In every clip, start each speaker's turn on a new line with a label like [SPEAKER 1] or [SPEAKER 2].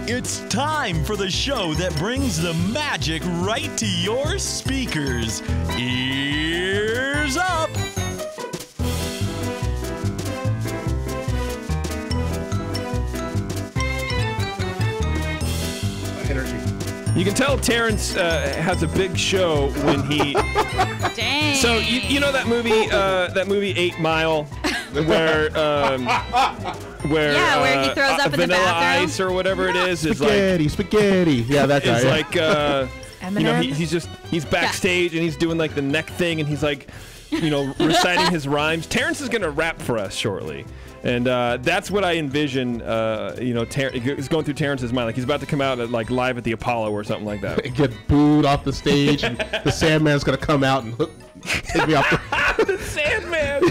[SPEAKER 1] It's time for the show that brings the magic right to your speakers. Ears up!
[SPEAKER 2] Energy.
[SPEAKER 3] You can tell Terrence has a big show when he.
[SPEAKER 4] Dang.
[SPEAKER 3] So you know that movie 8 Mile, where
[SPEAKER 4] where he throws up in the
[SPEAKER 3] Vanilla
[SPEAKER 4] bathroom?
[SPEAKER 3] Ice or whatever it is
[SPEAKER 2] Spaghetti. Yeah, that guy.
[SPEAKER 3] It's
[SPEAKER 2] yeah.
[SPEAKER 3] like you know he's backstage and he's doing like the neck thing and he's like reciting his rhymes. Terrence is gonna rap for us shortly. And that's what I envision, it's going through Terrence's mind. Like he's about to come out at like live at the Apollo or something like that.
[SPEAKER 2] Get booed off the stage, and the Sandman's gonna come out and take me off.
[SPEAKER 3] The Sandman.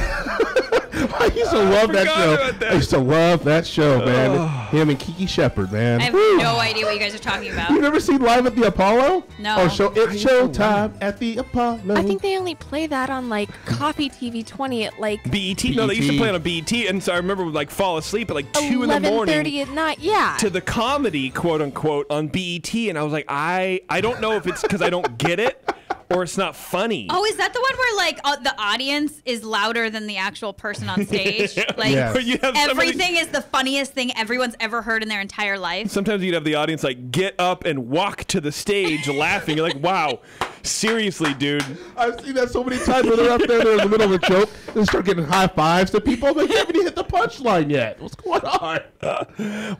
[SPEAKER 2] I used to love that show. I used to love that show, man. Him and Kiki Shepard, man.
[SPEAKER 4] I have no idea what you guys are talking about.
[SPEAKER 2] You've never seen Live at the Apollo?
[SPEAKER 4] No.
[SPEAKER 2] Oh, it's showtime at the Apollo.
[SPEAKER 5] I think they only play that on like Coffee TV 20 at like
[SPEAKER 3] BET. No, they used to play on a BET, and so I remember would like fall asleep at like 2 in the morning.
[SPEAKER 5] 11:30 at night. Yeah.
[SPEAKER 3] To the comedy, quote unquote, on BET, and I was like, I don't know if it's because I don't get it. Or it's not funny.
[SPEAKER 4] Oh, is that the one where like the audience is louder than the actual person on stage? Like everything is the funniest thing everyone's ever heard in their entire life.
[SPEAKER 3] Sometimes you'd have the audience like get up and walk to the stage laughing. You're like, wow, seriously, dude.
[SPEAKER 2] I've seen that so many times where they're up there, they're in the middle of a joke, they start getting high fives to people. They haven't even hit the punchline yet. What's going on?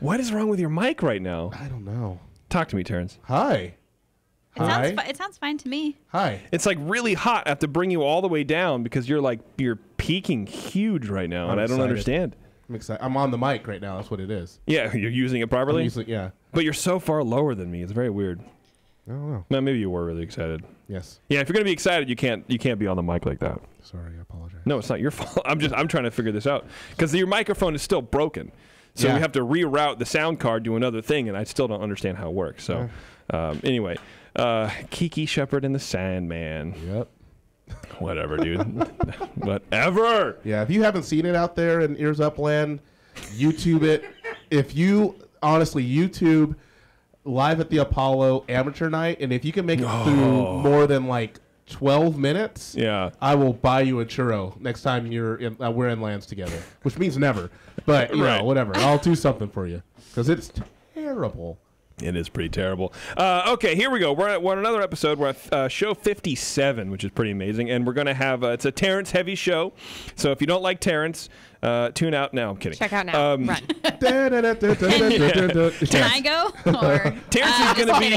[SPEAKER 3] What is wrong with your mic right now?
[SPEAKER 2] I don't know.
[SPEAKER 3] Talk to me, Terrence.
[SPEAKER 2] Hi.
[SPEAKER 4] It sounds fine to me.
[SPEAKER 2] Hi.
[SPEAKER 3] It's like really hot. I have to bring you all the way down because you're peaking huge right now, and I don't understand.
[SPEAKER 2] I'm excited. I'm on the mic right now. That's what it is.
[SPEAKER 3] Yeah, you're using it properly?
[SPEAKER 2] Yeah.
[SPEAKER 3] But you're so far lower than me. It's very weird.
[SPEAKER 2] I don't know.
[SPEAKER 3] No, maybe you were really excited.
[SPEAKER 2] Yes.
[SPEAKER 3] Yeah, if you're gonna be excited, you can't be on the mic like that.
[SPEAKER 2] Sorry, I apologize.
[SPEAKER 3] No, it's not your fault. I'm trying to figure this out because your microphone is still broken, so we have to reroute the sound card to another thing, and I still don't understand how it works. So, anyway. Kiki Shepard and the Sandman.
[SPEAKER 2] Yep.
[SPEAKER 3] Whatever, dude. Whatever.
[SPEAKER 2] Yeah, if you haven't seen it out there in Ears Up Land, YouTube it. If you honestly YouTube Live at the Apollo Amateur Night, and if you can make it through more than like 12 minutes, I will buy you a churro next time we're in Lands together, which means never. But you know, whatever. I'll do something for you because it's terrible.
[SPEAKER 3] It is pretty terrible. Okay, here we go. We're on another episode. We're at show 57, which is pretty amazing. And we're going to have, it's a Terrence-heavy show. So if you don't like Terrence, tune out now. I'm kidding.
[SPEAKER 5] Check out now. Run.
[SPEAKER 4] Can I go? Or,
[SPEAKER 3] Terrence is going to
[SPEAKER 4] be...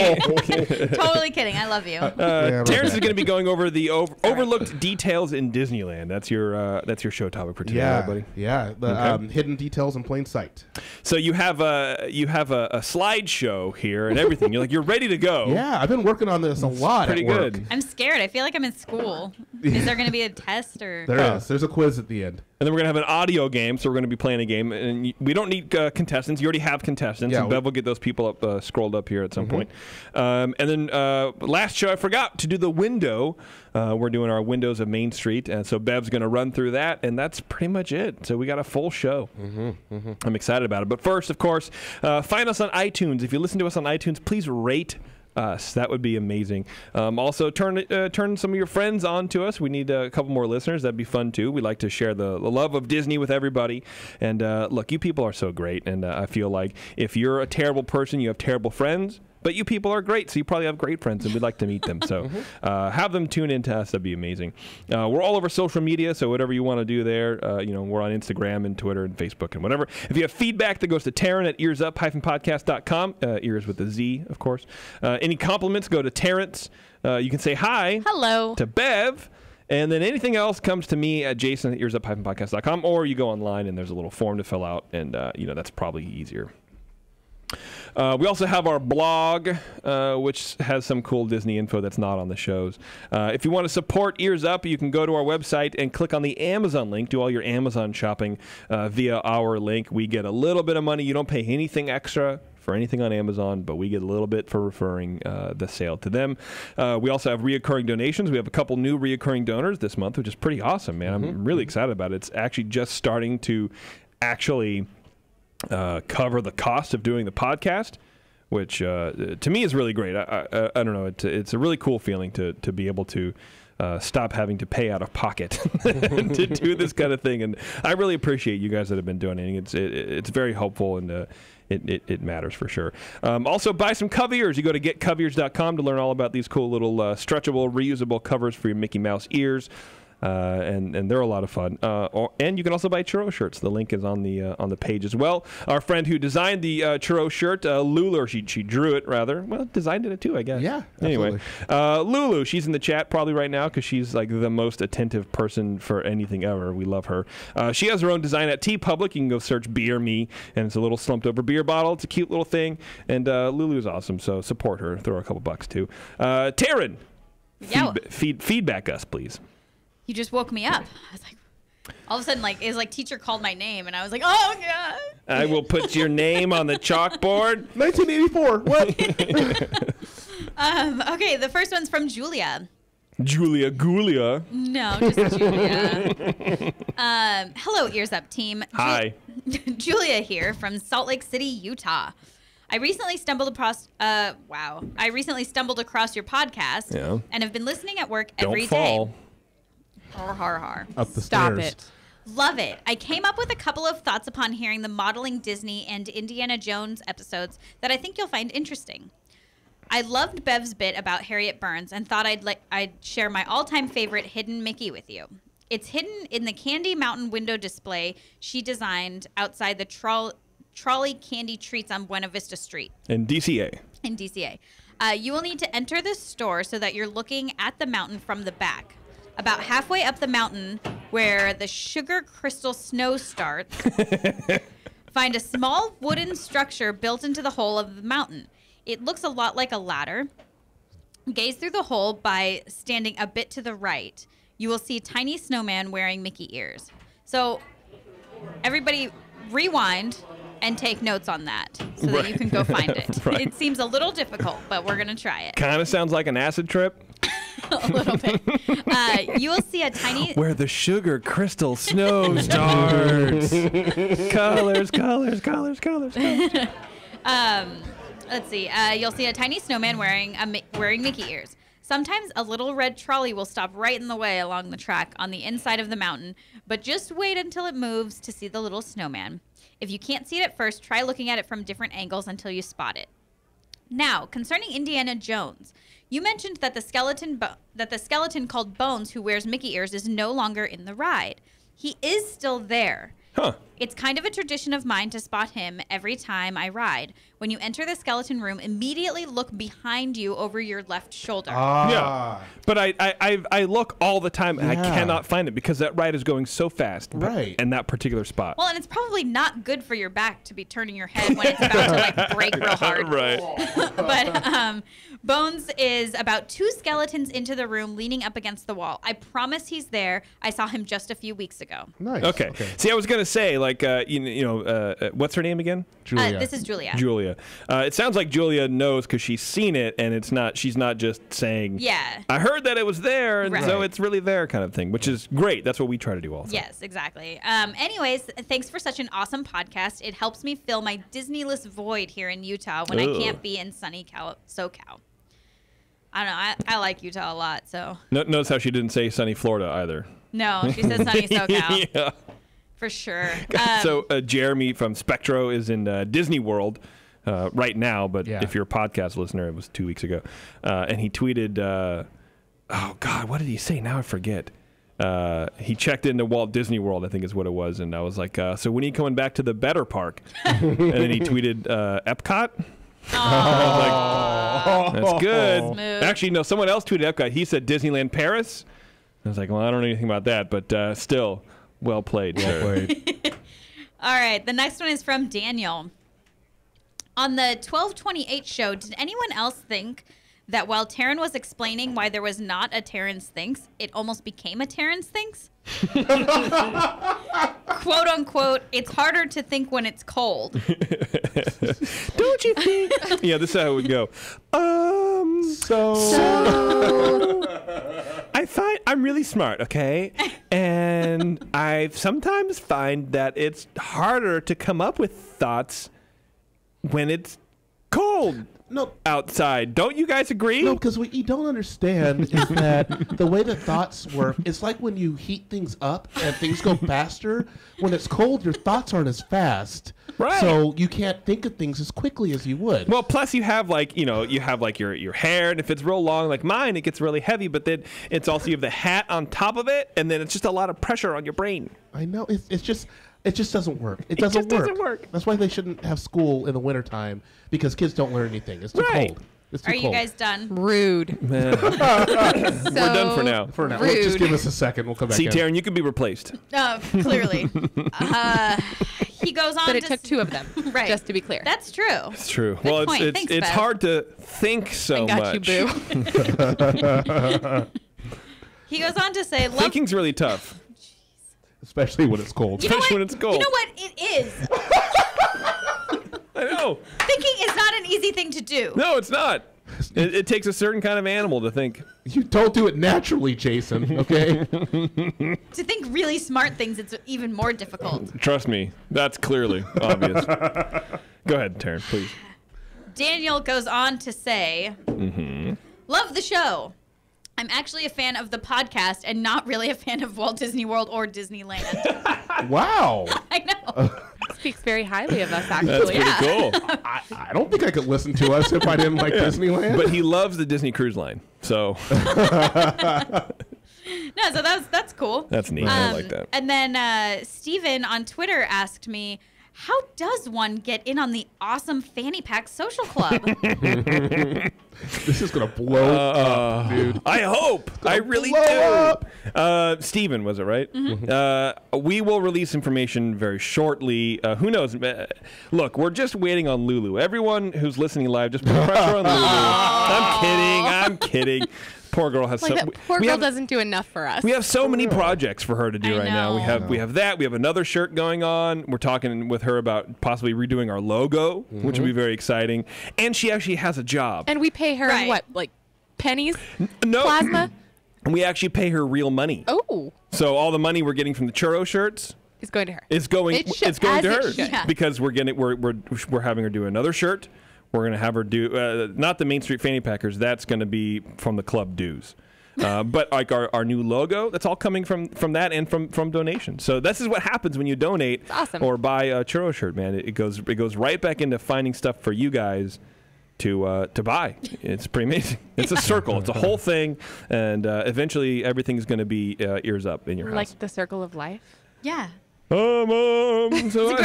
[SPEAKER 4] Totally kidding. I love you.
[SPEAKER 3] Terrence is going to be going over the overlooked details in Disneyland. That's your show topic for today, buddy.
[SPEAKER 2] Yeah, the hidden details in plain sight.
[SPEAKER 3] So you have a slideshow here and everything. You're ready to go.
[SPEAKER 2] Yeah, I've been working on this a lot.
[SPEAKER 3] Pretty good.
[SPEAKER 4] I'm scared. I feel like I'm in school. Is there going to be a test or?
[SPEAKER 2] There is. There's a quiz at the end.
[SPEAKER 3] And then we're going to have an audio game, so we're going to be playing a game. And we don't need contestants. You already have contestants, and Bev will get those people up, scrolled up here at some point. And then last show, I forgot to do the window. We're doing our windows of Main Street, and so Bev's going to run through that, and that's pretty much it. So we got a full show. I'm excited about it. But first, of course, find us on iTunes. If you listen to us on iTunes, please rate us. That would be amazing. Also, turn some of your friends on to us. We need a couple more listeners. That'd be fun too. We like to share the love of Disney with everybody. And look, you people are so great. And I feel like if you're a terrible person, you have terrible friends. But you people are great, so you probably have great friends, and we'd like to meet them. So have them tune in to us. That'd be amazing. We're all over social media, so whatever you want to do there, we're on Instagram and Twitter and Facebook and whatever. If you have feedback, that goes to Terrence at earsup-podcast.com. Ears with a Z, of course. Any compliments, go to Terrence. You can say hi.
[SPEAKER 5] Hello.
[SPEAKER 3] To Bev. And then anything else comes to me at Jason at earsup-podcast.com, or you go online and there's a little form to fill out, and that's probably easier. We also have our blog, which has some cool Disney info that's not on the shows. If you want to support Ears Up, you can go to our website and click on the Amazon link. Do all your Amazon shopping via our link. We get a little bit of money. You don't pay anything extra for anything on Amazon, but we get a little bit for referring the sale to them. We also have reoccurring donations. We have a couple new reoccurring donors this month, which is pretty awesome, man. I'm really excited about it. It's actually just starting to cover the cost of doing the podcast, which to me is really great. I don't know. It's a really cool feeling to be able to stop having to pay out of pocket to do this kind of thing. And I really appreciate you guys that have been donating. It's very helpful, and it matters for sure. Also, buy some cover-ears. You go to getcover-ears.com to learn all about these cool little stretchable, reusable covers for your Mickey Mouse ears. And they're a lot of fun. And you can also buy churro shirts. The link is on the page as well. Our friend who designed the churro shirt, Lulu, or she drew it rather. Well, designed it too, I guess.
[SPEAKER 2] Yeah.
[SPEAKER 3] Anyway, Lulu, she's in the chat probably right now because she's like the most attentive person for anything ever. We love her. She has her own design at TeePublic. You can go search Beer Me, and it's a little slumped over beer bottle. It's a cute little thing, and Lulu's awesome. So support her. Throw her a couple bucks too. Taryn, feedback us, please.
[SPEAKER 4] You just woke me up. I was like, all of a sudden, it's like teacher called my name, and I was like, oh, God.
[SPEAKER 3] I will put your name on the chalkboard.
[SPEAKER 2] 1984. What?
[SPEAKER 4] Okay, the first one's from Julia.
[SPEAKER 3] Julia Gulia.
[SPEAKER 4] No, just Julia. Hello, Ears Up team.
[SPEAKER 3] Hi.
[SPEAKER 4] Julia here from Salt Lake City, Utah. I recently stumbled across your podcast and have been listening at work every day.
[SPEAKER 3] Don't fall.
[SPEAKER 4] Har.
[SPEAKER 2] Up the
[SPEAKER 5] Stop
[SPEAKER 2] stairs.
[SPEAKER 5] it.
[SPEAKER 4] Love it. I came up with a couple of thoughts upon hearing the modeling Disney and Indiana Jones episodes that I think you'll find interesting. I loved Bev's bit about Harriet Burns and thought I'd share my all-time favorite hidden Mickey with you. It's hidden in the Candy Mountain window display she designed outside the Trolley Candy Treats on Buena Vista Street.
[SPEAKER 3] In DCA.
[SPEAKER 4] You will need to enter the store so that you're looking at the mountain from the back. About halfway up the mountain, where the sugar crystal snow starts, find a small wooden structure built into the hole of the mountain. It looks a lot like a ladder. Gaze through the hole by standing a bit to the right. You will see a tiny snowman wearing Mickey ears. So, everybody rewind and take notes on that so that you can go find it. Right. It seems a little difficult, but we're going to try it.
[SPEAKER 3] Kind of sounds like an acid trip.
[SPEAKER 4] A little bit. You will see a tiny...
[SPEAKER 3] Where the sugar crystal snow starts. Colors.
[SPEAKER 4] Let's see. You'll see a tiny snowman wearing Mickey ears. Sometimes a little red trolley will stop right in the way along the track on the inside of the mountain, but just wait until it moves to see the little snowman. If you can't see it at first, try looking at it from different angles until you spot it. Now, concerning Indiana Jones, you mentioned that the skeleton called Bones who wears Mickey ears is no longer in the ride. He is still there.
[SPEAKER 3] Huh.
[SPEAKER 4] It's kind of a tradition of mine to spot him every time I ride. When you enter the skeleton room, immediately look behind you over your left shoulder.
[SPEAKER 3] Yeah. But I look all the time and I cannot find it because that ride is going so fast.
[SPEAKER 2] Right.
[SPEAKER 3] In that particular spot.
[SPEAKER 4] Well, and it's probably not good for your back to be turning your head when it's about to break real hard.
[SPEAKER 3] Right.
[SPEAKER 4] But Bones is about 2 skeletons into the room leaning up against the wall. I promise he's there. I saw him just a few weeks ago.
[SPEAKER 2] Nice.
[SPEAKER 3] Okay. See, I was going to say, what's her name again?
[SPEAKER 2] Julia.
[SPEAKER 4] This is Julia.
[SPEAKER 3] Julia. It sounds like Julia knows because she's seen it, and she's not just saying,
[SPEAKER 4] yeah,
[SPEAKER 3] I heard that it was there, and
[SPEAKER 4] right.
[SPEAKER 3] so it's really there kind of thing, which is great. That's what we try to do also.
[SPEAKER 4] Yes, exactly. Anyways, thanks for such an awesome podcast. It helps me fill my Disneyless void here in Utah when I can't be in sunny SoCal. I don't know. I like Utah a lot, so.
[SPEAKER 3] Notice how she didn't say sunny Florida either.
[SPEAKER 4] No, she said sunny SoCal.
[SPEAKER 3] Yeah.
[SPEAKER 4] For sure.
[SPEAKER 3] So Jeremy from Spectro is in Disney World right now, but if you're a podcast listener, it was 2 weeks ago. And he tweeted, oh, God, what did he say? Now I forget. He checked into Walt Disney World, I think is what it was. And I was like, so when are you coming back to the better park? And then he tweeted Epcot. I was like, that's good.
[SPEAKER 4] Smooth.
[SPEAKER 3] Actually, no, someone else tweeted Epcot. He said Disneyland Paris. I was like, well, I don't know anything about that, but still, well played.
[SPEAKER 2] Well played.
[SPEAKER 4] All right, the next one is from Daniel. On the 1228 show, did anyone else think that while Terrence was explaining why there was not a Terrence Thinks, it almost became a Terrence Thinks? Quote unquote, it's harder to think when it's cold.
[SPEAKER 3] Don't you think? Yeah, this is how it would go. I find I'm really smart, okay? And I sometimes find that it's harder to come up with thoughts when it's cold. cold outside. Don't you guys agree?
[SPEAKER 2] No, because what you don't understand is that the way that thoughts work, it's like when you heat things up and things go faster. When it's cold, your thoughts aren't as fast.
[SPEAKER 3] Right.
[SPEAKER 2] So you can't think of things as quickly as you would.
[SPEAKER 3] Well, plus you have like, you have like your hair, and if it's real long like mine, it gets really heavy, but then it's also, you have the hat on top of it, and then it's just a lot of pressure on your brain.
[SPEAKER 2] I know. It just doesn't work. It doesn't work. That's why they shouldn't have school in the wintertime, because kids don't learn anything. It's too cold. It's too
[SPEAKER 4] Are
[SPEAKER 2] cold.
[SPEAKER 4] you guys done?
[SPEAKER 5] Rude.
[SPEAKER 3] We're done for now.
[SPEAKER 2] For now.
[SPEAKER 5] Rude.
[SPEAKER 2] Just give us a second. We'll come back.
[SPEAKER 3] See, Taryn, you can be replaced.
[SPEAKER 4] Clearly. He goes on
[SPEAKER 5] But it
[SPEAKER 4] to
[SPEAKER 5] took two of them,
[SPEAKER 4] Right.
[SPEAKER 5] just to be clear.
[SPEAKER 4] That's true.
[SPEAKER 3] It's true.
[SPEAKER 4] Good
[SPEAKER 3] Well,
[SPEAKER 4] point.
[SPEAKER 3] it's
[SPEAKER 4] Thanks,
[SPEAKER 3] it's
[SPEAKER 4] Bev.
[SPEAKER 3] hard to think so
[SPEAKER 5] I got
[SPEAKER 3] much.
[SPEAKER 5] you, boo.
[SPEAKER 4] He goes on to say, love.
[SPEAKER 3] Thinking's really tough.
[SPEAKER 2] Especially when it's cold.
[SPEAKER 4] You know
[SPEAKER 3] especially
[SPEAKER 4] what?
[SPEAKER 3] when it's cold.
[SPEAKER 4] You know what? It is.
[SPEAKER 3] I know.
[SPEAKER 4] Thinking is not an easy thing to do.
[SPEAKER 3] No, it's not. It takes a certain kind of animal to think.
[SPEAKER 2] You don't do it naturally, Jason, okay?
[SPEAKER 4] To think really smart things, it's even more difficult.
[SPEAKER 3] Trust me, that's clearly obvious. Go ahead, Taryn, please.
[SPEAKER 4] Daniel goes on to say, love the show. I'm actually a fan of the podcast and not really a fan of Walt Disney World or Disneyland.
[SPEAKER 2] Wow.
[SPEAKER 4] I know.
[SPEAKER 5] Speaks very highly of us,
[SPEAKER 3] That's
[SPEAKER 5] actually.
[SPEAKER 3] pretty cool.
[SPEAKER 2] I don't think I could listen to us if I didn't like Disneyland.
[SPEAKER 3] But he loves the Disney Cruise Line, so
[SPEAKER 4] No, so that's cool.
[SPEAKER 3] that's neat. I like that.
[SPEAKER 4] And then Steven on Twitter asked me, how does one get in on the awesome Fanny Pack Social Club?
[SPEAKER 2] This is going to blow up, dude.
[SPEAKER 3] I hope. I really
[SPEAKER 2] blow
[SPEAKER 3] do. Steven, was it right? We will release information very shortly. Who knows? Look, we're just waiting on Lulu. Everyone who's listening live, just put pressure on Lulu. I'm kidding. Poor girl has
[SPEAKER 5] Like that poor girl doesn't do enough for us.
[SPEAKER 3] We have so many projects for her to do
[SPEAKER 4] I
[SPEAKER 3] right now.
[SPEAKER 4] know.
[SPEAKER 3] We have that. We have another shirt going on. We're talking with her about possibly redoing our logo, which will be very exciting. And she actually has a job.
[SPEAKER 5] And we pay her,
[SPEAKER 4] Right.
[SPEAKER 5] what, like pennies?
[SPEAKER 3] No,
[SPEAKER 5] Plasma?
[SPEAKER 3] we actually pay her real money.
[SPEAKER 5] Oh.
[SPEAKER 3] So all the money we're getting from the churro shirts
[SPEAKER 5] It's going to her.
[SPEAKER 3] is going.
[SPEAKER 5] It should-
[SPEAKER 3] It's going to
[SPEAKER 5] as
[SPEAKER 3] her
[SPEAKER 5] it should.
[SPEAKER 4] Yeah.
[SPEAKER 3] because we're having her do another shirt. We're going to have her do not the Main Street Fanny Packers. That's going to be from the club dues. But like our new logo, that's all coming from that and from donations. So this is what happens when you donate
[SPEAKER 5] awesome.
[SPEAKER 3] or buy a churro shirt, man. It goes right back into finding stuff for you guys to buy. It's pretty amazing. It's a circle. It's a whole thing, and eventually everything's going to be ears up in your house.
[SPEAKER 5] Like the circle of life.
[SPEAKER 4] Yeah.
[SPEAKER 3] Oh, Mom. So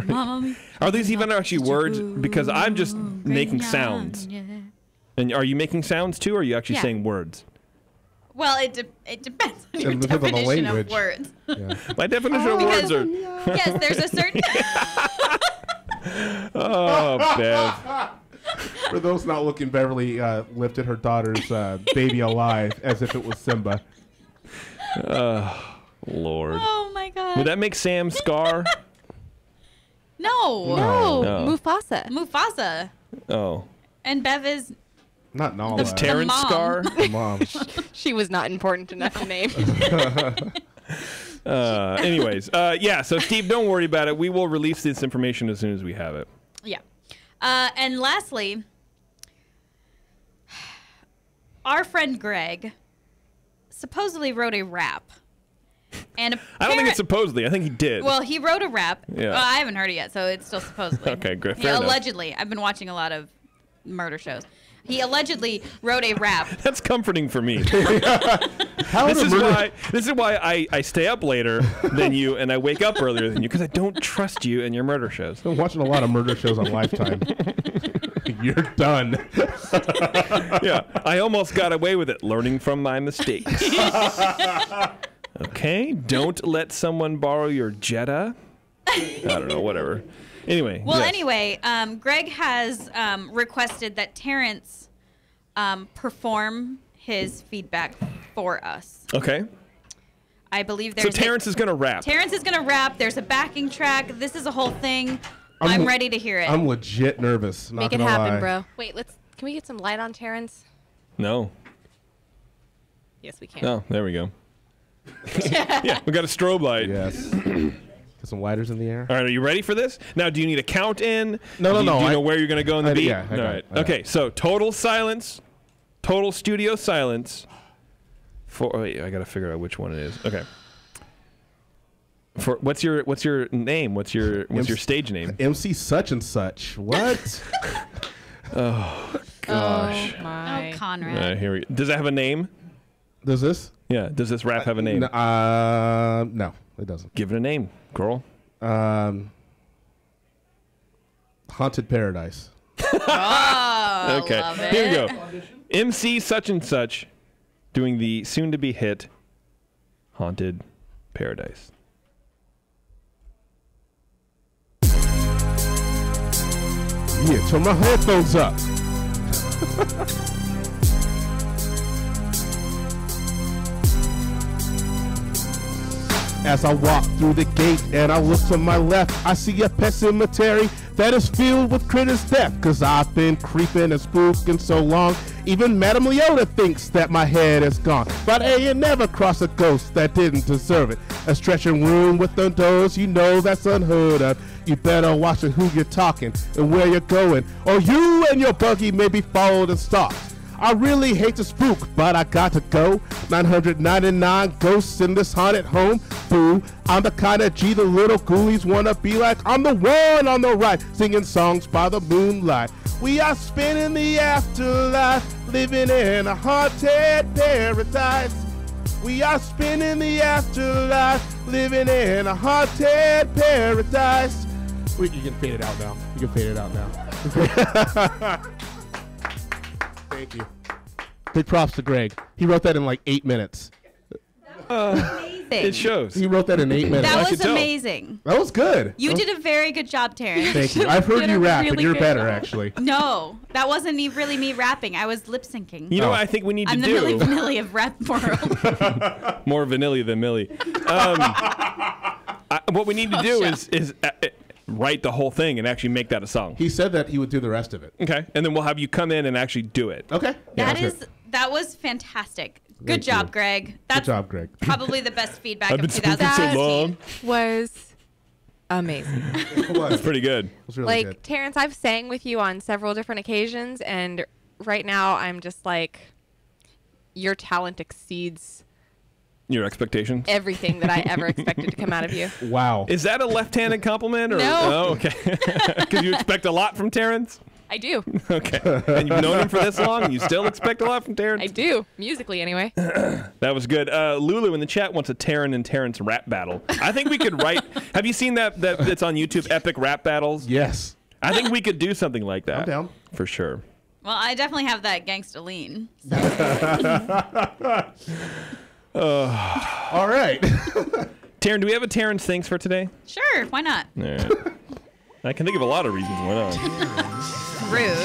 [SPEAKER 4] Mom.
[SPEAKER 3] are these even actually words? Because I'm just making sounds. And are you making sounds too, or are you actually
[SPEAKER 5] Yeah.
[SPEAKER 3] saying words?
[SPEAKER 4] Well, it depends on your
[SPEAKER 2] It depends on the
[SPEAKER 4] definition of
[SPEAKER 2] language.
[SPEAKER 4] words.
[SPEAKER 3] My definition of words are.
[SPEAKER 4] Yes, there's a certain.
[SPEAKER 3] Oh, Bev.
[SPEAKER 2] For those not looking, Beverly lifted her daughter's baby alive as if it was Simba.
[SPEAKER 3] Lord.
[SPEAKER 4] Oh my God.
[SPEAKER 3] Would that make Sam Scar?
[SPEAKER 4] No.
[SPEAKER 5] No.
[SPEAKER 3] No.
[SPEAKER 5] Mufasa.
[SPEAKER 3] Oh.
[SPEAKER 4] Mufasa. And Bev is.
[SPEAKER 2] Not Nala.
[SPEAKER 3] That's Terrence
[SPEAKER 4] mom.
[SPEAKER 3] Scar?
[SPEAKER 2] The mom.
[SPEAKER 5] She was not important enough to name.
[SPEAKER 3] Anyways, yeah, so Steve, don't worry about it. We will release this information as soon as we have it.
[SPEAKER 4] Yeah. And lastly, our friend Greg supposedly wrote a rap. And
[SPEAKER 3] I don't think it's supposedly. I think he did.
[SPEAKER 4] Well, he wrote a rap.
[SPEAKER 3] Yeah.
[SPEAKER 4] Well, I haven't heard it yet, so it's still supposedly.
[SPEAKER 3] Okay, great.
[SPEAKER 4] Yeah,
[SPEAKER 3] Fair enough.
[SPEAKER 4] allegedly. I've been watching a lot of murder shows. He allegedly wrote a rap.
[SPEAKER 3] That's comforting for me.
[SPEAKER 2] How
[SPEAKER 3] This
[SPEAKER 2] did
[SPEAKER 3] is why I stay up later than you and I wake up earlier than you, because I don't trust you and your murder shows.
[SPEAKER 2] I'm watching a lot of murder shows on Lifetime. You're done.
[SPEAKER 3] Yeah, I almost got away with it, learning from my mistakes. Okay, don't let someone borrow your Jetta. I don't know, whatever. Anyway.
[SPEAKER 4] Well,
[SPEAKER 3] yes.
[SPEAKER 4] anyway, Greg has requested that Terrence perform his feedback for us.
[SPEAKER 3] Okay.
[SPEAKER 4] I believe
[SPEAKER 3] So
[SPEAKER 4] there's.
[SPEAKER 3] Terrence is going to rap.
[SPEAKER 4] Terrence is going to rap. There's a backing track. This is a whole thing. I'm ready to hear it.
[SPEAKER 2] I'm legit nervous. Not
[SPEAKER 5] Make it
[SPEAKER 2] gonna
[SPEAKER 5] happen,
[SPEAKER 2] lie.
[SPEAKER 5] bro. Wait, can we get some light on Terrence?
[SPEAKER 3] No.
[SPEAKER 5] Yes, we can.
[SPEAKER 3] Oh, there we go. Yeah, we got a strobe light.
[SPEAKER 2] Yes. Get some lighters in the air.
[SPEAKER 3] All right, are you ready for this? Now, do you need a count in?
[SPEAKER 2] No.
[SPEAKER 3] Do you know where you're going to go in the beat?
[SPEAKER 2] Yeah,
[SPEAKER 3] all right. Okay, so total silence, total studio silence. Wait, I got to figure out which one it is. Okay. What's your name? What's your stage name?
[SPEAKER 2] MC such and such. What?
[SPEAKER 3] Oh gosh.
[SPEAKER 5] Oh my.
[SPEAKER 4] Oh, Conrad.
[SPEAKER 3] Here we go. Does it have a name?
[SPEAKER 2] Does this?
[SPEAKER 3] Yeah. Does this rap have a name?
[SPEAKER 2] No, it doesn't.
[SPEAKER 3] Give it a name, girl.
[SPEAKER 2] Haunted Paradise.
[SPEAKER 4] Oh,
[SPEAKER 3] Okay.
[SPEAKER 4] love it.
[SPEAKER 3] Here we go. MC such and such doing the soon-to-be hit Haunted Paradise.
[SPEAKER 2] Yeah, turn my headphones up. As I walk through the gate and I look to my left, I see a pet cemetery that is filled with critters' death. Cause I've been creeping and spooking so long, even Madame Leota thinks that my head is gone. But hey, you never cross a ghost that didn't deserve it. A stretching room with no doors, you know that's unheard of. You better watch who you're talking and where you're going, or you and your buggy may be followed and stalked. I really hate to spook, but I got to go. 999 ghosts in this haunted home. Boo, I'm the kind of G the little ghoulies wanna be like. I'm the one on the right, singing songs by the moonlight. We are spinning the afterlife, living in a haunted paradise. We are spinning the afterlife, living in a haunted paradise. You can fade it out now. You can fade it out now. Thank you. Big props to Greg. He wrote that in like 8 minutes.
[SPEAKER 4] Amazing.
[SPEAKER 3] It shows.
[SPEAKER 2] He wrote that in 8 minutes.
[SPEAKER 4] That
[SPEAKER 3] I
[SPEAKER 4] was
[SPEAKER 3] could tell.
[SPEAKER 4] amazing.
[SPEAKER 2] That was good.
[SPEAKER 4] You did a very good job, Terrence.
[SPEAKER 2] Thank you. I've heard
[SPEAKER 5] Did
[SPEAKER 2] you
[SPEAKER 5] a
[SPEAKER 2] rap, and
[SPEAKER 5] really
[SPEAKER 2] you're
[SPEAKER 5] good
[SPEAKER 2] better,
[SPEAKER 5] job.
[SPEAKER 2] actually.
[SPEAKER 4] No, that wasn't really me rapping. I was lip syncing.
[SPEAKER 3] You know
[SPEAKER 2] Oh.
[SPEAKER 3] what I think we need to
[SPEAKER 4] I'm the
[SPEAKER 3] do?
[SPEAKER 4] Milli Vanilli of rap world.
[SPEAKER 3] More vanilla than Millie. What we need to do is write the whole thing and actually make that a song.
[SPEAKER 2] He said that he would do the rest of it.
[SPEAKER 3] Okay, and then we'll have you come in and actually do it.
[SPEAKER 2] Okay.
[SPEAKER 4] That was fantastic. Good
[SPEAKER 2] Thank
[SPEAKER 4] job,
[SPEAKER 2] you.
[SPEAKER 4] Greg. That's
[SPEAKER 2] Good job, Greg.
[SPEAKER 4] probably the best feedback
[SPEAKER 3] I've
[SPEAKER 4] of
[SPEAKER 3] been speaking so
[SPEAKER 4] 2016.
[SPEAKER 3] long.
[SPEAKER 5] Was amazing.
[SPEAKER 2] It was.
[SPEAKER 3] It's pretty good.
[SPEAKER 2] It was really
[SPEAKER 5] Like,
[SPEAKER 2] good.
[SPEAKER 5] Terrence, I've sang with you on several different occasions, and right now I'm just like, your talent exceeds
[SPEAKER 3] Your expectations?
[SPEAKER 5] everything that I ever expected to come out of you.
[SPEAKER 2] Wow.
[SPEAKER 3] Is that a left-handed compliment? Or,
[SPEAKER 5] No.
[SPEAKER 3] Oh, okay. Because you expect a lot from Terrence?
[SPEAKER 5] I do.
[SPEAKER 3] Okay. And you've known him for this long, and you still expect a lot from Terrence?
[SPEAKER 5] I do. Musically, anyway.
[SPEAKER 3] That was good. Lulu in the chat wants a Terran and Terrence rap battle. I think we could write. Have you seen that it's on YouTube? Epic rap battles.
[SPEAKER 2] Yes.
[SPEAKER 3] I think we could do something like that.
[SPEAKER 2] I'm down.
[SPEAKER 3] For sure.
[SPEAKER 4] Well, I definitely have that gangsta lean. So.
[SPEAKER 2] All right.
[SPEAKER 3] Taryn, do we have a Terrence thanks for today?
[SPEAKER 4] Sure, why not?
[SPEAKER 3] All right. I can think of a lot of reasons why not.
[SPEAKER 4] Rude.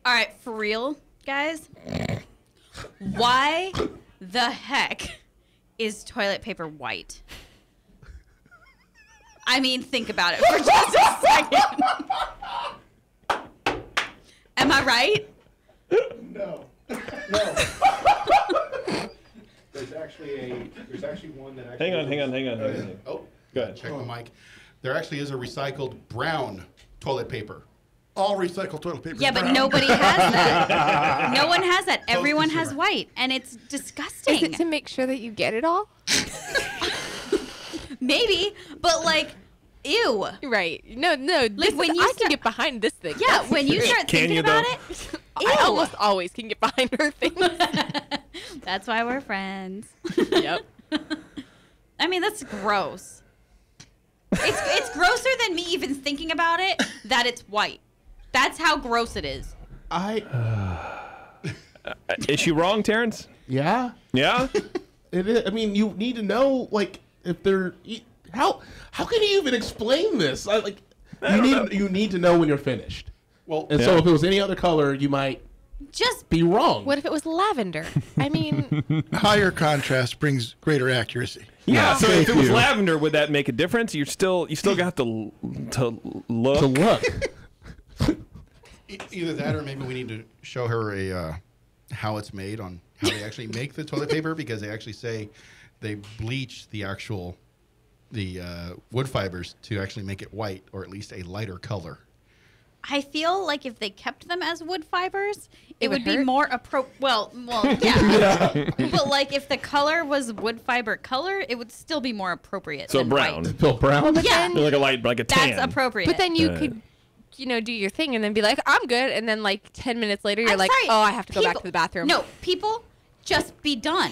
[SPEAKER 4] All right, for real, guys. Why the heck is toilet paper white? I mean, think about it for just a second. Am I right?
[SPEAKER 2] No. There's actually one that actually.
[SPEAKER 3] Hang on.
[SPEAKER 6] Oh,
[SPEAKER 3] Go ahead.
[SPEAKER 6] check the mic. There actually is a recycled brown toilet paper. All recycled toilet paper.
[SPEAKER 4] Yeah,
[SPEAKER 6] is
[SPEAKER 4] but
[SPEAKER 6] brown.
[SPEAKER 4] nobody has that. No one has that. Everyone has white, and it's
[SPEAKER 5] Is
[SPEAKER 4] disgusting.
[SPEAKER 5] it to make sure that you get it all?
[SPEAKER 4] Maybe, but like, ew.
[SPEAKER 5] Right. No. Like
[SPEAKER 4] when you
[SPEAKER 5] I
[SPEAKER 4] start-
[SPEAKER 5] can get behind this thing.
[SPEAKER 4] Yeah,
[SPEAKER 5] That's
[SPEAKER 4] when you
[SPEAKER 5] great.
[SPEAKER 4] start
[SPEAKER 3] Can
[SPEAKER 4] thinking
[SPEAKER 3] you,
[SPEAKER 4] about
[SPEAKER 3] though?
[SPEAKER 4] it,
[SPEAKER 5] I
[SPEAKER 4] ew.
[SPEAKER 5] almost always can get behind her things.
[SPEAKER 4] That's why we're friends.
[SPEAKER 5] Yep.
[SPEAKER 4] I mean, that's gross. It's grosser than me even thinking about it that it's white. That's how gross it is.
[SPEAKER 3] Is she wrong, Terrence?
[SPEAKER 2] Yeah.
[SPEAKER 3] Yeah?
[SPEAKER 2] It is. I mean, you need to know, like, if they're. How can you even explain this? You need to know when you're finished.
[SPEAKER 6] Well,
[SPEAKER 2] And so if it was any other color, you might
[SPEAKER 4] just
[SPEAKER 2] be wrong.
[SPEAKER 5] What if it was lavender? I mean,
[SPEAKER 6] Higher contrast brings greater accuracy.
[SPEAKER 3] Yeah, so if it was
[SPEAKER 2] you.
[SPEAKER 3] lavender, would that make a difference? You still got to look.
[SPEAKER 2] To look.
[SPEAKER 6] Either that, or maybe we need to show her a how it's made, on how they actually make the toilet paper, because they actually say they bleach the wood fibers to actually make it white, or at least a lighter color.
[SPEAKER 4] I feel like if they kept them as wood fibers, it would be
[SPEAKER 5] hurt?
[SPEAKER 4] more appropriate. Well, yeah. But like if the color was wood fiber color, it would still be more appropriate.
[SPEAKER 3] So
[SPEAKER 4] than
[SPEAKER 3] brown.
[SPEAKER 4] white.
[SPEAKER 2] Feel brown?
[SPEAKER 4] Yeah,
[SPEAKER 3] Like a tan.
[SPEAKER 4] that's appropriate.
[SPEAKER 5] but then you could, do your thing and then be like, I'm good. And then like 10 minutes later, you're
[SPEAKER 4] I'm
[SPEAKER 5] like,
[SPEAKER 4] sorry,
[SPEAKER 5] oh, I have to go back
[SPEAKER 4] people-
[SPEAKER 5] to the bathroom.
[SPEAKER 4] No, people, just be done.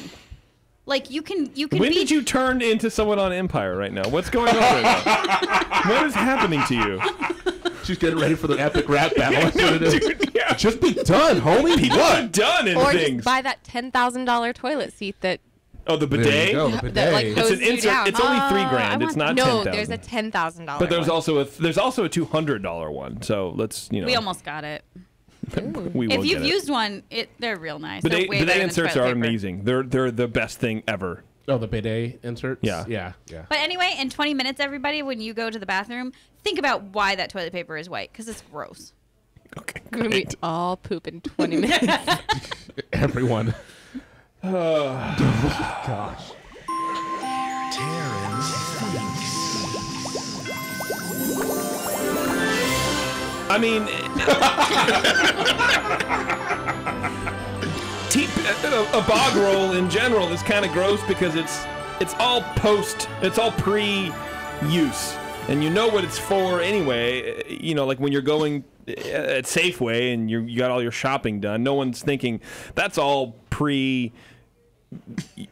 [SPEAKER 4] Like you can
[SPEAKER 3] When
[SPEAKER 4] be.
[SPEAKER 3] did you turn into someone on Empire right now? What's going on right now? What is happening to you?
[SPEAKER 2] She's getting ready for the epic rap battle. That's what it is.
[SPEAKER 3] Dude, yeah.
[SPEAKER 2] Just be done, homie.
[SPEAKER 3] People are done in
[SPEAKER 5] Or
[SPEAKER 3] things.
[SPEAKER 5] just buy that $10,000 toilet seat that
[SPEAKER 3] Oh, the
[SPEAKER 2] There
[SPEAKER 3] bidet?
[SPEAKER 2] you go, the
[SPEAKER 5] that like
[SPEAKER 2] bidet.
[SPEAKER 3] It's
[SPEAKER 5] hoses
[SPEAKER 3] an
[SPEAKER 5] you
[SPEAKER 3] insert.
[SPEAKER 5] down.
[SPEAKER 3] It's only $3,000.
[SPEAKER 4] I
[SPEAKER 3] It's
[SPEAKER 4] want-
[SPEAKER 3] not
[SPEAKER 5] No,
[SPEAKER 3] $10,000.
[SPEAKER 5] there's a $10,000.
[SPEAKER 3] But there's
[SPEAKER 5] one.
[SPEAKER 3] also a $200 one. So let's
[SPEAKER 4] We almost got it.
[SPEAKER 3] we will
[SPEAKER 4] If you've
[SPEAKER 3] get it.
[SPEAKER 4] used one, they're real nice. They're way
[SPEAKER 3] Bidet
[SPEAKER 4] better than
[SPEAKER 3] inserts
[SPEAKER 4] toilet
[SPEAKER 3] are
[SPEAKER 4] paper.
[SPEAKER 3] amazing. They're the best thing ever.
[SPEAKER 2] Oh, the bidet inserts?
[SPEAKER 3] Yeah.
[SPEAKER 2] Yeah.
[SPEAKER 4] But anyway, in 20 minutes, everybody, when you go to the bathroom, think about why that toilet paper is white, because it's gross.
[SPEAKER 3] Okay,
[SPEAKER 5] We're gonna be
[SPEAKER 3] great.
[SPEAKER 5] all poop in 20 minutes.
[SPEAKER 2] Everyone.
[SPEAKER 1] Terrence
[SPEAKER 3] I mean, a bog roll in general is kind of gross because it's all pre-use, and you know what it's for anyway. Like when you're going at Safeway and you got all your shopping done, no one's thinking that's all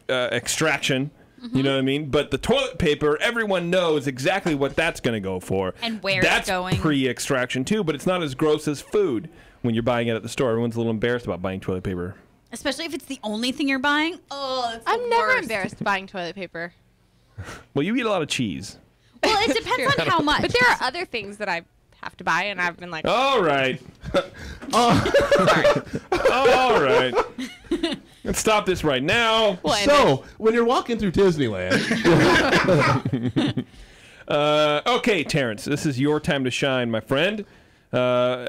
[SPEAKER 3] extraction. You know what I mean? But the toilet paper, everyone knows exactly what that's going to go for.
[SPEAKER 4] And where
[SPEAKER 3] that's
[SPEAKER 4] it's going.
[SPEAKER 3] pre-extraction too, but it's not as gross as food when you're buying it at the store. Everyone's a little embarrassed about buying toilet paper.
[SPEAKER 4] Especially if it's the only thing you're buying. Oh, it's the
[SPEAKER 5] I'm never
[SPEAKER 4] worst.
[SPEAKER 5] embarrassed buying toilet paper.
[SPEAKER 3] Well, you eat a lot of cheese.
[SPEAKER 4] Well, it depends on how much.
[SPEAKER 5] But there are other things that I have to buy, and I've been like,
[SPEAKER 3] All right.
[SPEAKER 5] sorry.
[SPEAKER 3] All right. Let's stop this right now.
[SPEAKER 5] We'll end
[SPEAKER 2] So, when you're walking through Disneyland,
[SPEAKER 3] Okay, Terrence, this is your time to shine, my friend. So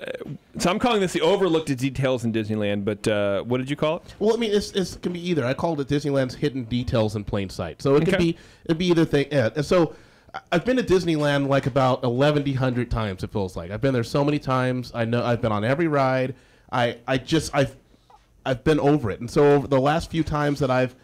[SPEAKER 3] I'm calling this the overlooked details in Disneyland, but what did you call it?
[SPEAKER 2] well, I mean, it can be either. I called it Disneyland's hidden details in plain sight. So it'd be either thing. Yeah. And so I've been to Disneyland like about 1,100 times. It feels like I've been there so many times. I know I've been on every ride. I've been over it. And so over the last few times that I've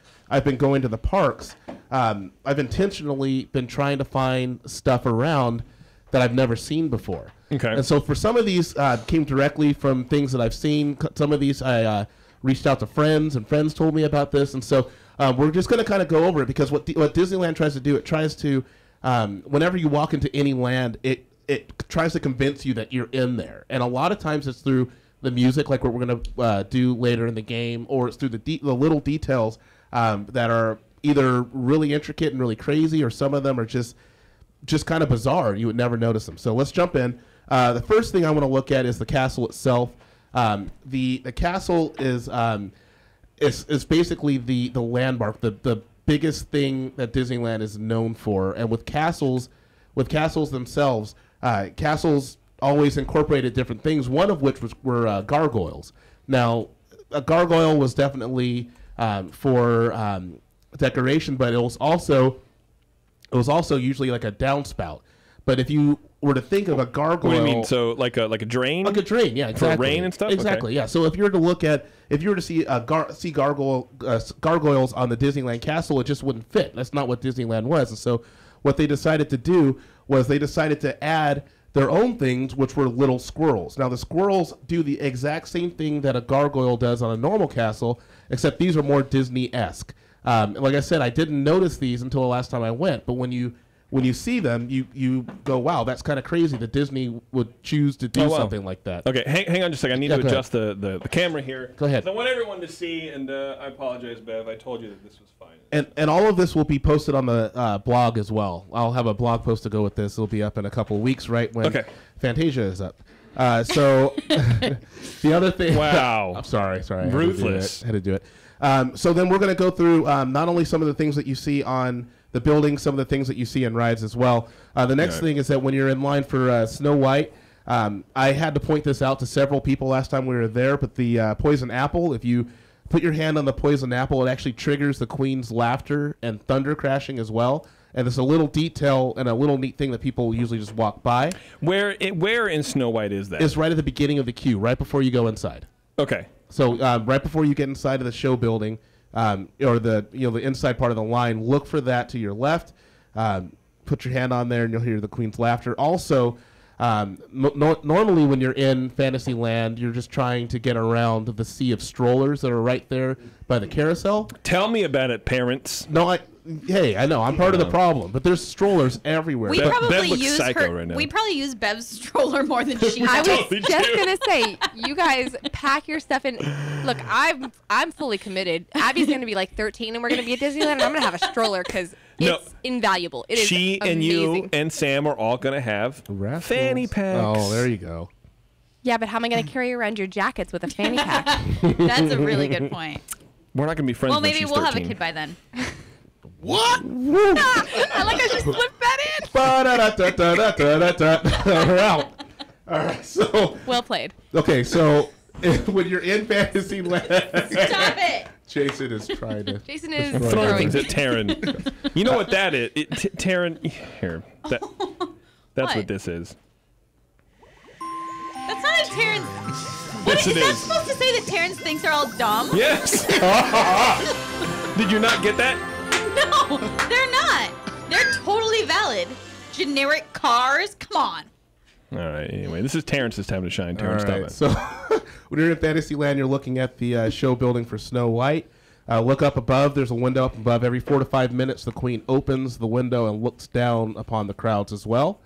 [SPEAKER 2] been going to the parks, I've intentionally been trying to find stuff around that I've never seen before.
[SPEAKER 3] Okay.
[SPEAKER 2] And so for some of these came directly from things that I've seen. Some of these I reached out to friends, and friends told me about this. And so we're just going to kind of go over it, because what Disneyland tries to do, it tries to, whenever you walk into any land, it tries to convince you that you're in there. And a lot of times it's through the music, like what we're going to do later in the game, or it's through the little details that are either really intricate and really crazy, or some of them are just kind of bizarre. You would never notice them. So let's jump in. The first thing I want to look at is the castle itself. The castle is basically the landmark, the biggest thing that Disneyland is known for. And with castles themselves, castles always incorporated different things, one of which were gargoyles. Now, a gargoyle was definitely for decoration, but it was also usually like a downspout. But if you were to think of a gargoyle,
[SPEAKER 3] What do you mean? So like a drain?
[SPEAKER 2] like a drain, yeah, exactly.
[SPEAKER 3] rain and stuff?
[SPEAKER 2] Exactly,
[SPEAKER 3] Okay.
[SPEAKER 2] yeah. So if you were to see gargoyles on the Disneyland castle, it just wouldn't fit. That's not what Disneyland was. And so what they decided to do was they decided to add their own things, which were little squirrels. Now the squirrels do the exact same thing that a gargoyle does on a normal castle, except these are more Disney-esque. Like I said, I didn't notice these until the last time I went, but when you see them, you go, wow, that's kind of crazy that Disney would choose to do
[SPEAKER 3] Oh, wow.
[SPEAKER 2] something like that.
[SPEAKER 3] Okay, hang on just a second. I need
[SPEAKER 2] Yeah,
[SPEAKER 3] to
[SPEAKER 2] go ahead.
[SPEAKER 3] adjust the camera here.
[SPEAKER 2] Go ahead.
[SPEAKER 3] I want everyone to see, and I apologize, Bev. I told you that this was fine.
[SPEAKER 2] And all of this will be posted on the blog as well. I'll have a blog post to go with this. It'll be up in a couple of weeks, right when
[SPEAKER 3] Okay.
[SPEAKER 2] Fantasia is up. So the other thing.
[SPEAKER 3] Wow.
[SPEAKER 2] I'm sorry.
[SPEAKER 3] Ruthless.
[SPEAKER 2] I had to do it. So then we're going to go through not only some of the things that you see on the building, some of the things that you see in rides as well. The next thing is that when you're in line for Snow White, I had to point this out to several people last time we were there, but the poison apple, if you put your hand on the poison apple, it actually triggers the Queen's laughter and thunder crashing as well. And it's a little detail and a little neat thing that people usually just walk by.
[SPEAKER 3] Where in Snow White is that?
[SPEAKER 2] It's right at the beginning of the queue, right before you go inside.
[SPEAKER 3] Okay.
[SPEAKER 2] So right before you get inside of the show building, or the inside part of the line, look for that to your left. Put your hand on there, and you'll hear the Queen's laughter. Also, normally when you're in Fantasyland, you're just trying to get around the sea of strollers that are right there by the carousel.
[SPEAKER 3] Tell me about it, parents.
[SPEAKER 2] No, I know I'm part of the problem, but there's strollers everywhere.
[SPEAKER 4] We
[SPEAKER 3] Bev
[SPEAKER 4] probably
[SPEAKER 3] looks
[SPEAKER 4] use
[SPEAKER 3] psycho right now.
[SPEAKER 4] We probably use Bev's stroller more than she
[SPEAKER 5] I
[SPEAKER 4] does.
[SPEAKER 5] was just gonna say, you guys pack your stuff in. Look, I'm fully committed. Abby's gonna be like 13, and we're gonna be at Disneyland, and I'm gonna have a stroller because it's invaluable. It is
[SPEAKER 3] She
[SPEAKER 5] amazing.
[SPEAKER 3] and you and Sam are all gonna have
[SPEAKER 2] Raffles.
[SPEAKER 3] fanny packs.
[SPEAKER 2] Oh, there you go.
[SPEAKER 5] Yeah, but how am I gonna carry around your jackets with a fanny pack?
[SPEAKER 4] That's a really good point.
[SPEAKER 3] We're not gonna be friends.
[SPEAKER 4] Well,
[SPEAKER 3] when
[SPEAKER 4] maybe
[SPEAKER 3] she's
[SPEAKER 4] we'll
[SPEAKER 3] 13.
[SPEAKER 4] have a kid by then.
[SPEAKER 6] What?
[SPEAKER 5] I like I just slipped that in.
[SPEAKER 2] We're out. All right, so
[SPEAKER 5] Well played.
[SPEAKER 2] okay, so when you're in Fantasyland,
[SPEAKER 4] Stop it!
[SPEAKER 2] Jason is trying to.
[SPEAKER 5] Jason is
[SPEAKER 2] Destroy
[SPEAKER 3] Throwing
[SPEAKER 5] throwing.
[SPEAKER 3] things at Taryn. You know what that is? Taryn, here. That's
[SPEAKER 4] What?
[SPEAKER 3] what this is.
[SPEAKER 4] That's not a Terrence.
[SPEAKER 3] Yes,
[SPEAKER 4] Is
[SPEAKER 3] it
[SPEAKER 4] that
[SPEAKER 3] is.
[SPEAKER 4] supposed to say that Terrence thinks they're all dumb?
[SPEAKER 3] Yes. Did you not get that?
[SPEAKER 4] No, they're not. They're totally valid. Generic cars? Come on.
[SPEAKER 3] All right. Anyway, this is Terrence's time to shine.
[SPEAKER 2] All
[SPEAKER 3] Terrence,
[SPEAKER 2] right,
[SPEAKER 3] stop it.
[SPEAKER 2] so when you're in Fantasyland, you're looking at the show building for Snow White. Look up above. There's a window up above. Every 4 to 5 minutes, the Queen opens the window and looks down upon the crowds as well.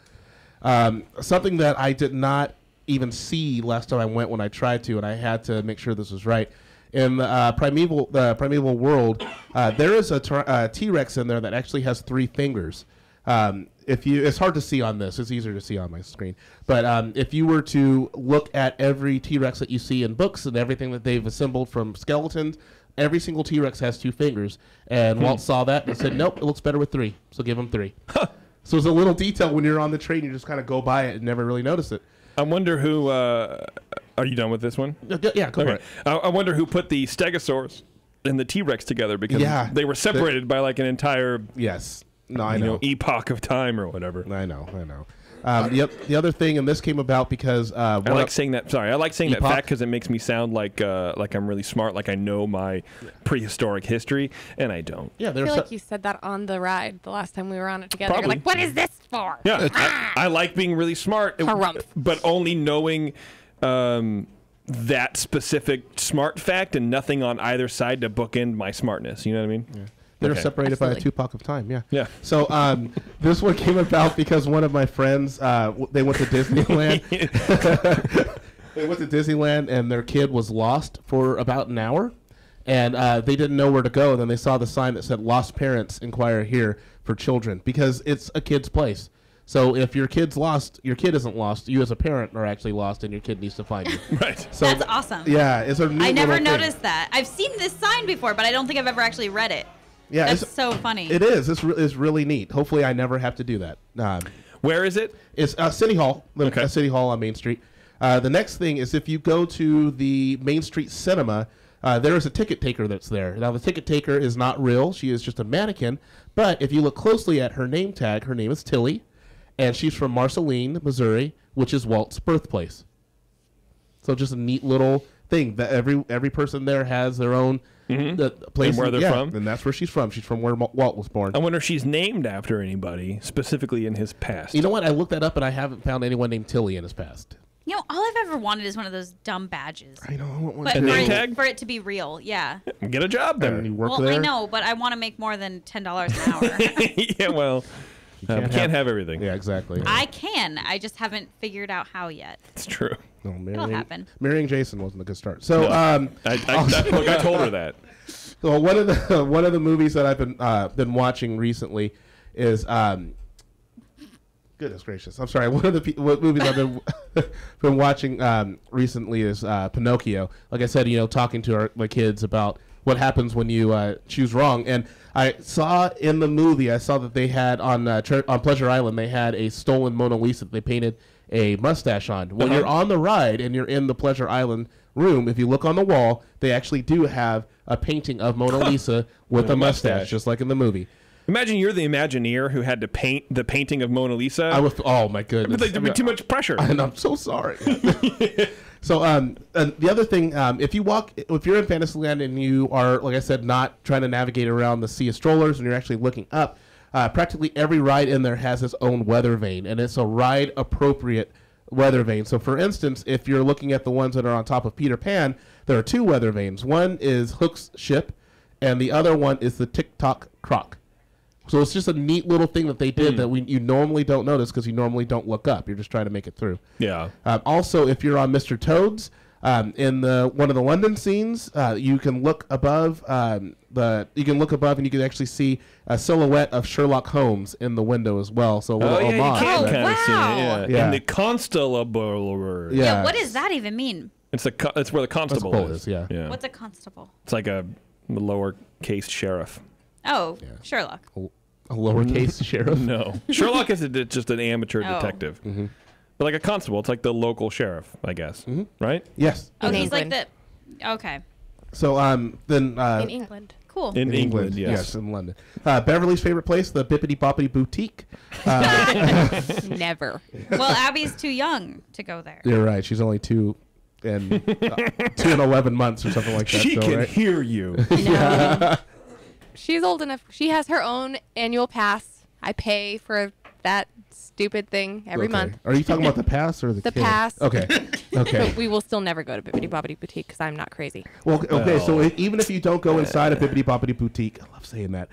[SPEAKER 2] Something that I did not even see last time I went when I tried to, and I had to make sure this was right. In the primeval world, there is a T-Rex in there that actually has 3 fingers. It's hard to see on this. It's easier to see on my screen. But if you were to look at every T-Rex that you see in books and everything that they've assembled from skeletons, every single T-Rex has 2 fingers. And Walt saw that and said, nope, it looks better with 3. So give him 3. So it's a little detail when you're on the train. You just kind of go by it and never really notice it.
[SPEAKER 3] I wonder who. Are you done with this one?
[SPEAKER 2] Yeah, go for it.
[SPEAKER 3] I wonder who put the Stegosaurus and the T-Rex together because they were separated by like an entire
[SPEAKER 2] Yes. No, I know.
[SPEAKER 3] epoch of time or whatever.
[SPEAKER 2] I know. The other thing, and this came about because
[SPEAKER 3] I like saying that. Sorry, I like saying that
[SPEAKER 2] Epoch?
[SPEAKER 3] fact because it makes me sound like I'm really smart, like I know my prehistoric history, and I don't.
[SPEAKER 2] Yeah,
[SPEAKER 5] I
[SPEAKER 2] there's
[SPEAKER 5] feel like you said that on the ride the last time we were on it together.
[SPEAKER 3] Probably.
[SPEAKER 5] You're like, what is this for?
[SPEAKER 3] Yeah, I like being really smart,
[SPEAKER 5] Harumph.
[SPEAKER 3] but only knowing that specific smart fact and nothing on either side to bookend my smartness. You know what I mean? Yeah.
[SPEAKER 2] They're
[SPEAKER 3] Okay.
[SPEAKER 2] separated by a
[SPEAKER 5] Absolutely.
[SPEAKER 2] Tupac of time, yeah.
[SPEAKER 3] Yeah.
[SPEAKER 2] So this one came about because one of my friends, they went to Disneyland. They went to Disneyland and their kid was lost for about an hour. And they didn't know where to go. And then they saw the sign that said, "Lost parents inquire here for children," because it's a kid's place. So if your kid's lost, your kid isn't lost. You as a parent are actually lost, and your kid needs to find you.
[SPEAKER 3] Right.
[SPEAKER 2] So
[SPEAKER 4] That's awesome.
[SPEAKER 2] Yeah, it's a neat
[SPEAKER 4] I never
[SPEAKER 2] little thing.
[SPEAKER 4] noticed that. I've seen this sign before, but I don't think I've ever actually read it.
[SPEAKER 2] Yeah,
[SPEAKER 4] That's
[SPEAKER 2] it's,
[SPEAKER 4] so funny.
[SPEAKER 2] it is. It's really neat. Hopefully, I never have to do that.
[SPEAKER 3] Where is it?
[SPEAKER 2] It's City Hall,
[SPEAKER 3] Okay.
[SPEAKER 2] City Hall on Main Street. The next thing is if you go to the Main Street Cinema, there is a ticket taker that's there. Now, the ticket taker is not real. She is just a mannequin. But if you look closely at her name tag, her name is Tilly, and she's from Marceline, Missouri, which is Walt's birthplace. So just a neat little thing that every person there has their own place.
[SPEAKER 3] And where they're from?
[SPEAKER 2] And that's where she's from. She's from where Walt was born.
[SPEAKER 3] I wonder if she's named after anybody specifically in his past.
[SPEAKER 2] You know what? I looked that up, and I haven't found anyone named Tilly in his past.
[SPEAKER 4] You know, all I've ever wanted is one of those dumb badges.
[SPEAKER 2] I know. I want one
[SPEAKER 4] But
[SPEAKER 2] too.
[SPEAKER 3] A
[SPEAKER 4] for
[SPEAKER 3] name
[SPEAKER 4] it,
[SPEAKER 3] tag?
[SPEAKER 4] for it to be real, yeah.
[SPEAKER 3] Get a job there.
[SPEAKER 2] And you work
[SPEAKER 4] Well,
[SPEAKER 2] there.
[SPEAKER 4] I know, but I want to make more than $10 an hour.
[SPEAKER 3] Yeah, well, we can't have everything.
[SPEAKER 2] Yeah, exactly.
[SPEAKER 4] I can. I just haven't figured out how yet.
[SPEAKER 3] It's true.
[SPEAKER 2] No,
[SPEAKER 4] It'll happen.
[SPEAKER 2] Marrying Jason wasn't a good start. So,
[SPEAKER 3] No. I told her that.
[SPEAKER 2] so one of the movies that I've been watching recently is Goodness gracious! I'm sorry. One of the what movies I've been watching recently is Pinocchio. Like I said, talking to my kids about what happens when you choose wrong. And I saw in the movie, I saw that they had on Pleasure Island, they had a stolen Mona Lisa that they painted a mustache on. When you're on the ride and you're in the Pleasure Island room, if you look on the wall, they actually do have a painting of Mona Lisa with a mustache, just like in the movie.
[SPEAKER 3] Imagine you're the Imagineer who had to paint the painting of Mona Lisa.
[SPEAKER 2] Oh my goodness!
[SPEAKER 3] There'd be too much pressure.
[SPEAKER 2] And I'm so sorry. So, and the other thing, if you're in Fantasyland and you are, like I said, not trying to navigate around the sea of strollers and you're actually looking up, practically every ride in there has its own weather vane, and it's a ride appropriate weather vane. So, for instance, if you're looking at the ones that are on top of Peter Pan, there are two weather vanes. One is Hook's ship, and the other one is the Tick-Tock Croc. So it's just a neat little thing that they did that you normally don't notice because you normally don't look up. You're just trying to make it through.
[SPEAKER 3] Yeah.
[SPEAKER 2] Also, if you're on Mr. Toad's, in one of the London scenes, you can look above and you can actually see a silhouette of Sherlock Holmes in the window as well. So a little homage.
[SPEAKER 3] You can
[SPEAKER 4] Oh,
[SPEAKER 3] kind of see it.
[SPEAKER 4] wow.
[SPEAKER 3] Yeah. And the constable.
[SPEAKER 2] Yeah.
[SPEAKER 4] What does that even mean?
[SPEAKER 3] It's where the constable is.
[SPEAKER 2] Yeah.
[SPEAKER 4] What's a constable?
[SPEAKER 3] It's like a lowercase sheriff.
[SPEAKER 4] Oh, Sherlock.
[SPEAKER 2] A lowercase sheriff?
[SPEAKER 3] No. Sherlock is just an amateur
[SPEAKER 4] Oh.
[SPEAKER 3] detective. But like a constable, it's like the local sheriff, I guess. Right?
[SPEAKER 2] Yes.
[SPEAKER 4] Oh,
[SPEAKER 5] In
[SPEAKER 4] he's like
[SPEAKER 5] England.
[SPEAKER 4] the. Okay.
[SPEAKER 2] So then
[SPEAKER 5] In England.
[SPEAKER 4] Cool.
[SPEAKER 3] In England, yes.
[SPEAKER 2] in London. Beverly's favorite place, the Bippity Boppity Boutique.
[SPEAKER 5] Never.
[SPEAKER 4] Well, Abby's too young to go there.
[SPEAKER 2] You're right. She's only 2 and 11 months or something like that.
[SPEAKER 3] She
[SPEAKER 2] so,
[SPEAKER 3] can
[SPEAKER 2] right?
[SPEAKER 3] hear you.
[SPEAKER 5] No. She's old enough. She has her own annual pass. I pay for that stupid thing every
[SPEAKER 2] Okay.
[SPEAKER 5] month.
[SPEAKER 2] Are you talking about the pass or the
[SPEAKER 5] The
[SPEAKER 2] kid?
[SPEAKER 5] pass.
[SPEAKER 2] Okay. Okay.
[SPEAKER 5] But we will still never go to Bippity Boppity Boutique because I'm not crazy.
[SPEAKER 2] Well, okay. So
[SPEAKER 3] Well.
[SPEAKER 2] even if you don't go inside a Bippity Boppity Boutique, I love saying that,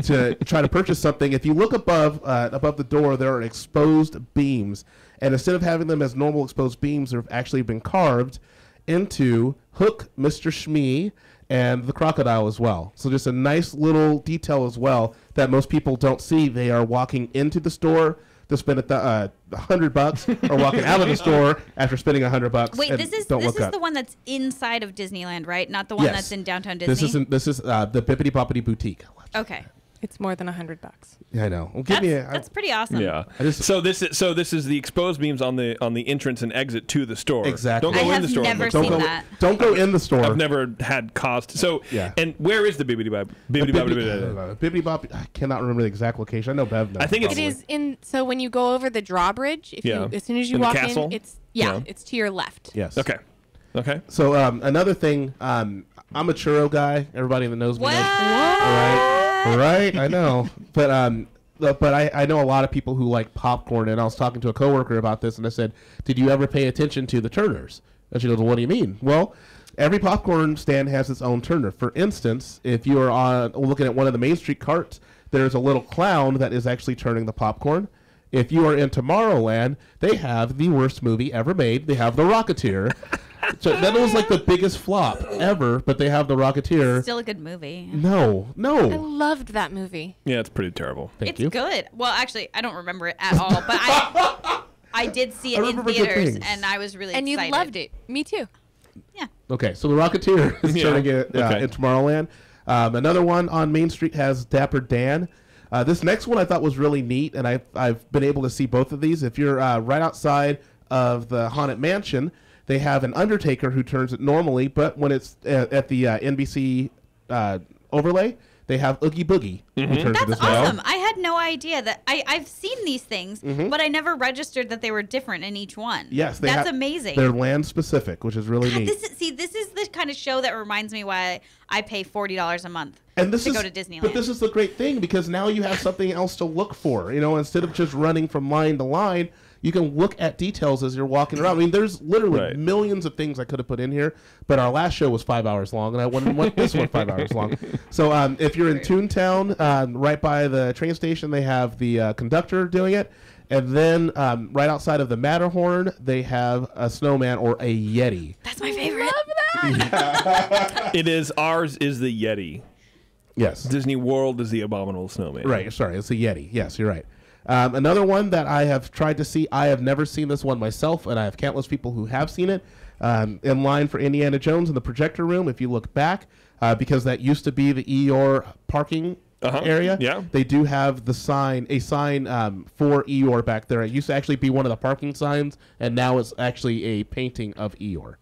[SPEAKER 2] to try to purchase something, if you look above the door, there are exposed beams, and instead of having them as normal exposed beams, they've actually been carved into Hook, Mr. Shmee, and the crocodile as well. So just a nice little detail as well that most people don't see. They are walking into the store to spend $100, or walking out of the store after spending $100.
[SPEAKER 4] Wait,
[SPEAKER 2] and
[SPEAKER 4] this is
[SPEAKER 2] don't look up.
[SPEAKER 4] the one that's inside of Disneyland, right? Not the one
[SPEAKER 2] Yes.
[SPEAKER 4] that's in downtown Disney.
[SPEAKER 2] This is the Bippity Boppity Boutique.
[SPEAKER 4] Okay.
[SPEAKER 5] It's more than $100.
[SPEAKER 2] Yeah, I know. Well, give me
[SPEAKER 4] That's pretty awesome.
[SPEAKER 3] Yeah.
[SPEAKER 2] I just-
[SPEAKER 3] So this is the exposed beams on the entrance and exit to the store.
[SPEAKER 2] Exactly.
[SPEAKER 3] Don't go
[SPEAKER 4] I
[SPEAKER 3] in the
[SPEAKER 4] have
[SPEAKER 3] store.
[SPEAKER 4] never
[SPEAKER 3] Don't
[SPEAKER 4] seen
[SPEAKER 3] go-
[SPEAKER 4] that.
[SPEAKER 2] Don't go in the store.
[SPEAKER 3] I've never had cost. So
[SPEAKER 2] Yeah.
[SPEAKER 3] And where is the Bibbidi Bob? Bibbidi Bobbidi.
[SPEAKER 2] Bippity Boppity. I cannot remember the exact location. I know Bev knows.
[SPEAKER 3] I think it's-
[SPEAKER 5] It is in. So when you go over the drawbridge, as soon as you
[SPEAKER 3] In the
[SPEAKER 5] walk
[SPEAKER 3] castle?
[SPEAKER 5] in, it's
[SPEAKER 3] Yeah.
[SPEAKER 5] it's to your left.
[SPEAKER 2] Yes.
[SPEAKER 3] Okay. Okay.
[SPEAKER 2] So another thing, I'm a churro guy. Everybody that knows me
[SPEAKER 4] What?
[SPEAKER 2] knows. Right. I know. But I know a lot of people who like popcorn, and I was talking to a coworker about this, and I said, "Did you ever pay attention to the turners?" And she goes, "Well, what do you mean?" Well, every popcorn stand has its own turner. For instance, if you are looking at one of the Main Street carts, there's a little clown that is actually turning the popcorn. If you are in Tomorrowland, they have the worst movie ever made. They have The Rocketeer. So that was like the biggest flop ever, but they have The Rocketeer.
[SPEAKER 4] Still a good movie.
[SPEAKER 2] No.
[SPEAKER 5] I loved that movie.
[SPEAKER 3] Yeah, it's pretty terrible.
[SPEAKER 2] Thank
[SPEAKER 4] It's
[SPEAKER 2] you.
[SPEAKER 4] good. Well, actually, I don't remember it at all, but I did see it
[SPEAKER 2] I
[SPEAKER 4] in
[SPEAKER 2] remember good
[SPEAKER 4] theaters,
[SPEAKER 2] things.
[SPEAKER 4] and I was really
[SPEAKER 5] And
[SPEAKER 4] excited.
[SPEAKER 5] you loved it. Me too.
[SPEAKER 4] Yeah.
[SPEAKER 2] Okay, so The Rocketeer is
[SPEAKER 3] Yeah.
[SPEAKER 2] turning it
[SPEAKER 3] Okay.
[SPEAKER 2] in Tomorrowland. Another one on Main Street has Dapper Dan. This next one I thought was really neat, and I've been able to see both of these. If you're right outside of the Haunted Mansion, they have an Undertaker who turns it normally, but when it's at the NBC overlay, they have Oogie Boogie who turns it
[SPEAKER 4] That's
[SPEAKER 2] as well.
[SPEAKER 4] awesome. I had no idea that I've seen these things, but I never registered that they were different in each one.
[SPEAKER 2] Yes,
[SPEAKER 4] that's amazing.
[SPEAKER 2] They're land specific, which is really
[SPEAKER 4] God,
[SPEAKER 2] neat.
[SPEAKER 4] this is the kind of show that reminds me why I pay $40 a month
[SPEAKER 2] And this
[SPEAKER 4] to
[SPEAKER 2] is,
[SPEAKER 4] go to Disneyland.
[SPEAKER 2] But this is the great thing, because now you have something else to look for. You know, instead of just running from line to line, you can look at details as you're walking around. I mean, there's literally millions of things I could have put in here, but our last show was 5 hours long, and I want this one 5 hours long. So if you're in Toontown, right by the train station, they have the conductor doing it. And then right outside of the Matterhorn, they have a snowman or a Yeti.
[SPEAKER 4] That's my favorite.
[SPEAKER 3] It is ours is the Yeti.
[SPEAKER 2] Yes.
[SPEAKER 3] Disney World is the Abominable Snowman.
[SPEAKER 2] Right. Sorry, it's a Yeti. Yes, you're right. Another one that I have tried to see, I have never seen this one myself, and I have countless people who have seen it. In line for Indiana Jones in the projector room, if you look back, because that used to be the Eeyore parking area.
[SPEAKER 3] Yeah.
[SPEAKER 2] They do have a sign for Eeyore back there. It used to actually be one of the parking signs, and now it's actually a painting of Eeyore.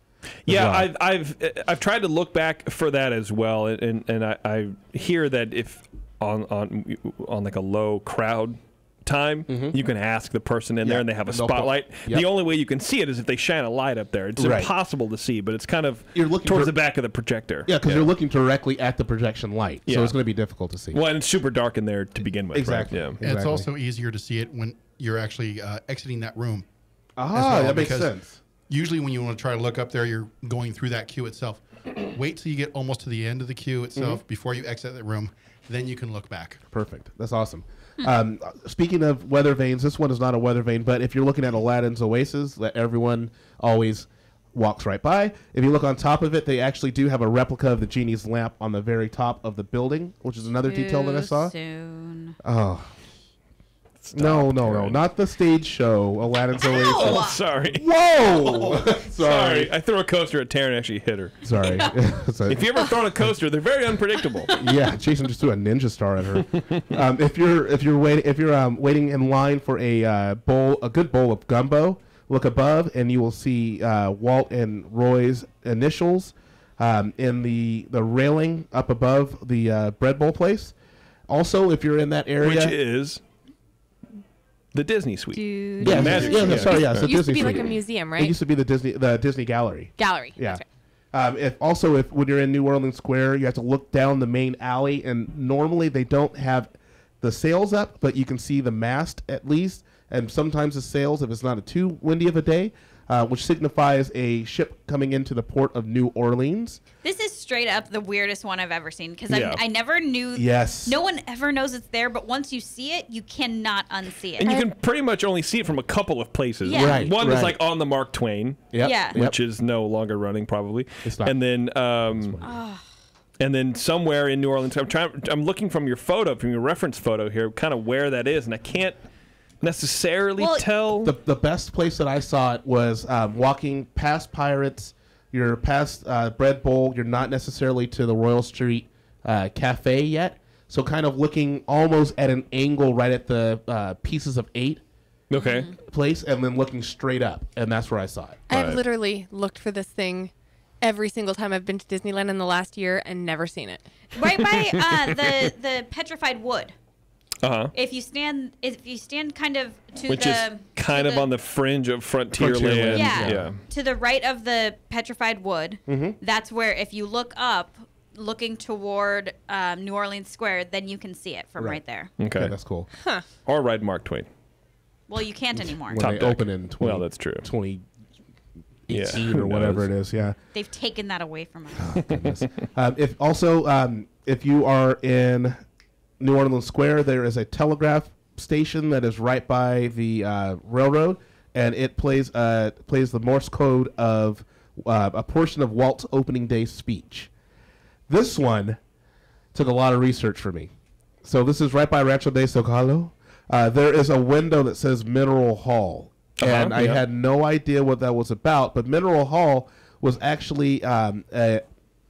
[SPEAKER 3] Yeah, well. I've tried to look back for that as well, and I hear that if on like a low crowd time, you can ask the person in there, and they have a spotlight. The only way you can see it is if they shine a light up there. It's impossible to see, but it's kind of towards the back of the projector.
[SPEAKER 2] Yeah, because you're looking directly at the projection light, so it's going to be difficult to see.
[SPEAKER 3] Well, and it's super dark in there to begin with.
[SPEAKER 2] Exactly.
[SPEAKER 3] Right? Yeah.
[SPEAKER 6] And it's also easier to see it when you're actually exiting that room.
[SPEAKER 2] That makes sense.
[SPEAKER 6] Usually when you want to try to look up there, you're going through that queue itself. Wait till you get almost to the end of the queue itself before you exit the room. Then you can look back.
[SPEAKER 2] Perfect. That's awesome. Speaking of weather vanes, this one is not a weather vane, but if you're looking at Aladdin's Oasis that everyone always walks right by, if you look on top of it, they actually do have a replica of the genie's lamp on the very top of the building, which is another detail that I saw.
[SPEAKER 4] Soon.
[SPEAKER 2] Oh. No, not the stage show, Aladdin's Oasis.
[SPEAKER 3] Oh, sorry.
[SPEAKER 2] Whoa!
[SPEAKER 3] Sorry. I threw a coaster at Terrence and actually hit her.
[SPEAKER 2] Sorry.
[SPEAKER 3] If you ever thrown a coaster, they're very unpredictable.
[SPEAKER 2] Yeah, Jason just threw a ninja star at her. If you're waiting in line for a good bowl of gumbo, look above and you will see Walt and Roy's initials in the railing up above the bread bowl place. Also, if you're in that area,
[SPEAKER 3] which is the Disney Suite.
[SPEAKER 2] It's the
[SPEAKER 5] It used
[SPEAKER 2] Disney
[SPEAKER 5] to be like
[SPEAKER 2] Suite.
[SPEAKER 5] a museum, right?
[SPEAKER 2] It used to be the Disney Gallery.
[SPEAKER 5] Gallery.
[SPEAKER 2] Yeah.
[SPEAKER 5] That's
[SPEAKER 2] If when you're in New Orleans Square, you have to look down the main alley, and normally they don't have the sails up, but you can see the mast at least, and sometimes the sails if it's not too windy of a day, which signifies a ship coming into the port of New Orleans.
[SPEAKER 4] This is straight up the weirdest one I've ever seen because I never knew.
[SPEAKER 2] Yes.
[SPEAKER 4] No one ever knows it's there, but once you see it, you cannot unsee it.
[SPEAKER 3] And you can pretty much only see it from a couple of places.
[SPEAKER 4] Yeah.
[SPEAKER 2] Right,
[SPEAKER 3] One is like on the Mark Twain.
[SPEAKER 2] Yep.
[SPEAKER 4] Yeah.
[SPEAKER 3] Which is no longer running probably.
[SPEAKER 2] It's not.
[SPEAKER 3] And then and then somewhere in New Orleans, I'm looking from your reference photo here, kind of where that is, and I can't necessarily tell.
[SPEAKER 2] The best place that I saw it was walking past Pirates. You're past Bread Bowl. You're not necessarily to the Royal Street Cafe yet. So kind of looking almost at an angle right at the Pieces of 8 place, and then looking straight up. And that's where I saw it.
[SPEAKER 5] I've literally looked for this thing every single time I've been to Disneyland in the last year and never seen it.
[SPEAKER 4] Right by the petrified wood. If you stand kind of to
[SPEAKER 3] which is kind of on the fringe of Frontierland.
[SPEAKER 4] Yeah. To the right of the petrified wood, that's where if you look up, looking toward New Orleans Square, then you can see it from right there.
[SPEAKER 3] Okay,
[SPEAKER 2] Yeah, that's cool.
[SPEAKER 3] Or ride Mark Twain.
[SPEAKER 4] Well, you can't anymore.
[SPEAKER 2] When they open in 2018 or whatever it is. Yeah.
[SPEAKER 4] They've taken that away from us.
[SPEAKER 2] Oh, goodness. If you are in New Orleans Square, there is a telegraph station that is right by the railroad, and it plays the Morse code of a portion of Walt's opening day speech. This one took a lot of research for me. So this is right by Rancho de Zocalo. There is a window that says Mineral Hall, and I had no idea what that was about, but Mineral Hall was actually an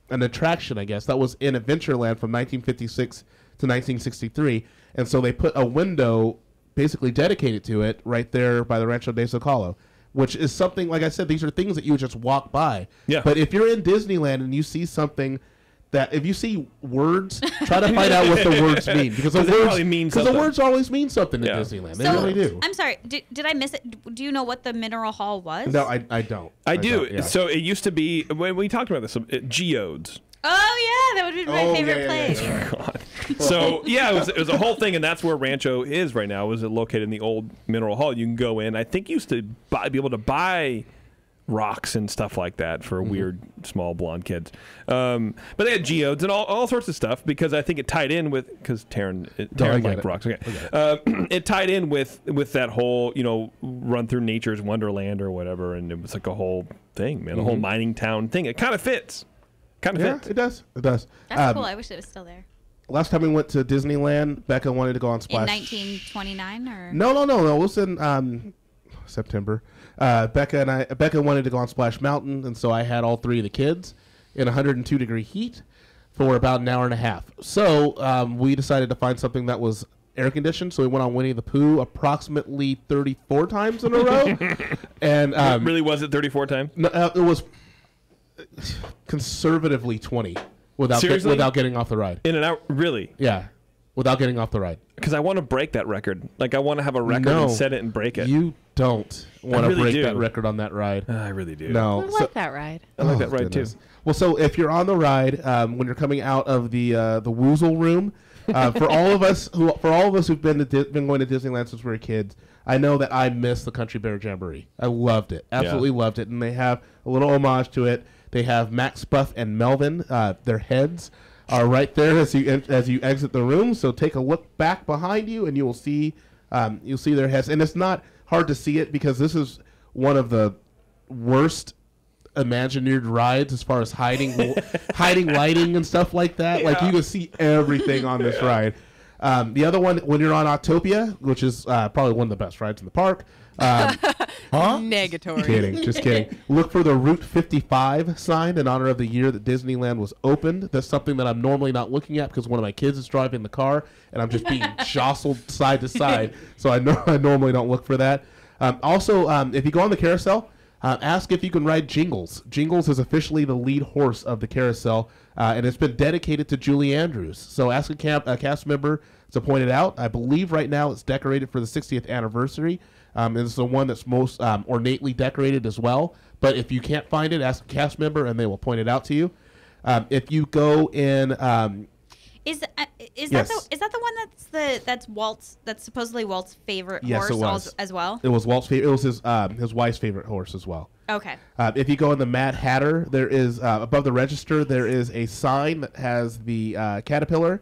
[SPEAKER 2] attraction, I guess, that was in Adventureland from 1956 to 1963, and so they put a window basically dedicated to it right there by the Rancho de Zocalo, which is something, like I said, these are things that you would just walk by.
[SPEAKER 3] Yeah.
[SPEAKER 2] But if you're in Disneyland and you see something that, if you see words, try to find out what the words mean, because the words always mean something in Disneyland. They really do.
[SPEAKER 4] I'm sorry, did I miss it? Do you know what the Mineral Hall was?
[SPEAKER 2] No, I don't.
[SPEAKER 3] I do.
[SPEAKER 2] Don't, yeah.
[SPEAKER 3] So it used to be, when we talked about this, geodes.
[SPEAKER 4] Oh yeah, that would be my favorite place.
[SPEAKER 2] Yeah.
[SPEAKER 3] God. So yeah, it was a whole thing, and that's where Rancho is right now. Is it located in the old Mineral Hall? You can go in. I think you used to be able to buy rocks and stuff like that for weird small blonde kids. But they had geodes and all sorts of stuff, because I think it tied in with, because Terrence liked rocks. Okay, it tied in with that whole run through nature's wonderland or whatever, and it was like a whole thing, man, a whole mining town thing. It kind of fits.
[SPEAKER 2] It does.
[SPEAKER 4] That's cool. I wish it was still there.
[SPEAKER 2] last time we went to Disneyland, Becca wanted to go on Splash.
[SPEAKER 4] In 1929 or?
[SPEAKER 2] No. It was in September. Becca wanted to go on Splash Mountain, and so I had all 3 of the kids in 102-degree heat for about an hour and a half. So we decided to find something that was air conditioned, so we went on Winnie the Pooh approximately 34 times in a row. And
[SPEAKER 3] really, was it 34 times?
[SPEAKER 2] No, it was conservatively 20 without getting off the ride.
[SPEAKER 3] In an hour, really?
[SPEAKER 2] Yeah, without getting off the ride.
[SPEAKER 3] Because I want to break that record. Like, I want to have a record and set it and break it.
[SPEAKER 2] You don't want to break that record on that ride.
[SPEAKER 3] I really do.
[SPEAKER 2] No,
[SPEAKER 5] I like that ride.
[SPEAKER 3] I like that ride too.
[SPEAKER 2] Well, so if you're on the ride, when you're coming out of the Woozle room, for all of us who've been going to Disneyland since we were kids, I know that I miss the Country Bear Jamboree. I loved it, absolutely loved it, and they have a little homage to it. They have Max, Spuff, and Melvin. Their heads are right there as you exit the room. So take a look back behind you, and you'll see their heads. And it's not hard to see it because this is one of the worst Imagineered rides as far as hiding lighting and stuff like that. Yeah. Like, you can see everything on this ride. The other one, when you're on Autopia, which is probably one of the best rides in the park.
[SPEAKER 5] Negatory.
[SPEAKER 2] Just kidding. Look for the Route 55 sign in honor of the year that Disneyland was opened. That's something that I'm normally not looking at because one of my kids is driving the car and I'm just being jostled side to side. So I normally don't look for that. Also, if you go on the carousel, ask if you can ride Jingles. Jingles is officially the lead horse of the carousel, and it's been dedicated to Julie Andrews. So ask a cast member to point it out. I believe right now it's decorated for the 60th anniversary. And it's the one that's most ornately decorated as well. But if you can't find it, ask a cast member, and they will point it out to you. If you go in...
[SPEAKER 4] Is
[SPEAKER 2] yes.
[SPEAKER 4] that the one that's Walt's, that's supposedly Walt's favorite horse
[SPEAKER 2] it was.
[SPEAKER 4] As well?
[SPEAKER 2] It was Walt's favorite. It was his wife's favorite horse as well.
[SPEAKER 4] Okay.
[SPEAKER 2] If you go in the Mad Hatter, there is above the register there is a sign that has the caterpillar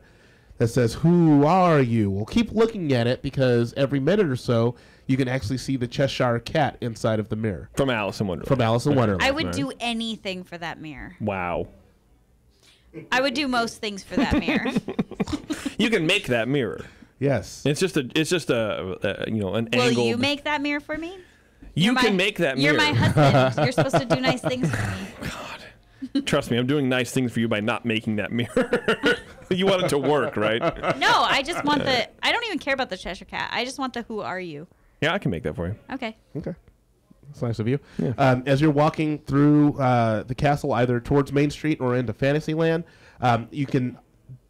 [SPEAKER 2] that says, "Who are you?" Well, keep looking at it because every minute or so you can actually see the Cheshire Cat inside of the mirror
[SPEAKER 3] from Alice in Wonderland.
[SPEAKER 4] I would do anything for that mirror.
[SPEAKER 3] Wow.
[SPEAKER 4] I would do most things for that mirror.
[SPEAKER 3] You can make that mirror.
[SPEAKER 2] Yes.
[SPEAKER 3] It's just an angle.
[SPEAKER 4] Will you make that mirror for me?
[SPEAKER 3] You can make that mirror.
[SPEAKER 4] You're my husband. You're supposed to do nice things for me.
[SPEAKER 3] God. Trust me, I'm doing nice things for you by not making that mirror. You want it to work, right?
[SPEAKER 4] No, I just want I don't even care about the Cheshire Cat. I just want the "Who are you?"
[SPEAKER 3] Yeah, I can make that for you.
[SPEAKER 4] Okay.
[SPEAKER 2] That's nice of you.
[SPEAKER 3] Yeah.
[SPEAKER 2] As you're walking through the castle, either towards Main Street or into Fantasyland, you can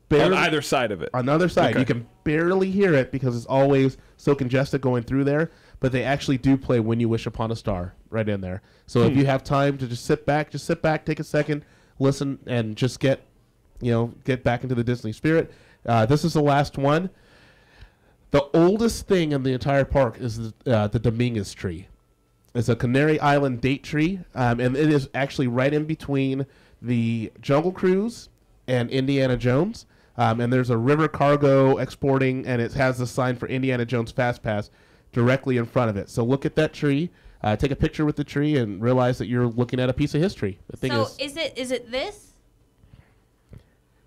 [SPEAKER 2] barely...
[SPEAKER 3] On either side of it.
[SPEAKER 2] On the other side. Okay. You can barely hear it because it's always so congested going through there, but they actually do play When You Wish Upon a Star right in there. So if you have time to just sit back, take a second, listen, and just get back into the Disney spirit. This is the last one. The oldest thing in the entire park is the Dominguez tree. It's a Canary Island date tree, and it is actually right in between the Jungle Cruise and Indiana Jones. And there's a river cargo exporting, and it has the sign for Indiana Jones Fast Pass directly in front of it. So look at that tree, take a picture with the tree, and realize that you're looking at a piece of history. The thing
[SPEAKER 4] is it this?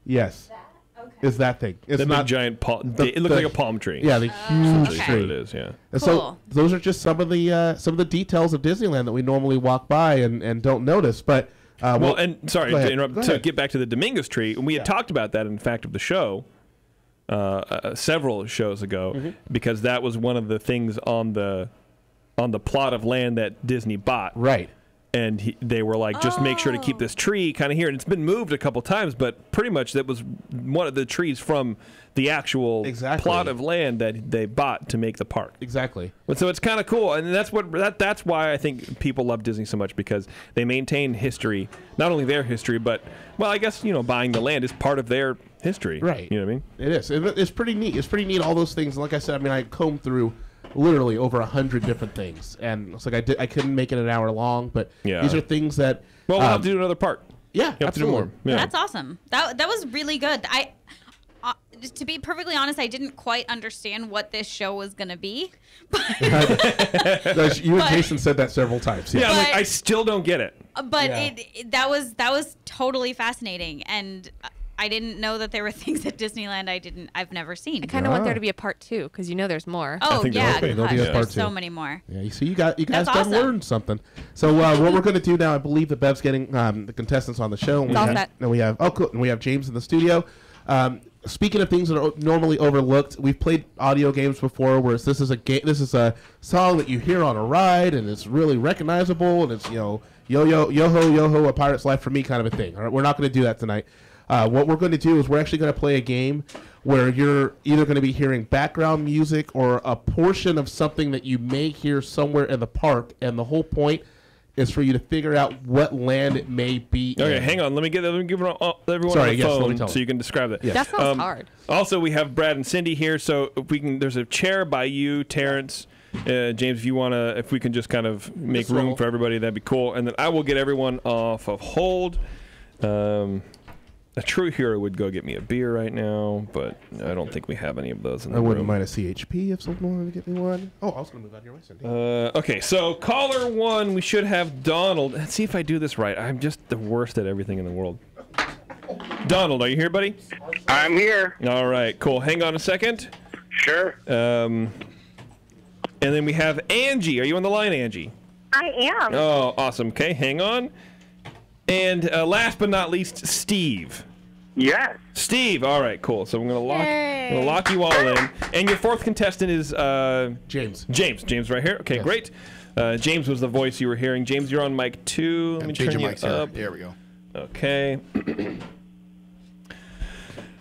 [SPEAKER 2] Yes. Okay. Is that thing. It's
[SPEAKER 3] the
[SPEAKER 2] not
[SPEAKER 3] big giant palm. It looks like a palm tree.
[SPEAKER 2] Yeah, the huge tree.
[SPEAKER 3] It is, yeah.
[SPEAKER 2] And so those are just some of the details of Disneyland that we normally walk by and don't notice. But
[SPEAKER 3] sorry to interrupt. To get back to the Dominguez tree, we had talked about that in fact of the show several shows ago because that was one of the things on the plot of land that Disney bought.
[SPEAKER 2] Right.
[SPEAKER 3] And they were like, just make sure to keep this tree kind of here. And it's been moved a couple times, but pretty much that was one of the trees from the actual plot of land that they bought to make the park.
[SPEAKER 2] Exactly.
[SPEAKER 3] But so it's kind of cool, and that's why I think people love Disney so much because they maintain history, not only their history, but I guess buying the land is part of their history.
[SPEAKER 2] Right.
[SPEAKER 3] You know what I mean?
[SPEAKER 2] It is. It's pretty neat. It's pretty neat. All those things. Like I said, I combed through literally over 100 different things, and it's like I couldn't make it an hour long, but these are things that
[SPEAKER 3] we'll have to do another part.
[SPEAKER 2] Yeah,
[SPEAKER 3] you have to do more. Yeah.
[SPEAKER 4] That's awesome. That was really good. To be perfectly honest, I didn't quite understand what this show was going to be.
[SPEAKER 2] You and Jason said that several times.
[SPEAKER 3] Yeah, I'm like, I still don't get it.
[SPEAKER 4] But that was totally fascinating, and I didn't know that there were things at Disneyland I've never seen.
[SPEAKER 5] I kind of want there to be a part 2 because there's more.
[SPEAKER 4] Oh yeah,
[SPEAKER 2] there'll be a part 2.
[SPEAKER 4] So many more.
[SPEAKER 2] Yeah, you see, you guys
[SPEAKER 4] That's
[SPEAKER 2] done
[SPEAKER 4] awesome.
[SPEAKER 2] learned something. So what we're going to do now, I believe that Bev's getting the contestants on the show. And we have James in the studio. Speaking of things that are normally overlooked, we've played audio games before where this is a song that you hear on a ride and it's really recognizable and it's yo ho a pirate's life for me kind of a thing. All right, we're not going to do that tonight. What we're going to do is we're actually going to play a game where you're either going to be hearing background music or a portion of something that you may hear somewhere in the park, and the whole point is for you to figure out what land it may be
[SPEAKER 3] Okay,
[SPEAKER 2] in.
[SPEAKER 3] hang on. Let me give everyone
[SPEAKER 2] Sorry,
[SPEAKER 3] on the phone so you can describe that.
[SPEAKER 2] Yes.
[SPEAKER 5] That sounds hard.
[SPEAKER 3] Also, we have Brad and Cindy here, so if we can, there's a chair by you, Terrence. James, if we can just kind of make room for everybody, that'd be cool. And then I will get everyone off of hold. A true hero would go get me a beer right now, but I don't think we have any of those in the room.
[SPEAKER 2] I wouldn't mind a CHP if someone wanted to get me one. Oh, I was going to move out here with Cindy.
[SPEAKER 3] Okay, so caller 1, we should have Donald. Let's see if I do this right. I'm just the worst at everything in the world. Donald, are you here, buddy?
[SPEAKER 7] I'm here.
[SPEAKER 3] All right, cool. Hang on a second.
[SPEAKER 7] Sure.
[SPEAKER 3] And then we have Angie. Are you on the line, Angie?
[SPEAKER 8] I am.
[SPEAKER 3] Oh, awesome. Okay, hang on. And last but not least, Steve.
[SPEAKER 7] Yes.
[SPEAKER 3] Steve. All right, cool. So I'm going to lock you all in. And your fourth contestant is
[SPEAKER 2] James.
[SPEAKER 3] James right here. Okay, great. James was the voice you were hearing. James, you're on mic 2. Let me
[SPEAKER 6] Change
[SPEAKER 3] turn
[SPEAKER 6] your
[SPEAKER 3] you
[SPEAKER 6] mics here.
[SPEAKER 3] up.
[SPEAKER 6] There we go.
[SPEAKER 3] Okay.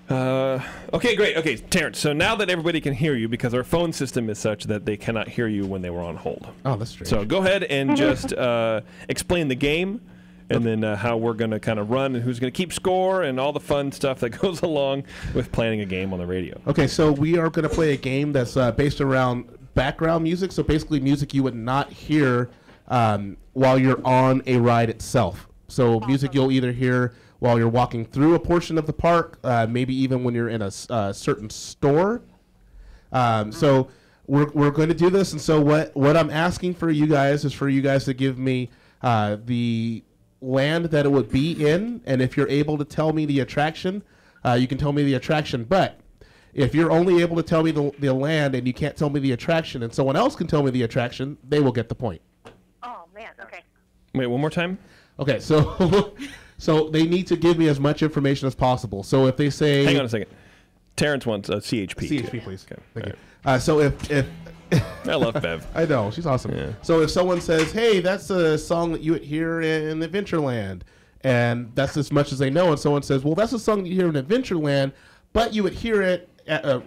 [SPEAKER 3] Okay, great. Okay, Terrence. So now that everybody can hear you, because our phone system is such that they cannot hear you when they were on hold.
[SPEAKER 2] Oh, that's strange.
[SPEAKER 3] So go ahead and just explain the game, and then how we're going to kind of run and who's going to keep score and all the fun stuff that goes along with playing a game on the radio.
[SPEAKER 2] Okay, so we are going to play a game that's based around background music. So basically music you would not hear while you're on a ride itself. So music you'll either hear while you're walking through a portion of the park, maybe even when you're in a certain store. So we're going to do this, and so what I'm asking for you guys is for you guys to give me the land that it would be in, and if you're able to tell me the attraction, you can tell me the attraction. But if you're only able to tell me the land and you can't tell me the attraction, and someone else can tell me the attraction, they will get the point.
[SPEAKER 8] Oh, man. Okay.
[SPEAKER 3] Wait, one more time?
[SPEAKER 2] Okay, so so they need to give me as much information as possible. So if they say...
[SPEAKER 3] Hang on a second. Terrence wants a CHP.
[SPEAKER 2] CHP, please.
[SPEAKER 3] Okay.
[SPEAKER 2] Thank you. So if
[SPEAKER 3] I love Bev.
[SPEAKER 2] I know, she's awesome.
[SPEAKER 3] Yeah.
[SPEAKER 2] So if someone says, hey, that's a song that you would hear in Adventureland, and that's as much as they know, and someone says, well, that's a song that you hear in Adventureland, but you would hear it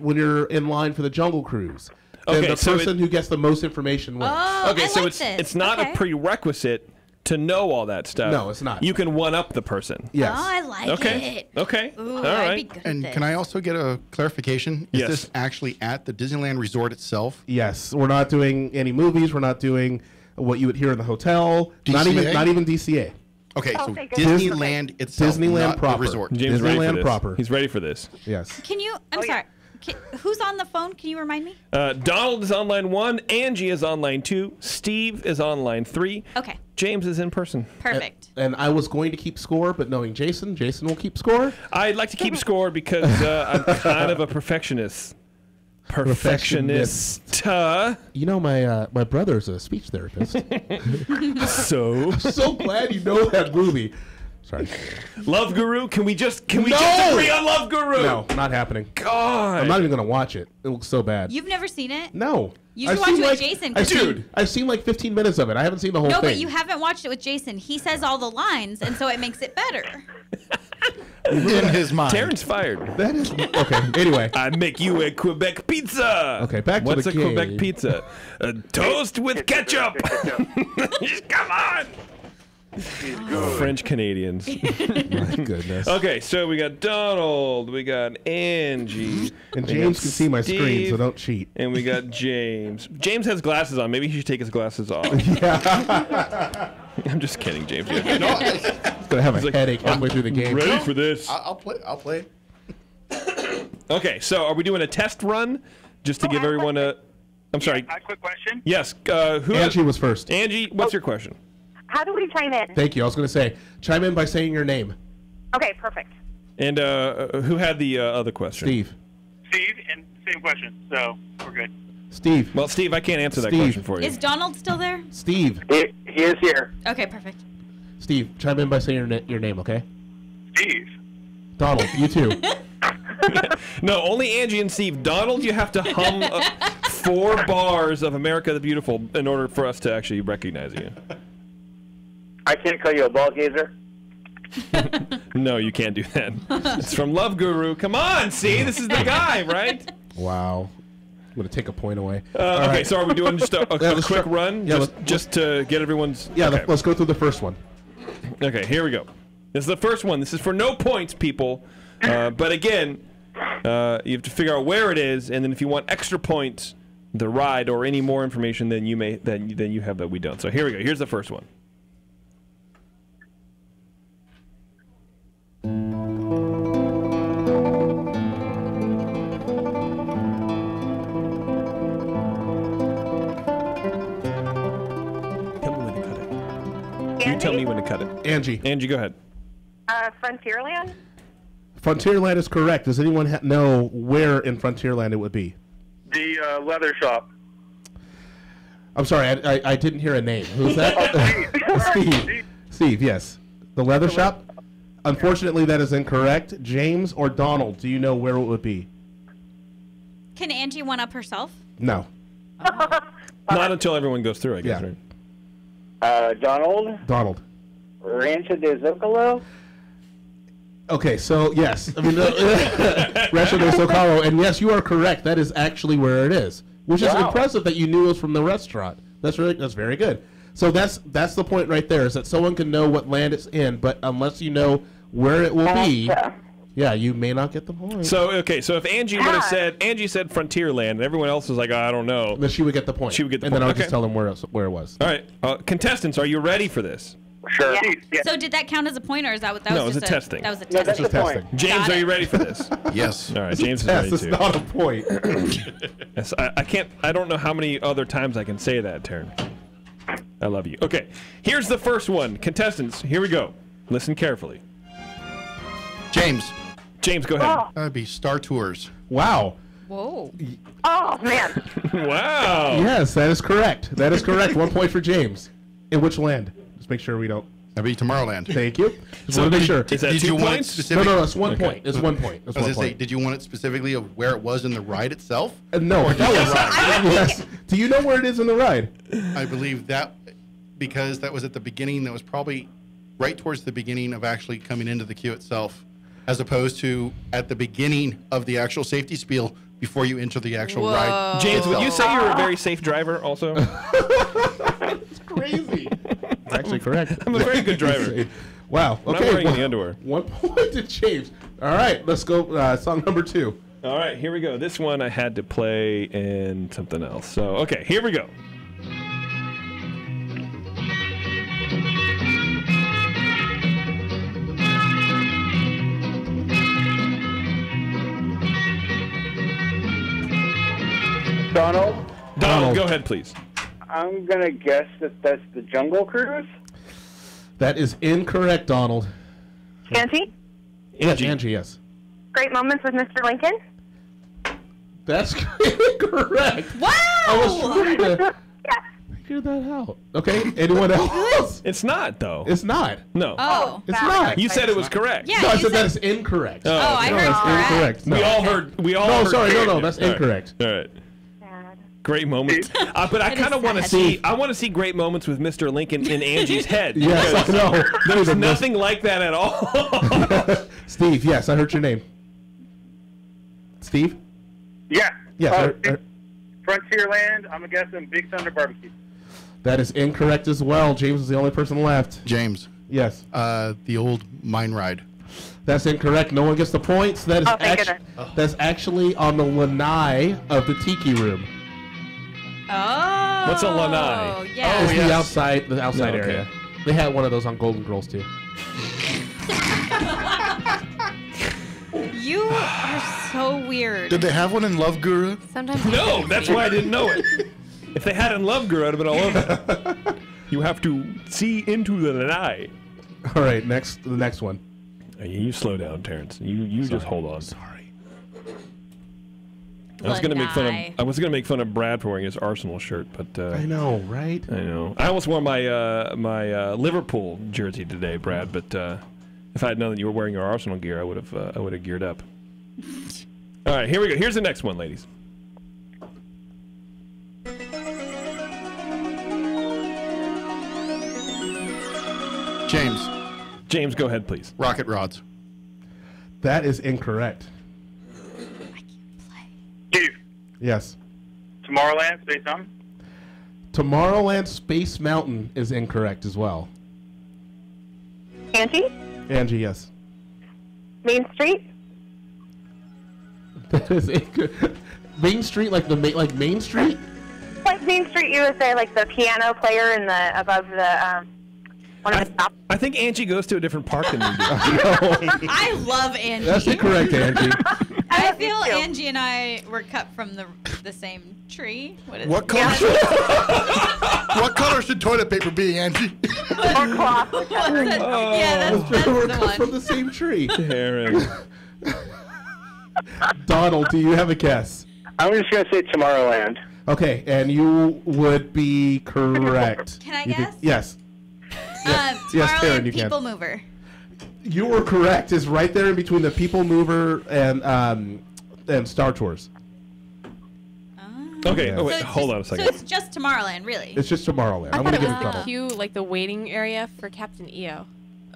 [SPEAKER 2] when you're in line for the Jungle Cruise. Then
[SPEAKER 3] Okay,
[SPEAKER 2] the
[SPEAKER 3] so
[SPEAKER 2] person who gets the most information wins.
[SPEAKER 4] Oh,
[SPEAKER 3] Okay,
[SPEAKER 4] I
[SPEAKER 3] so
[SPEAKER 4] like
[SPEAKER 3] it's
[SPEAKER 4] this.
[SPEAKER 3] it's not a prerequisite to know all that stuff.
[SPEAKER 2] No, it's not.
[SPEAKER 3] You can one up the person.
[SPEAKER 2] Yes.
[SPEAKER 4] Oh, I like
[SPEAKER 3] Okay.
[SPEAKER 4] it.
[SPEAKER 3] Okay.
[SPEAKER 4] Ooh,
[SPEAKER 3] All
[SPEAKER 4] I'd
[SPEAKER 3] right.
[SPEAKER 4] be good
[SPEAKER 6] And
[SPEAKER 4] at
[SPEAKER 6] can I
[SPEAKER 4] this.
[SPEAKER 6] also get a clarification? Is
[SPEAKER 3] Yes.
[SPEAKER 6] this actually at the Disneyland Resort itself?
[SPEAKER 2] Yes. We're not doing any movies. We're not doing what you would hear in the hotel.
[SPEAKER 6] DCA?
[SPEAKER 2] Not even DCA.
[SPEAKER 6] Okay,
[SPEAKER 8] Oh,
[SPEAKER 6] so
[SPEAKER 8] thank goodness.
[SPEAKER 6] Disneyland itself,
[SPEAKER 2] Disneyland
[SPEAKER 6] not
[SPEAKER 2] proper.
[SPEAKER 6] the resort.
[SPEAKER 3] James is ready for
[SPEAKER 2] Disneyland
[SPEAKER 3] this.
[SPEAKER 2] proper.
[SPEAKER 3] He's ready for this.
[SPEAKER 2] Yes.
[SPEAKER 4] Can you? I'm
[SPEAKER 8] Oh, yeah.
[SPEAKER 4] sorry. Who's on the phone? Can you remind me?
[SPEAKER 3] Donald is on line 1. Angie is on line 2. Steve is on line 3.
[SPEAKER 4] Okay.
[SPEAKER 3] James is in person.
[SPEAKER 4] Perfect.
[SPEAKER 2] And I was going to keep score, but knowing Jason will keep score.
[SPEAKER 3] I'd like to keep score because I'm kind of a perfectionist. Perfectionist.
[SPEAKER 2] You know, my brother's a speech therapist.
[SPEAKER 3] So
[SPEAKER 2] So glad you know that movie. Sorry.
[SPEAKER 3] Love Guru? Can we just agree on Love Guru?
[SPEAKER 2] No, not happening.
[SPEAKER 3] God.
[SPEAKER 2] I'm not even gonna watch it. It looks so bad.
[SPEAKER 4] You've never seen it?
[SPEAKER 2] No.
[SPEAKER 4] You should watch it with Jason, 'cause
[SPEAKER 2] I've seen like 15 minutes of it. I haven't seen the whole
[SPEAKER 4] No,
[SPEAKER 2] thing.
[SPEAKER 4] but you haven't watched it with Jason. He says all the lines, and so it makes it better.
[SPEAKER 6] In his mind.
[SPEAKER 3] Terrence fired.
[SPEAKER 2] That is okay. Anyway.
[SPEAKER 3] I make you a Quebec pizza.
[SPEAKER 2] Okay, back to
[SPEAKER 3] What's
[SPEAKER 2] the
[SPEAKER 3] a Quebec
[SPEAKER 2] game.
[SPEAKER 3] pizza? A toast with ketchup. Come on. French Canadians.
[SPEAKER 2] My goodness.
[SPEAKER 3] Okay, so we got Donald, we got Angie,
[SPEAKER 2] And
[SPEAKER 3] we
[SPEAKER 2] James
[SPEAKER 3] got
[SPEAKER 2] can see my screen, so
[SPEAKER 3] Steve,
[SPEAKER 2] don't cheat.
[SPEAKER 3] and we got James. James has glasses on. Maybe he should take his glasses off. I'm just kidding, James.
[SPEAKER 2] He's gonna have a
[SPEAKER 3] like,
[SPEAKER 2] headache halfway through the game.
[SPEAKER 3] Ready for this?
[SPEAKER 6] I'll play.
[SPEAKER 3] Okay, so are we doing a test run just to give everyone a? I'm sorry.
[SPEAKER 7] A quick question.
[SPEAKER 3] Yes. Who?
[SPEAKER 2] Angie was first.
[SPEAKER 3] Angie, what's your question?
[SPEAKER 8] How do we chime in?
[SPEAKER 2] Thank you. I was gonna say, chime in by saying your name.
[SPEAKER 8] Okay, perfect.
[SPEAKER 3] And who had the other question?
[SPEAKER 2] Steve.
[SPEAKER 7] Steve, and same question, so we're good.
[SPEAKER 2] Steve.
[SPEAKER 3] Well, Steve, I can't answer that
[SPEAKER 2] Steve.
[SPEAKER 3] question for you.
[SPEAKER 4] Is Donald still there?
[SPEAKER 2] Steve.
[SPEAKER 7] He is here.
[SPEAKER 4] Okay, perfect.
[SPEAKER 2] Steve, chime in by saying your name, okay?
[SPEAKER 7] Steve.
[SPEAKER 2] Donald, you too.
[SPEAKER 3] No, only Angie and Steve. Donald, you have to hum 4 bars of America the Beautiful in order for us to actually recognize you.
[SPEAKER 7] I can't call you a ball gazer.
[SPEAKER 3] No, you can't do that. It's from Love Guru. Come on, see? This is the guy, right?
[SPEAKER 2] Wow. I'm going to take a point away.
[SPEAKER 3] Okay,
[SPEAKER 2] right.
[SPEAKER 3] so are we doing just a
[SPEAKER 2] let's
[SPEAKER 3] quick
[SPEAKER 2] try-
[SPEAKER 3] run?
[SPEAKER 2] yeah,
[SPEAKER 3] just to get everyone's...
[SPEAKER 2] Yeah,
[SPEAKER 3] okay.
[SPEAKER 2] let's go through the first one.
[SPEAKER 3] Okay, here we go. This is the first one. This is for no points, people. But again, you have to figure out where it is, and then if you want extra points, the ride or any more information than you have that we don't. So here we go. Here's the first one. You tell me when to cut it.
[SPEAKER 2] Angie.
[SPEAKER 3] Angie, go ahead.
[SPEAKER 8] Frontierland?
[SPEAKER 2] Frontierland is correct. Does anyone know where in Frontierland it would be?
[SPEAKER 7] The leather shop.
[SPEAKER 2] I'm sorry, I didn't hear a name. Who's that? Steve. Steve, yes. The leather shop? Unfortunately, that is incorrect. James or Donald, do you know where it would be?
[SPEAKER 4] Can Angie one up herself?
[SPEAKER 2] No.
[SPEAKER 3] Not until everyone goes through, I guess,
[SPEAKER 2] Yeah.
[SPEAKER 3] right?
[SPEAKER 7] Donald.
[SPEAKER 2] Donald.
[SPEAKER 7] Rancho de Zocalo.
[SPEAKER 2] Okay, so yes. I mean, Rancho de Zocalo, and yes, you are correct. That is actually where it is, which is impressive that you knew it was from the restaurant. That's very good. So that's the point right there, is that someone can know what land it's in, but unless you know where it will be, yeah, you may not get the point.
[SPEAKER 3] So okay, so if Angie would have said Frontierland, and everyone else was like, I don't know,
[SPEAKER 2] then she would get the point.
[SPEAKER 3] She would get the
[SPEAKER 2] and
[SPEAKER 3] point.
[SPEAKER 2] then I'll
[SPEAKER 3] Okay.
[SPEAKER 2] just tell them where it was.
[SPEAKER 3] All right, contestants, are you ready for this?
[SPEAKER 7] Sure. Yeah.
[SPEAKER 4] So did that count as a point, or is that what that
[SPEAKER 3] No,
[SPEAKER 4] was?
[SPEAKER 3] it was
[SPEAKER 4] just
[SPEAKER 3] a testing.
[SPEAKER 4] That was a
[SPEAKER 7] No,
[SPEAKER 4] test.
[SPEAKER 7] that's the
[SPEAKER 2] testing.
[SPEAKER 7] point.
[SPEAKER 3] James,
[SPEAKER 4] Got
[SPEAKER 3] are
[SPEAKER 4] it.
[SPEAKER 3] you ready for this?
[SPEAKER 6] Yes.
[SPEAKER 3] All right, James is
[SPEAKER 2] Yes,
[SPEAKER 3] ready
[SPEAKER 2] it's
[SPEAKER 3] too.
[SPEAKER 2] not a point.
[SPEAKER 3] Yes, I can't. I don't know how many other times I can say that, Terrence. I love you. Okay, here's the first one. Contestants, here we go. Listen carefully.
[SPEAKER 6] James.
[SPEAKER 3] James, go ahead.
[SPEAKER 6] That'd be Star Tours.
[SPEAKER 2] Wow.
[SPEAKER 4] Whoa.
[SPEAKER 8] Oh, man.
[SPEAKER 3] Wow.
[SPEAKER 2] Yes, that is correct. That is correct. 1 point for James. In which land? Just make sure we don't.
[SPEAKER 6] That'd be Tomorrowland.
[SPEAKER 2] Thank you. Just want to make sure.
[SPEAKER 3] Is that
[SPEAKER 6] Did
[SPEAKER 3] 2
[SPEAKER 6] you want it
[SPEAKER 3] points?
[SPEAKER 6] specific?
[SPEAKER 2] No, it's 1
[SPEAKER 3] Okay.
[SPEAKER 2] point. It's 1 point. It's
[SPEAKER 6] I was
[SPEAKER 2] 1
[SPEAKER 6] gonna say,
[SPEAKER 2] point.
[SPEAKER 6] did you want it specifically of where it was in the ride itself?
[SPEAKER 2] No, that was yes. Do you know where it is in the ride?
[SPEAKER 6] I believe that because that was at the beginning. That was probably right towards the beginning of actually coming into the queue itself, as opposed to at the beginning of the actual safety spiel before you enter the actual
[SPEAKER 4] Whoa.
[SPEAKER 6] ride.
[SPEAKER 3] James, would
[SPEAKER 6] itself.
[SPEAKER 3] you say you're a very safe driver also?
[SPEAKER 2] It's crazy. It's actually correct.
[SPEAKER 3] I'm a very good driver.
[SPEAKER 2] Wow.
[SPEAKER 3] I'm not
[SPEAKER 2] Okay.
[SPEAKER 3] wearing any underwear.
[SPEAKER 2] 1 point to James. All right. Let's go. Song number 2.
[SPEAKER 3] All right, here we go. This one I had to play in something else. So, okay, here we go. Donald, go ahead, please.
[SPEAKER 7] I'm gonna guess that that's the Jungle Cruise.
[SPEAKER 2] That is incorrect, Donald.
[SPEAKER 8] Angie?
[SPEAKER 2] Yes, Angie. Yes.
[SPEAKER 8] Great Moments with Mr. Lincoln?
[SPEAKER 2] That's incorrect.
[SPEAKER 4] Wow.
[SPEAKER 2] I was trying to
[SPEAKER 8] Yeah.
[SPEAKER 2] figure that out. Okay. Anyone else?
[SPEAKER 3] It's not, though.
[SPEAKER 2] It's not.
[SPEAKER 3] No.
[SPEAKER 4] Oh.
[SPEAKER 2] It's not.
[SPEAKER 3] You said it was correct.
[SPEAKER 4] Yeah.
[SPEAKER 2] No, I
[SPEAKER 4] you
[SPEAKER 2] said that is incorrect.
[SPEAKER 3] Oh,
[SPEAKER 4] I
[SPEAKER 2] No,
[SPEAKER 4] heard
[SPEAKER 2] that's
[SPEAKER 4] correct.
[SPEAKER 2] incorrect. No.
[SPEAKER 3] We all heard.
[SPEAKER 2] No,
[SPEAKER 3] heard
[SPEAKER 2] sorry, no,
[SPEAKER 3] correct.
[SPEAKER 2] that's
[SPEAKER 3] All right.
[SPEAKER 2] incorrect.
[SPEAKER 3] All right.
[SPEAKER 8] Sad.
[SPEAKER 3] Great moments. But I
[SPEAKER 4] It
[SPEAKER 3] kind of
[SPEAKER 4] is
[SPEAKER 3] want to
[SPEAKER 4] sad.
[SPEAKER 3] see. I want to see great moments with Mr. Lincoln in Angie's head.
[SPEAKER 2] Yes, I know.
[SPEAKER 3] There's nothing like that at all.
[SPEAKER 2] Steve, yes, I heard your name. Steve?
[SPEAKER 7] Yeah.
[SPEAKER 2] Yes.
[SPEAKER 7] Frontierland. I'm guessing Big Thunder Barbecue.
[SPEAKER 2] That is incorrect as well. James is the only person left.
[SPEAKER 6] James.
[SPEAKER 2] Yes.
[SPEAKER 6] The old mine ride.
[SPEAKER 2] That's incorrect. No one gets the points. That is
[SPEAKER 8] Oh, thank goodness.
[SPEAKER 2] that's actually on the lanai of the tiki room.
[SPEAKER 4] Oh.
[SPEAKER 3] What's a lanai?
[SPEAKER 4] Yeah.
[SPEAKER 2] It's
[SPEAKER 6] yes.
[SPEAKER 2] the outside
[SPEAKER 3] No, okay.
[SPEAKER 2] area. They had one of those on Golden Girls too.
[SPEAKER 4] You are so weird.
[SPEAKER 6] Did they have one in Love Guru?
[SPEAKER 5] Sometimes
[SPEAKER 3] No, that's why I didn't know it. If they had it in Love Guru, I'd have been all over it. You have to see into the lanai.
[SPEAKER 2] All right, the next one.
[SPEAKER 3] Hey, you slow down, Terrence. You just hold on.
[SPEAKER 2] Sorry.
[SPEAKER 3] I was gonna make fun of Brad for wearing his Arsenal shirt, but
[SPEAKER 2] I know, right?
[SPEAKER 3] I know. I almost wore my my Liverpool jersey today, Brad. But if I had known that you were wearing your Arsenal gear, I would have geared up. All right, here we go. Here's the next one, ladies.
[SPEAKER 6] James,
[SPEAKER 3] go ahead, please.
[SPEAKER 6] rocket rods.
[SPEAKER 2] That is incorrect.
[SPEAKER 7] Steve,
[SPEAKER 2] Yes.
[SPEAKER 7] Tomorrowland, Space Mountain.
[SPEAKER 2] Tomorrowland Space Mountain is incorrect as well.
[SPEAKER 8] Angie?
[SPEAKER 2] Angie, yes.
[SPEAKER 8] Main Street?
[SPEAKER 2] That is incorrect. Main Street, like Main Street?
[SPEAKER 8] Like Main Street, you would say like the piano player in the above the one of the top.
[SPEAKER 3] I think Angie goes to a different park than you do.
[SPEAKER 4] I love Angie.
[SPEAKER 2] That's incorrect, Angie.
[SPEAKER 4] I feel Angie and I were cut from the same tree. What is
[SPEAKER 6] What
[SPEAKER 4] it?
[SPEAKER 6] color? What color should toilet paper be, Angie?
[SPEAKER 8] Or cloth.
[SPEAKER 4] Yeah, that's
[SPEAKER 2] We're
[SPEAKER 4] the
[SPEAKER 2] cut from
[SPEAKER 4] one.
[SPEAKER 2] the same tree.
[SPEAKER 3] Terrence.
[SPEAKER 2] Donald, do you have a guess?
[SPEAKER 7] I'm just gonna say Tomorrowland.
[SPEAKER 2] Okay, and you would be correct.
[SPEAKER 4] Can I
[SPEAKER 2] You
[SPEAKER 4] guess?
[SPEAKER 2] Yes. Yes,
[SPEAKER 4] Tomorrowland
[SPEAKER 2] Taryn, you can.
[SPEAKER 4] People Mover.
[SPEAKER 2] You were correct. It's right there in between the People Mover and Star Tours.
[SPEAKER 3] Okay.
[SPEAKER 2] Yeah.
[SPEAKER 3] Oh wait,
[SPEAKER 4] So
[SPEAKER 3] hold on a
[SPEAKER 4] So
[SPEAKER 3] second.
[SPEAKER 4] it's just Tomorrowland, really.
[SPEAKER 2] It's just Tomorrowland.
[SPEAKER 5] I
[SPEAKER 2] I'm
[SPEAKER 5] thought
[SPEAKER 2] gonna
[SPEAKER 5] it
[SPEAKER 2] give
[SPEAKER 5] was
[SPEAKER 2] it
[SPEAKER 5] the
[SPEAKER 2] Donald.
[SPEAKER 5] queue, like the waiting area for Captain EO.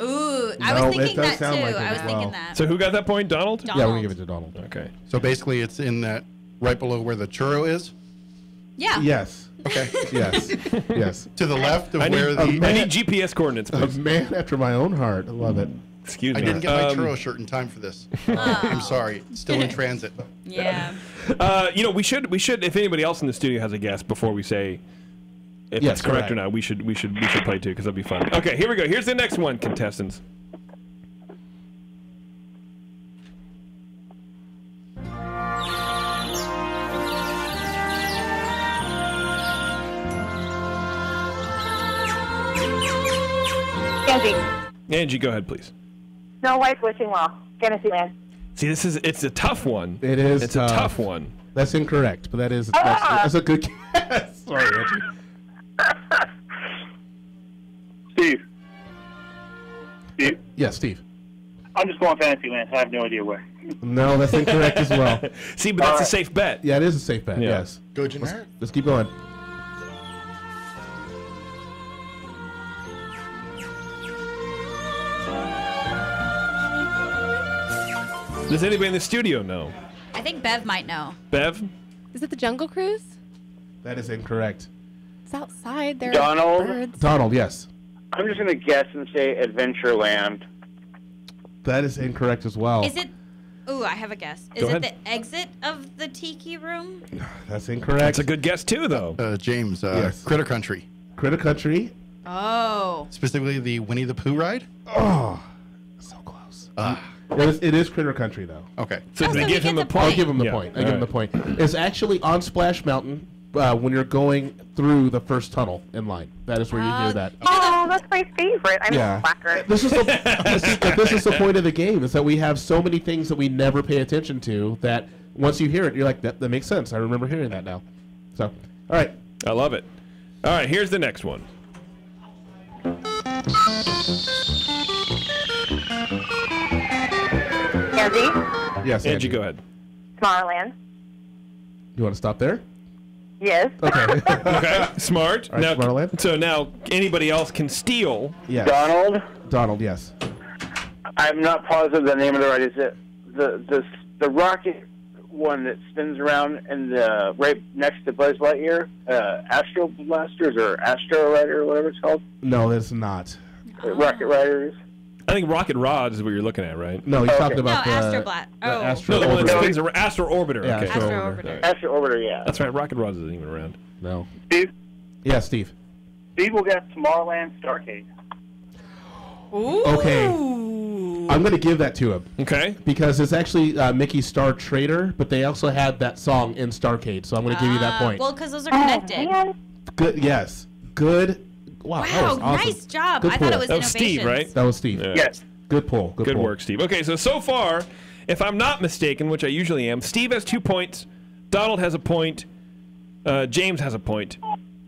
[SPEAKER 4] Ooh, I
[SPEAKER 2] No,
[SPEAKER 4] was
[SPEAKER 2] it
[SPEAKER 4] thinking
[SPEAKER 2] does
[SPEAKER 4] that too.
[SPEAKER 2] sound like it
[SPEAKER 4] I
[SPEAKER 2] as
[SPEAKER 4] was thinking
[SPEAKER 2] well.
[SPEAKER 4] that.
[SPEAKER 3] So who got that point, Donald?
[SPEAKER 2] Yeah, we're gonna give it to Donald.
[SPEAKER 3] Okay.
[SPEAKER 6] So basically, it's in that right below where the churro is.
[SPEAKER 4] Yeah.
[SPEAKER 2] Yes.
[SPEAKER 6] Okay.
[SPEAKER 2] Yes. Yes.
[SPEAKER 6] To the left of
[SPEAKER 3] I
[SPEAKER 6] where
[SPEAKER 3] need,
[SPEAKER 6] the.
[SPEAKER 3] I need GPS coordinates,
[SPEAKER 2] A
[SPEAKER 3] please.
[SPEAKER 2] man after my own heart. I love it.
[SPEAKER 3] Excuse
[SPEAKER 6] I
[SPEAKER 3] me.
[SPEAKER 6] didn't get my churro shirt in time for this. I'm sorry. It's still in transit.
[SPEAKER 4] Yeah.
[SPEAKER 3] We should. If anybody else in the studio has a guess before we say if
[SPEAKER 2] Yes,
[SPEAKER 3] it's correct or
[SPEAKER 2] correct.
[SPEAKER 3] not, we should play too because that'll be fun. Okay, here we go. Here's the next one, contestants.
[SPEAKER 8] Angie.
[SPEAKER 3] Angie, go ahead, please.
[SPEAKER 8] Snow White Wishing Well. Fantasyland.
[SPEAKER 3] See, it's a tough one.
[SPEAKER 2] It is.
[SPEAKER 3] It's a tough one.
[SPEAKER 2] That's incorrect, but that's a good guess. Sorry, Angie.
[SPEAKER 7] Steve. Steve.
[SPEAKER 2] Yes, Steve.
[SPEAKER 7] I'm just going Fantasyland. I have no idea where.
[SPEAKER 2] No, that's incorrect as well.
[SPEAKER 3] See, but that's a safe bet.
[SPEAKER 2] Yeah, it is a safe bet.
[SPEAKER 3] Yeah.
[SPEAKER 2] Yes.
[SPEAKER 6] Go generic.
[SPEAKER 2] Let's keep going.
[SPEAKER 3] Does anybody in the studio know?
[SPEAKER 4] I think Bev might know.
[SPEAKER 3] Bev?
[SPEAKER 5] Is it the Jungle Cruise?
[SPEAKER 2] That is incorrect.
[SPEAKER 5] It's outside. There
[SPEAKER 7] Donald?
[SPEAKER 5] are birds.
[SPEAKER 2] Donald, yes.
[SPEAKER 7] I'm just gonna guess and say Adventureland.
[SPEAKER 2] That is incorrect as well.
[SPEAKER 4] Is it? Ooh, I have a guess. Is
[SPEAKER 3] Go
[SPEAKER 4] it
[SPEAKER 3] ahead.
[SPEAKER 4] the exit of the tiki room?
[SPEAKER 2] That's incorrect.
[SPEAKER 3] That's a good guess too, though.
[SPEAKER 6] James,
[SPEAKER 2] Yes.
[SPEAKER 6] Critter Country.
[SPEAKER 2] Critter Country.
[SPEAKER 4] Oh.
[SPEAKER 6] Specifically the Winnie the Pooh ride.
[SPEAKER 2] Oh, so close. It is Critter Country, though.
[SPEAKER 6] Okay.
[SPEAKER 3] So
[SPEAKER 4] Oh,
[SPEAKER 3] we
[SPEAKER 4] so
[SPEAKER 3] give
[SPEAKER 4] he
[SPEAKER 3] him a
[SPEAKER 4] gets a
[SPEAKER 3] point.
[SPEAKER 2] I'll give him the
[SPEAKER 3] Yeah.
[SPEAKER 2] point. I give him the point. It's actually on Splash Mountain when you're going through the first tunnel in line. That is where you hear that.
[SPEAKER 8] Oh, that's my favorite. I'm
[SPEAKER 2] Yeah.
[SPEAKER 8] a slacker.
[SPEAKER 2] This is the point of the game is that we have so many things that we never pay attention to that once you hear it, you're like, that makes sense. I remember hearing that now. So, all right.
[SPEAKER 3] I love it. All right, here's the next one.
[SPEAKER 8] Angie.
[SPEAKER 2] Yes,
[SPEAKER 3] Angie, go ahead.
[SPEAKER 8] Tomorrowland.
[SPEAKER 2] You want to stop there?
[SPEAKER 8] Yes.
[SPEAKER 2] Okay.
[SPEAKER 3] Okay, smart.
[SPEAKER 2] All right, Tomorrowland.
[SPEAKER 3] So now anybody else can steal.
[SPEAKER 2] Yes.
[SPEAKER 7] Donald?
[SPEAKER 2] Donald, yes.
[SPEAKER 7] I'm not positive the name of the ride. Is it the rocket one that spins around and right next to Buzz Lightyear? Astro Blasters or Astro Rider or whatever it's called?
[SPEAKER 2] No, it's not.
[SPEAKER 7] Rocket Riders.
[SPEAKER 3] I think Rocket Rods is what you're looking at, right?
[SPEAKER 2] No, he's talking
[SPEAKER 4] No,
[SPEAKER 2] about
[SPEAKER 4] Astroblat.
[SPEAKER 2] the
[SPEAKER 4] Oh.
[SPEAKER 2] Astro
[SPEAKER 3] No, the one that
[SPEAKER 2] Orbiter.
[SPEAKER 3] spins around. Astro Orbiter.
[SPEAKER 2] Yeah,
[SPEAKER 3] Okay.
[SPEAKER 2] Astro
[SPEAKER 4] Astro
[SPEAKER 2] Orbiter.
[SPEAKER 4] Orbiter.
[SPEAKER 7] Astro Orbiter, yeah.
[SPEAKER 3] That's right. Rocket Rods isn't even around.
[SPEAKER 2] No.
[SPEAKER 7] Steve?
[SPEAKER 2] Yeah, Steve.
[SPEAKER 7] Steve will get Tomorrowland Starcade.
[SPEAKER 4] Ooh.
[SPEAKER 2] Okay. I'm going to give that to him
[SPEAKER 3] Okay.
[SPEAKER 2] because it's actually Mickey's Star Trader, but they also had that song in Starcade, so I'm going to give you that point.
[SPEAKER 4] Well, because those are
[SPEAKER 8] Oh,
[SPEAKER 4] connected.
[SPEAKER 8] man.
[SPEAKER 2] Good. Yes. Good. Wow. that
[SPEAKER 4] Wow,
[SPEAKER 2] was awesome.
[SPEAKER 4] nice job.
[SPEAKER 2] Good
[SPEAKER 4] I thought it
[SPEAKER 2] pull.
[SPEAKER 4] was
[SPEAKER 3] That was Steve,
[SPEAKER 4] innovations.
[SPEAKER 3] right?
[SPEAKER 2] That was Steve.
[SPEAKER 3] Yeah.
[SPEAKER 7] Yes.
[SPEAKER 2] Good pull.
[SPEAKER 3] Good work, Steve. Okay, so far, if I'm not mistaken, which I usually am, Steve has 2 points, Donald has a point, James has a point,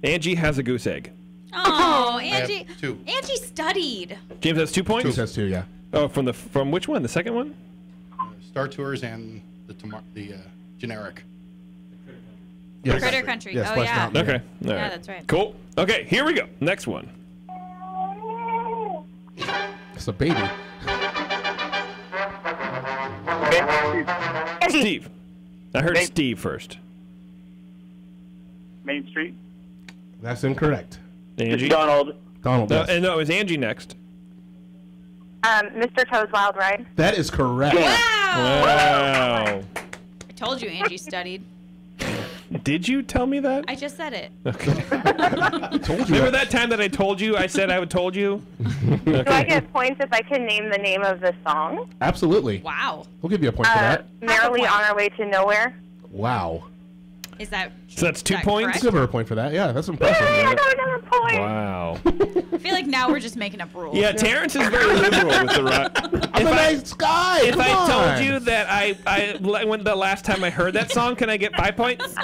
[SPEAKER 3] Angie has a goose egg.
[SPEAKER 4] Oh,
[SPEAKER 6] I have
[SPEAKER 4] Angie.
[SPEAKER 6] 2.
[SPEAKER 4] Angie studied.
[SPEAKER 3] James has 2 points?
[SPEAKER 2] James has 2, yeah.
[SPEAKER 3] Oh, from which one? The second one?
[SPEAKER 6] Star Tours and the generic.
[SPEAKER 2] Yes.
[SPEAKER 4] Critter Country.
[SPEAKER 2] Yes,
[SPEAKER 4] Oh,
[SPEAKER 2] Splash
[SPEAKER 4] yeah.
[SPEAKER 2] Mountain,
[SPEAKER 3] Okay. All
[SPEAKER 4] Yeah,
[SPEAKER 3] right.
[SPEAKER 4] that's right.
[SPEAKER 3] Cool. Okay, here we go. Next one.
[SPEAKER 2] It's a baby.
[SPEAKER 3] Steve. I heard Steve first.
[SPEAKER 7] Main Street.
[SPEAKER 2] That's incorrect.
[SPEAKER 3] Angie?
[SPEAKER 7] Donald.
[SPEAKER 2] Donald,
[SPEAKER 3] No,
[SPEAKER 2] yes.
[SPEAKER 3] and no, it was Angie next.
[SPEAKER 8] Mr. Toad's Wild Ride.
[SPEAKER 2] That is correct.
[SPEAKER 3] Wow.
[SPEAKER 4] I told you Angie studied.
[SPEAKER 3] Did you tell me that?
[SPEAKER 4] I just said it.
[SPEAKER 2] I told you.
[SPEAKER 3] Remember that time that I told you? I said I would told you?
[SPEAKER 8] Do I get points if I can name the name of the song?
[SPEAKER 2] Absolutely.
[SPEAKER 4] Wow.
[SPEAKER 2] We'll give you a point for that.
[SPEAKER 8] Merrily on Our Way to Nowhere.
[SPEAKER 2] Wow.
[SPEAKER 4] Is that?
[SPEAKER 3] So that's 2
[SPEAKER 4] Is that
[SPEAKER 3] points?
[SPEAKER 4] correct?
[SPEAKER 2] Give her a point for that. Yeah, that's impressive.
[SPEAKER 8] Yay, I got another point.
[SPEAKER 3] Wow.
[SPEAKER 4] I feel like now we're just making up rules.
[SPEAKER 3] Yeah, Terrence is very liberal with the rock.
[SPEAKER 2] I'm a nice guy.
[SPEAKER 3] If
[SPEAKER 2] Come
[SPEAKER 3] I
[SPEAKER 2] on.
[SPEAKER 3] told you that when the last time I heard that song, can I get 5 points?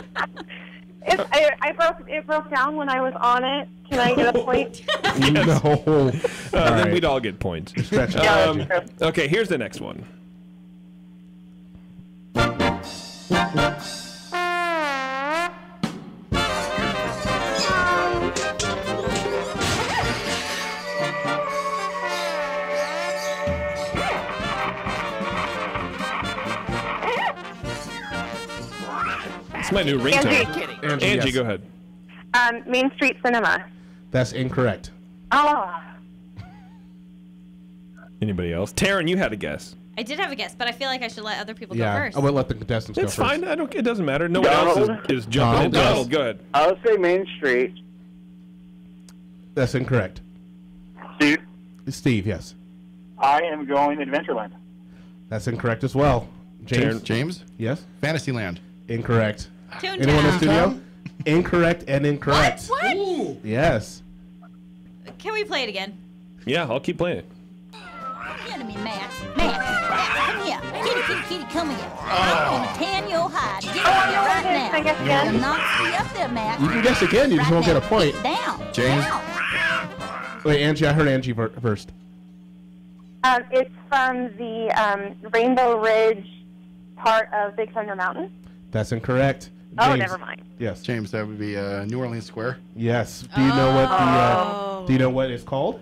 [SPEAKER 8] It broke down when I was on it. Can I get a point?
[SPEAKER 2] No.
[SPEAKER 3] Then we'd all get points.
[SPEAKER 2] Stretch it.
[SPEAKER 8] Yeah, that's true.
[SPEAKER 3] Okay, here's the next one. It's my new ringtone. Angie,
[SPEAKER 2] yes.
[SPEAKER 3] go ahead.
[SPEAKER 8] Main Street Cinema.
[SPEAKER 2] That's incorrect.
[SPEAKER 8] Oh.
[SPEAKER 3] Anybody else? Taryn, you had a guess.
[SPEAKER 4] I did have a guess, but I feel like I should let other people go
[SPEAKER 2] Yeah,
[SPEAKER 4] first.
[SPEAKER 2] I will let the contestants go
[SPEAKER 3] It's
[SPEAKER 2] first.
[SPEAKER 3] fine. It doesn't matter. No one else is jumping in.
[SPEAKER 2] Donald, yes.
[SPEAKER 3] Donald, go ahead.
[SPEAKER 7] I'll say Main Street.
[SPEAKER 2] That's incorrect.
[SPEAKER 7] Steve.
[SPEAKER 2] Steve, yes.
[SPEAKER 7] I am going Adventureland.
[SPEAKER 2] That's incorrect as well. James?
[SPEAKER 6] James?
[SPEAKER 2] Yes?
[SPEAKER 6] Fantasyland.
[SPEAKER 2] Incorrect.
[SPEAKER 4] Toontown.
[SPEAKER 2] Anyone in the studio? Incorrect and incorrect.
[SPEAKER 4] What?
[SPEAKER 2] Yes.
[SPEAKER 4] Can we play it again?
[SPEAKER 3] Yeah, I'll keep playing it.
[SPEAKER 9] Come to me, Max. Max, come here. Kitty, come here. I'm gonna tan your hide. Get up here right now.
[SPEAKER 8] I guess again.
[SPEAKER 9] You'll not be up there, Max.
[SPEAKER 2] You can guess again, you just won't get a point.
[SPEAKER 9] Down.
[SPEAKER 6] James?
[SPEAKER 9] Down.
[SPEAKER 2] Wait, Angie, I heard Angie first.
[SPEAKER 8] It's from the Rainbow Ridge part of Big Thunder Mountain.
[SPEAKER 2] That's incorrect.
[SPEAKER 8] Oh,
[SPEAKER 2] James.
[SPEAKER 8] never mind.
[SPEAKER 2] Yes.
[SPEAKER 6] James, that would be New Orleans Square.
[SPEAKER 2] Yes. Do you know what
[SPEAKER 4] Oh.
[SPEAKER 2] do you know what it's called?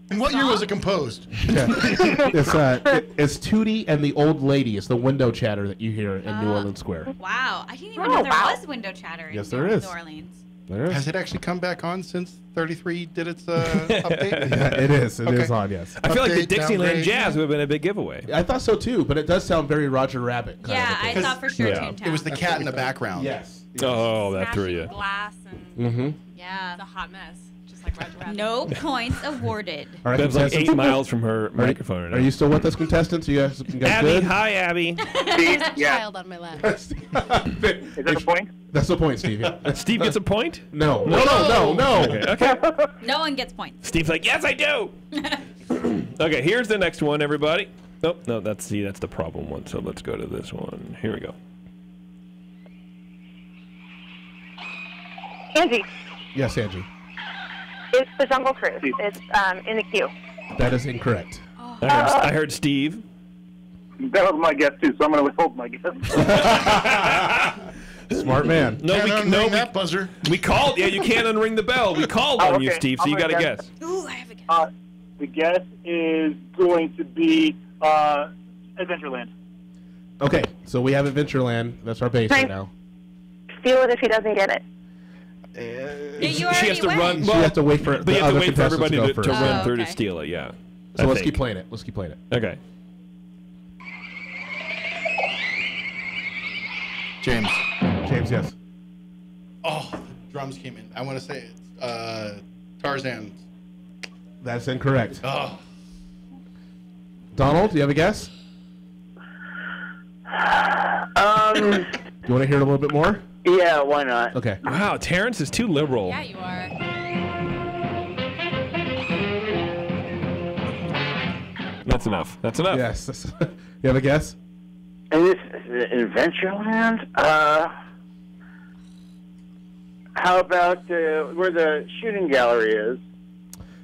[SPEAKER 10] And what year was it composed?
[SPEAKER 2] Yeah. It's Tootie and the Old Lady. It's the window chatter that you hear in New Orleans Square.
[SPEAKER 4] Wow. I didn't even know there was window chatter in
[SPEAKER 2] Yes, there is.
[SPEAKER 4] New Orleans.
[SPEAKER 2] There is.
[SPEAKER 6] Has it actually come back on since 33 did its update?
[SPEAKER 2] Yeah, it is. It is
[SPEAKER 6] Okay.
[SPEAKER 2] on, yes.
[SPEAKER 3] I feel like the
[SPEAKER 6] Update,
[SPEAKER 3] Dixieland
[SPEAKER 6] downgrade.
[SPEAKER 3] Jazz would have been a big giveaway.
[SPEAKER 2] I thought so too, but it does sound very Roger Rabbit. Kind
[SPEAKER 4] Yeah,
[SPEAKER 2] of a
[SPEAKER 4] I
[SPEAKER 2] thing.
[SPEAKER 4] thought for sure
[SPEAKER 3] Yeah.
[SPEAKER 4] Toontown.
[SPEAKER 6] It was the cat in the background.
[SPEAKER 2] Yes.
[SPEAKER 3] Oh, that threw you.
[SPEAKER 5] Glass and
[SPEAKER 2] Mm-hmm.
[SPEAKER 4] Yeah.
[SPEAKER 5] it's a hot mess, just like Roger Rabbit.
[SPEAKER 4] No points awarded.
[SPEAKER 2] All right,
[SPEAKER 3] Bev's like
[SPEAKER 2] contestants.
[SPEAKER 3] 8 miles from her microphone right now.
[SPEAKER 2] Are you still with us, contestants? You guys
[SPEAKER 3] Abby,
[SPEAKER 2] good?
[SPEAKER 3] hi, Abby.
[SPEAKER 5] There's a child on my lap.
[SPEAKER 7] Is that a point?
[SPEAKER 2] That's the point, Steve. Yeah.
[SPEAKER 3] Steve gets a point?
[SPEAKER 2] No.
[SPEAKER 3] Okay.
[SPEAKER 4] No one gets points.
[SPEAKER 3] Steve's like, yes, I do. Okay, here's the next one, everybody. Nope, no, that's the problem one. So let's go to this one. Here we go.
[SPEAKER 8] Angie,
[SPEAKER 2] Yes, Angie.
[SPEAKER 8] it's the Jungle Cruise. It's in the queue.
[SPEAKER 2] That is incorrect.
[SPEAKER 3] I heard Steve.
[SPEAKER 7] That was my guess too, so I'm going to withhold my guess.
[SPEAKER 2] Smart man.
[SPEAKER 3] No,
[SPEAKER 10] That buzzer.
[SPEAKER 3] we called. Yeah, you can't unring the bell. We called on you,
[SPEAKER 7] okay.
[SPEAKER 3] Steve. So
[SPEAKER 7] I'm
[SPEAKER 3] you got to
[SPEAKER 7] gonna
[SPEAKER 3] guess.
[SPEAKER 4] Ooh, I have a guess.
[SPEAKER 7] The guess is going to be Adventureland.
[SPEAKER 2] Okay, so we have Adventureland. That's our base right now.
[SPEAKER 8] Steal it if he doesn't get it.
[SPEAKER 4] Yeah, you
[SPEAKER 3] She
[SPEAKER 4] already
[SPEAKER 3] has to
[SPEAKER 4] went.
[SPEAKER 3] run.
[SPEAKER 2] You have to wait for
[SPEAKER 3] But
[SPEAKER 2] the
[SPEAKER 3] you have
[SPEAKER 2] other
[SPEAKER 3] to wait for
[SPEAKER 2] contestants
[SPEAKER 3] everybody
[SPEAKER 2] to go
[SPEAKER 3] to
[SPEAKER 2] first.
[SPEAKER 3] run
[SPEAKER 4] Oh,
[SPEAKER 3] through to
[SPEAKER 4] okay.
[SPEAKER 3] steal it. Yeah.
[SPEAKER 2] So
[SPEAKER 3] I
[SPEAKER 2] let's
[SPEAKER 3] think.
[SPEAKER 2] keep playing it. Let's keep playing it.
[SPEAKER 3] Okay.
[SPEAKER 6] James.
[SPEAKER 2] James, yes.
[SPEAKER 6] Oh, the drums came in. I want to say it's Tarzan.
[SPEAKER 2] That's incorrect.
[SPEAKER 6] Oh.
[SPEAKER 2] Donald, do you have a guess? Do you want to hear it a little bit more?
[SPEAKER 7] Yeah, why not?
[SPEAKER 2] Okay.
[SPEAKER 3] Wow, Terrence is too liberal.
[SPEAKER 5] Yeah, you are.
[SPEAKER 3] That's enough. That's enough.
[SPEAKER 2] Yes. You have a guess?
[SPEAKER 7] And this is Adventureland. How about where the shooting gallery is?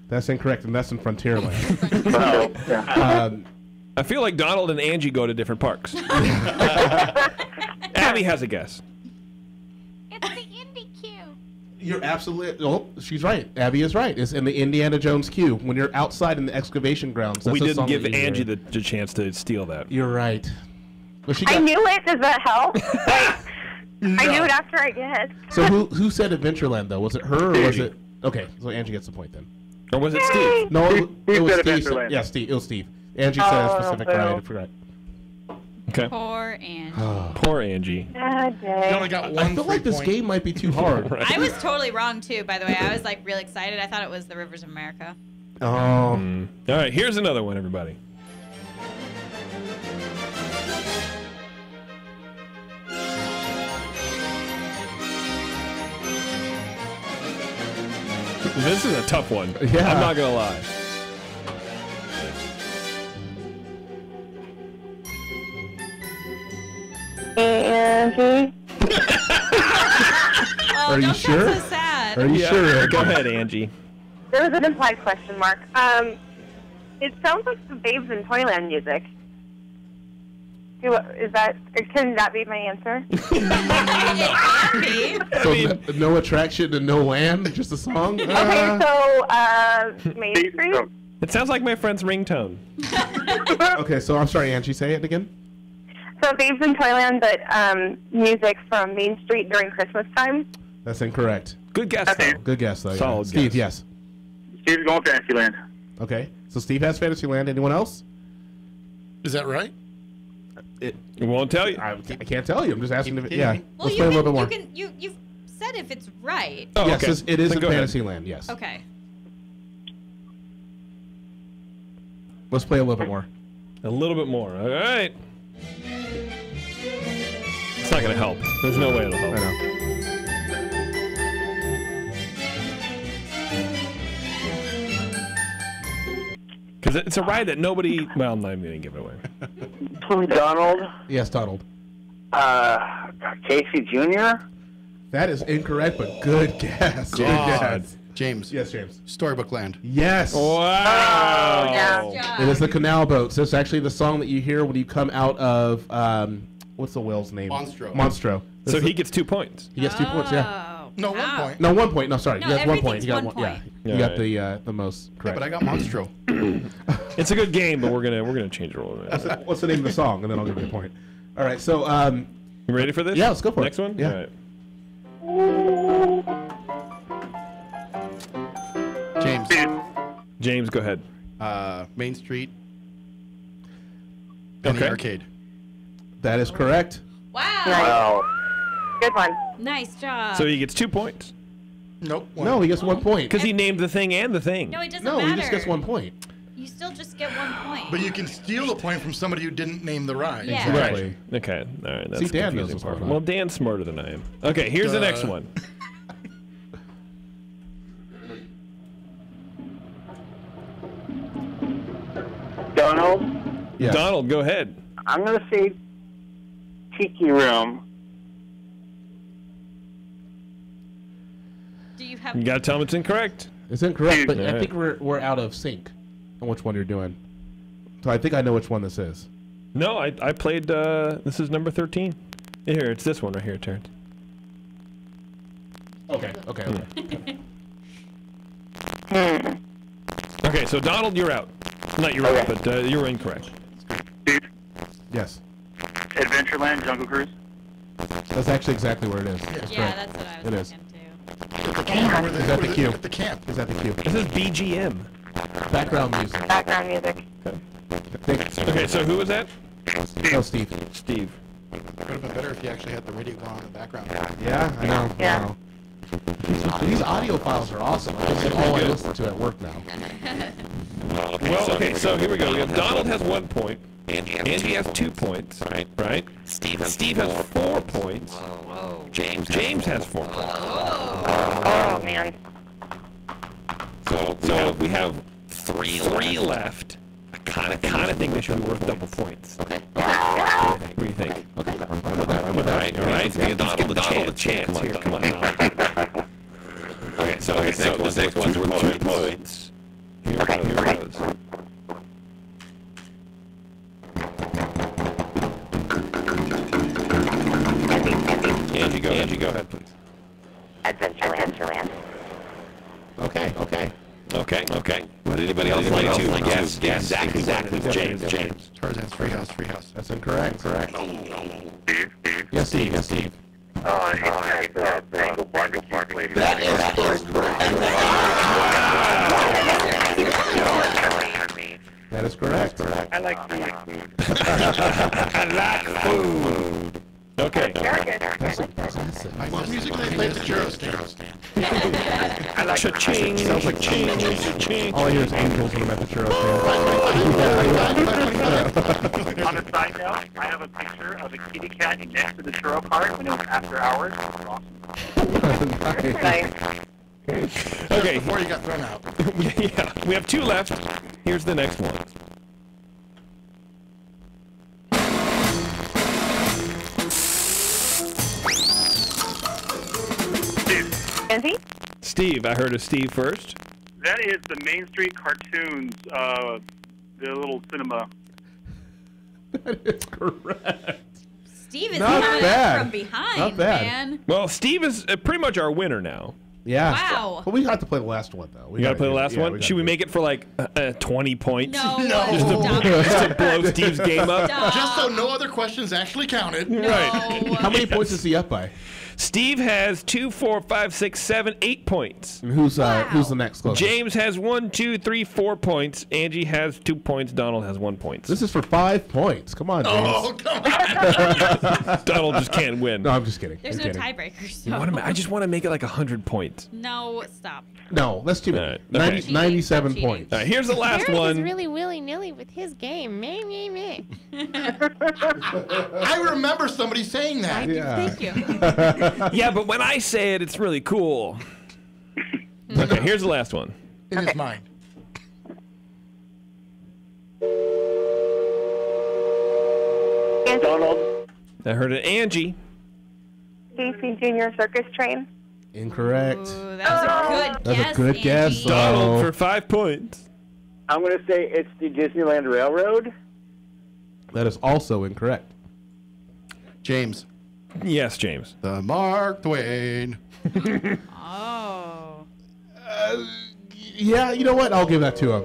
[SPEAKER 2] That's incorrect, and that's in Frontierland.
[SPEAKER 7] Oh, yeah.
[SPEAKER 3] I feel like Donald and Angie go to different parks. Abby has a guess.
[SPEAKER 4] It's the Indy queue.
[SPEAKER 2] You're absolutely. Oh, she's right. Abby is right. It's in the Indiana Jones queue. When you're outside in the excavation grounds. That's
[SPEAKER 3] We
[SPEAKER 2] the
[SPEAKER 3] didn't
[SPEAKER 2] song
[SPEAKER 3] give
[SPEAKER 2] that you
[SPEAKER 3] Angie
[SPEAKER 2] hear.
[SPEAKER 3] the chance to steal that.
[SPEAKER 2] You're right. Well, she
[SPEAKER 8] I
[SPEAKER 2] got,
[SPEAKER 8] knew it. Does that help? I knew it after I guessed.
[SPEAKER 2] so who said Adventureland though? Was it her or was it? Okay, so Angie gets the point then.
[SPEAKER 3] Or was it Steve?
[SPEAKER 2] No, it was
[SPEAKER 7] said
[SPEAKER 2] Steve.
[SPEAKER 7] Adventureland.
[SPEAKER 2] Yeah, Steve. It was Steve. Angie said a specific right. I forgot.
[SPEAKER 3] Okay.
[SPEAKER 4] Poor Angie.
[SPEAKER 3] Poor Angie.
[SPEAKER 8] Ah,
[SPEAKER 10] You only
[SPEAKER 8] dang.
[SPEAKER 10] got one
[SPEAKER 2] I feel like this
[SPEAKER 10] point.
[SPEAKER 2] game might be too hard.
[SPEAKER 4] I was totally wrong too, by the way. I was like really excited. I thought it was the Rivers of America.
[SPEAKER 2] Oh.
[SPEAKER 3] All right, here's another one, everybody. This is a tough one.
[SPEAKER 2] Yeah.
[SPEAKER 3] I'm not gonna lie.
[SPEAKER 8] Angie.
[SPEAKER 4] Oh,
[SPEAKER 2] Are you
[SPEAKER 4] don't
[SPEAKER 2] sure?
[SPEAKER 4] sound so sad.
[SPEAKER 2] Are you sure?
[SPEAKER 3] Go ahead, Angie.
[SPEAKER 8] There was an implied question mark. It sounds like the Babes in Toyland music. Can that be my answer?
[SPEAKER 2] So no attraction and no land, just a song.
[SPEAKER 8] Okay, so Main Street.
[SPEAKER 3] It sounds like my friend's ringtone.
[SPEAKER 2] Okay, so I'm sorry, Angie. Say it again.
[SPEAKER 8] So Babes in Toyland, but music from Main Street during Christmas time.
[SPEAKER 2] That's incorrect.
[SPEAKER 3] Good guess, though.
[SPEAKER 2] Good guess, though.
[SPEAKER 3] Solid
[SPEAKER 2] yeah. Steve,
[SPEAKER 3] guess.
[SPEAKER 2] yes.
[SPEAKER 7] Steve's going Fantasyland.
[SPEAKER 2] Okay, so Steve has Fantasyland. Anyone else?
[SPEAKER 10] Is that right?
[SPEAKER 3] It won't tell you.
[SPEAKER 2] I can't tell you. I'm just asking. If, yeah.
[SPEAKER 4] Well,
[SPEAKER 2] Let's play a little bit more.
[SPEAKER 4] you've said if it's right.
[SPEAKER 3] Oh,
[SPEAKER 2] Yes,
[SPEAKER 3] okay.
[SPEAKER 2] it is
[SPEAKER 3] Then
[SPEAKER 2] in
[SPEAKER 3] go ahead.
[SPEAKER 2] Fantasyland. Yes.
[SPEAKER 4] Okay.
[SPEAKER 2] Let's play a little bit more.
[SPEAKER 3] A little bit more. All right. It's not going to help. There's no way it'll help.
[SPEAKER 2] I know.
[SPEAKER 3] Because it's a ride that nobody... Well, I'm not even going to give it away.
[SPEAKER 7] Donald.
[SPEAKER 2] Yes, Donald.
[SPEAKER 7] Casey Jr.
[SPEAKER 2] That is incorrect, but good guess. Good
[SPEAKER 3] God.
[SPEAKER 2] guess.
[SPEAKER 6] James.
[SPEAKER 2] Yes, James.
[SPEAKER 6] Storybook Land.
[SPEAKER 2] Yes.
[SPEAKER 3] Wow.
[SPEAKER 8] Yeah.
[SPEAKER 2] It is the Canal Boat. So it's actually the song that you hear when you come out of what's the whale's name?
[SPEAKER 6] Monstro.
[SPEAKER 2] Monstro. This
[SPEAKER 3] So
[SPEAKER 2] is
[SPEAKER 3] he gets 2 points.
[SPEAKER 2] he gets 2 points. Yeah.
[SPEAKER 4] Oh,
[SPEAKER 10] No, 1
[SPEAKER 4] wow.
[SPEAKER 10] point.
[SPEAKER 2] No, 1 point. No, sorry.
[SPEAKER 4] No,
[SPEAKER 2] you got 1 point.
[SPEAKER 4] everything's
[SPEAKER 2] You got
[SPEAKER 4] 1
[SPEAKER 2] one. Yeah.
[SPEAKER 4] point.
[SPEAKER 2] You got the most
[SPEAKER 6] Yeah,
[SPEAKER 2] correct.
[SPEAKER 6] but I got Monstro.
[SPEAKER 3] It's a good game, but we're gonna change the rule.
[SPEAKER 2] What's the name of the song? And then I'll give you a point. All right. So
[SPEAKER 3] You ready for this?
[SPEAKER 2] Yeah, let's go for it.
[SPEAKER 3] Next one?
[SPEAKER 2] Yeah.
[SPEAKER 3] All right.
[SPEAKER 6] James.
[SPEAKER 3] James, go ahead.
[SPEAKER 6] Main Street. Penny
[SPEAKER 3] Okay.
[SPEAKER 6] Arcade.
[SPEAKER 2] that is correct.
[SPEAKER 4] Wow.
[SPEAKER 7] Wow.
[SPEAKER 8] Good one.
[SPEAKER 4] Nice job.
[SPEAKER 3] So he gets 2 points.
[SPEAKER 10] Nope.
[SPEAKER 2] No, he gets 1 point.
[SPEAKER 3] Because he named the thing and the thing.
[SPEAKER 4] no, it doesn't
[SPEAKER 2] No,
[SPEAKER 4] matter.
[SPEAKER 2] he just gets 1 point.
[SPEAKER 4] You still just get 1 point.
[SPEAKER 10] But you can steal a point from somebody who didn't name the ride.
[SPEAKER 4] Yeah.
[SPEAKER 2] Exactly.
[SPEAKER 3] Okay. All right. That's
[SPEAKER 2] See, Dan
[SPEAKER 3] confusing
[SPEAKER 2] knows what's
[SPEAKER 3] part.
[SPEAKER 2] going on.
[SPEAKER 3] Well, Dan's smarter than I am. Okay, here's the next one.
[SPEAKER 7] Donald.
[SPEAKER 2] Yes.
[SPEAKER 3] Donald, go ahead.
[SPEAKER 7] I'm going to say Tiki Room.
[SPEAKER 4] Do you have?
[SPEAKER 3] You got to tell him it's incorrect.
[SPEAKER 2] It's incorrect, but I
[SPEAKER 3] Alright.
[SPEAKER 2] think we're out of sync on which one you're doing. So I think I know which one this is.
[SPEAKER 3] No, I played, this is number 13. Here, it's this one right here, Terrence.
[SPEAKER 2] Okay.
[SPEAKER 3] Okay, so Donald, you're out. Not you're out, but you were incorrect.
[SPEAKER 2] Yes.
[SPEAKER 7] Adventureland, Jungle Cruise.
[SPEAKER 2] That's actually exactly where it is. That's
[SPEAKER 4] Yeah,
[SPEAKER 2] correct.
[SPEAKER 4] that's what I
[SPEAKER 2] It
[SPEAKER 4] was
[SPEAKER 2] is.
[SPEAKER 4] thinking too.
[SPEAKER 2] Is that the cue?
[SPEAKER 10] At the camp.
[SPEAKER 2] Is that the cue?
[SPEAKER 3] This is BGM.
[SPEAKER 2] Background music.
[SPEAKER 8] Background music.
[SPEAKER 3] Okay, so who was that?
[SPEAKER 2] No, Steve.
[SPEAKER 3] Steve.
[SPEAKER 6] Would have been better if you actually had the radio going on in the background.
[SPEAKER 2] Yeah, I know.
[SPEAKER 8] Yeah.
[SPEAKER 2] I know. These audio files are awesome. This is all I listen to at work now.
[SPEAKER 3] Well, okay, so here we go. We have Donald has 1 point. Angie has 2 points. Right? Steve has 4 points. James has 4 points.
[SPEAKER 8] Oh, man.
[SPEAKER 3] So we have three left. kind of think they should be worth double points. Okay. What do you think? Okay. All right. Let's give Donald a chance. Here, come on. Okay, so the next one's worth 2 points. Here it goes. Angie, go ahead, please. Adventureland. Okay. Would anybody else like to guess exactly James?
[SPEAKER 6] Tarzan's Treehouse.
[SPEAKER 2] That's incorrect.
[SPEAKER 11] Steve?
[SPEAKER 2] Yes, Steve.
[SPEAKER 11] Mango barbecue lady.
[SPEAKER 2] That is correct.
[SPEAKER 11] I like food.
[SPEAKER 3] I like food. Okay.
[SPEAKER 10] What music do they play at the churro stand?
[SPEAKER 3] I like cha-ching. Sounds like cha-ching.
[SPEAKER 2] All I hear is angels when I'm at the churro stand.
[SPEAKER 11] On a side note, I have a picture of a kitty cat next to the churro cart when it was after hours.
[SPEAKER 8] Nice.
[SPEAKER 3] Okay.
[SPEAKER 10] Before you got thrown out.
[SPEAKER 3] Yeah, we have 2 left. Here's the next one.
[SPEAKER 8] Andy?
[SPEAKER 3] Steve, I heard of Steve first.
[SPEAKER 11] That is the Main Street Cartoons, the little cinema.
[SPEAKER 2] That is correct.
[SPEAKER 4] Steve is
[SPEAKER 2] Not
[SPEAKER 4] coming
[SPEAKER 2] bad.
[SPEAKER 4] up from behind,
[SPEAKER 2] Not bad.
[SPEAKER 4] man.
[SPEAKER 3] Well, Steve is pretty much our winner now.
[SPEAKER 2] Yeah.
[SPEAKER 4] Wow.
[SPEAKER 2] But we have to play the last one, though.
[SPEAKER 3] We got to play the last one? Should we make it for like 20 points?
[SPEAKER 4] No.
[SPEAKER 3] Just to blow Steve's game up?
[SPEAKER 10] Just so no other questions actually counted.
[SPEAKER 4] No.
[SPEAKER 3] Right.
[SPEAKER 2] How many points is he up by?
[SPEAKER 3] Steve has 2, 4, 5, 6, 7, 8 points.
[SPEAKER 2] And who's the next closest?
[SPEAKER 3] James has 1, 2, 3, 4 points. Angie has 2 points. Donald has 1 point.
[SPEAKER 2] This is for 5 points. Come on, James.
[SPEAKER 10] Oh, come on.
[SPEAKER 3] Donald just can't win.
[SPEAKER 2] No, I'm just kidding.
[SPEAKER 4] There's
[SPEAKER 2] I'm
[SPEAKER 4] no
[SPEAKER 2] kidding.
[SPEAKER 4] tiebreakers. So.
[SPEAKER 3] I just want to make it like 100 points.
[SPEAKER 4] No, stop.
[SPEAKER 2] No, that's too many.
[SPEAKER 3] All right, okay.
[SPEAKER 2] 97
[SPEAKER 4] Cheating.
[SPEAKER 2] points.
[SPEAKER 3] All right, here's the last
[SPEAKER 5] Terrence
[SPEAKER 3] one.
[SPEAKER 5] is really willy-nilly with his game. Me.
[SPEAKER 10] I remember somebody saying that.
[SPEAKER 2] Yeah.
[SPEAKER 5] Thank you.
[SPEAKER 3] Yeah, but when I say it, it's really cool. Okay, here's the last one.
[SPEAKER 10] In his mind.
[SPEAKER 11] Donald.
[SPEAKER 3] I heard it. Angie.
[SPEAKER 8] DC Junior Circus Train.
[SPEAKER 2] Incorrect.
[SPEAKER 4] Ooh, that was a good
[SPEAKER 2] That's
[SPEAKER 4] guess,
[SPEAKER 2] a good guess,
[SPEAKER 4] Angie.
[SPEAKER 3] Donald
[SPEAKER 2] Oh.
[SPEAKER 3] for 5 points.
[SPEAKER 7] I'm going to say it's the Disneyland Railroad.
[SPEAKER 2] That is also incorrect.
[SPEAKER 6] James.
[SPEAKER 3] Yes, James.
[SPEAKER 6] The Mark Twain.
[SPEAKER 4] Oh.
[SPEAKER 2] Yeah, you know what? I'll give that to him.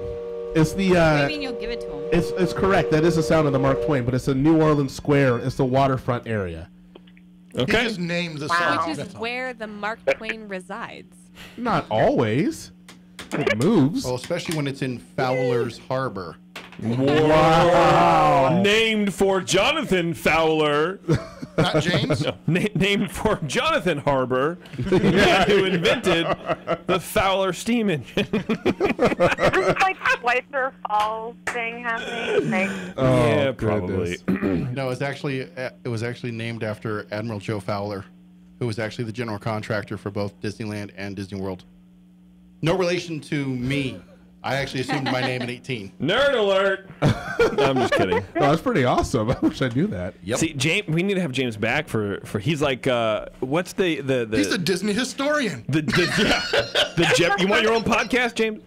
[SPEAKER 2] It's the.
[SPEAKER 4] What do you mean you'll give it to him?
[SPEAKER 2] It's correct. That is the sound of the Mark Twain, but it's the New Orleans Square. It's the waterfront area.
[SPEAKER 3] Okay.
[SPEAKER 10] He just names the song.
[SPEAKER 5] Which
[SPEAKER 10] That's
[SPEAKER 5] is
[SPEAKER 10] all.
[SPEAKER 5] where the Mark Twain resides.
[SPEAKER 2] Not always. It moves.
[SPEAKER 6] Well, especially when it's in Fowler's Harbor.
[SPEAKER 2] Wow.
[SPEAKER 3] Named for Jonathan Fowler.
[SPEAKER 10] Not James?
[SPEAKER 3] No, named for Jonathan Harbour, the man who invented the Fowler steam engine.
[SPEAKER 8] Is this like Schweitzer Falls thing happening? Like,
[SPEAKER 2] Oh,
[SPEAKER 3] yeah,
[SPEAKER 2] goodness.
[SPEAKER 3] probably.
[SPEAKER 6] No, it was actually named after Admiral Joe Fowler, who was actually the general contractor for both Disneyland and Disney World. No relation to me. I actually assumed my name at 18.
[SPEAKER 3] Nerd alert! No, I'm just kidding.
[SPEAKER 2] Oh, that's pretty awesome. I wish I knew that.
[SPEAKER 6] Yep.
[SPEAKER 3] See, James, we need to have James back for he's like what's the
[SPEAKER 10] He's a Disney historian.
[SPEAKER 3] You want your own podcast, James?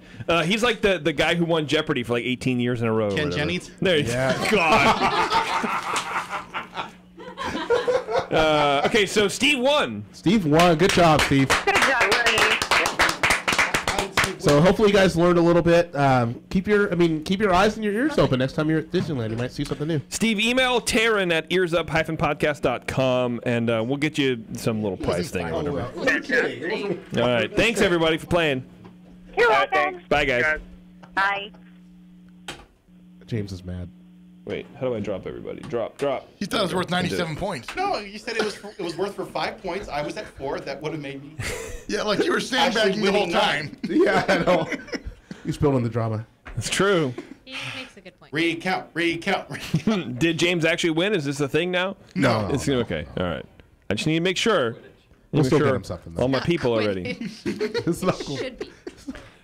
[SPEAKER 3] He's like the guy who won Jeopardy for like 18 years in a row.
[SPEAKER 6] Ken Jennings?
[SPEAKER 3] There you God. Okay, so Steve won.
[SPEAKER 2] Steve won. Good job, Steve.
[SPEAKER 8] good job, Lee.
[SPEAKER 2] So hopefully you guys learned a little bit. Keep your eyes and your ears open next time you're at Disneyland. You might see something new.
[SPEAKER 3] Steve, email Taryn at earsup-podcast.com and we'll get you some little prize thing or whatever. All right. Thanks, everybody, for playing.
[SPEAKER 8] You're welcome.
[SPEAKER 3] Bye, guys.
[SPEAKER 8] Bye.
[SPEAKER 2] James is mad.
[SPEAKER 3] Wait, how do I drop everybody? Drop.
[SPEAKER 10] He thought it was worth 97 points.
[SPEAKER 6] No, you said it was worth for 5 points. I was at 4. That would have made me.
[SPEAKER 10] Yeah, like you were sandbagging the whole time.
[SPEAKER 2] Yeah, I know. You spilled in the drama.
[SPEAKER 3] That's true.
[SPEAKER 5] He makes a good point.
[SPEAKER 6] Recount.
[SPEAKER 3] Did James actually win? Is this a thing now?
[SPEAKER 2] No.
[SPEAKER 3] It's okay. All right. I just need to make sure.
[SPEAKER 2] We'll
[SPEAKER 3] Make
[SPEAKER 2] still
[SPEAKER 3] sure
[SPEAKER 2] get him something, though.
[SPEAKER 3] all my people are ready.
[SPEAKER 2] It's not cool.
[SPEAKER 5] Should be.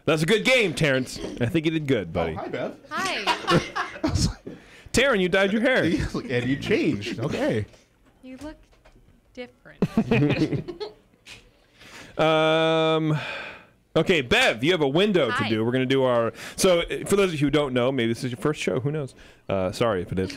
[SPEAKER 3] That's a good game, Terrence. I think you did good, buddy.
[SPEAKER 2] Hi, Bev.
[SPEAKER 5] Hi.
[SPEAKER 3] Taryn, you dyed your hair.
[SPEAKER 2] And you changed. Okay.
[SPEAKER 5] You look different.
[SPEAKER 3] Okay, Bev, you have a window to
[SPEAKER 5] Hi.
[SPEAKER 3] do. We're going to do our... So, for those of you who don't know, maybe this is your first show. Who knows? Sorry if it is.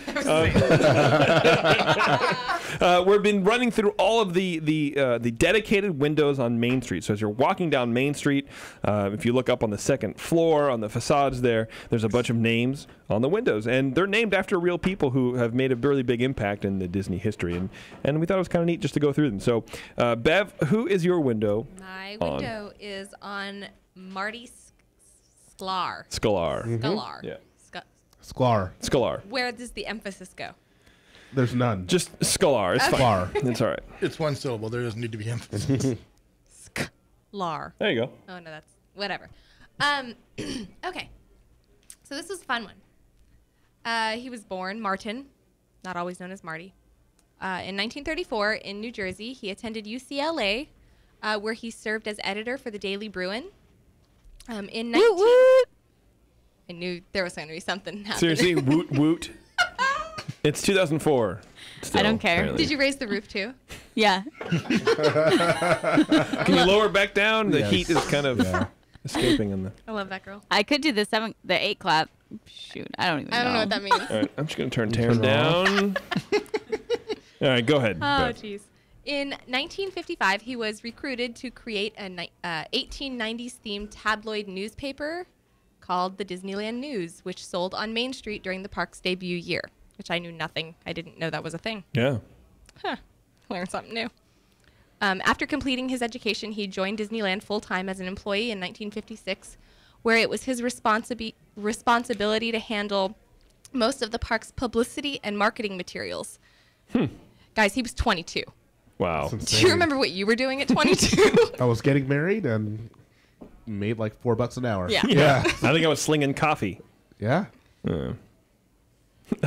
[SPEAKER 3] We've been running through all of the dedicated windows on Main Street. So as you're walking down Main Street, if you look up on the second floor, on the facades there's a bunch of names on the windows. And they're named after real people who have made a really big impact in the Disney history. And we thought it was kind of neat just to go through them. So, Bev, who is your window
[SPEAKER 5] My window is on Marty Sklar.
[SPEAKER 3] Sklar.
[SPEAKER 5] Sklar.
[SPEAKER 3] Yeah.
[SPEAKER 2] Sklar.
[SPEAKER 3] Sklar.
[SPEAKER 5] Where does the emphasis go?
[SPEAKER 2] There's none.
[SPEAKER 3] Just Sklar. It's fine. It's all right.
[SPEAKER 10] It's one syllable. There doesn't need to be emphasis.
[SPEAKER 5] Sklar.
[SPEAKER 3] There you go.
[SPEAKER 5] Oh no, that's whatever. Okay. So this was a fun one. He was born Martin, not always known as Marty. In 1934 in New Jersey, he attended UCLA, where he served as editor for the Daily Bruin. I knew there was going to be something happening.
[SPEAKER 3] Seriously, woot woot. It's 2004. Still,
[SPEAKER 4] I don't care.
[SPEAKER 3] apparently.
[SPEAKER 5] Did you raise the roof too?
[SPEAKER 4] Yeah.
[SPEAKER 3] Can you lower it back down? The heat is kind of escaping on the.
[SPEAKER 5] I love that girl.
[SPEAKER 4] I could do the 8 clap. Shoot, I don't even know.
[SPEAKER 5] I don't know what that means.
[SPEAKER 3] All right, I'm just going to turn Taryn down. All right, go ahead.
[SPEAKER 5] Oh,
[SPEAKER 3] Beth.
[SPEAKER 5] jeez. In 1955, he was recruited to create a 1890s themed tabloid newspaper called the Disneyland News, which sold on Main Street during the park's debut year, which I knew nothing. I didn't know that was a thing.
[SPEAKER 3] Yeah.
[SPEAKER 5] Huh. Learned something new. After completing his education, he joined Disneyland full-time as an employee in 1956, where it was his responsibility to handle most of the park's publicity and marketing materials. Guys, he was 22.
[SPEAKER 3] Wow.
[SPEAKER 5] Do you remember what you were doing at 22?
[SPEAKER 2] I was getting married and made like $4 an hour.
[SPEAKER 3] Yeah. I think I was slinging coffee.
[SPEAKER 2] Yeah.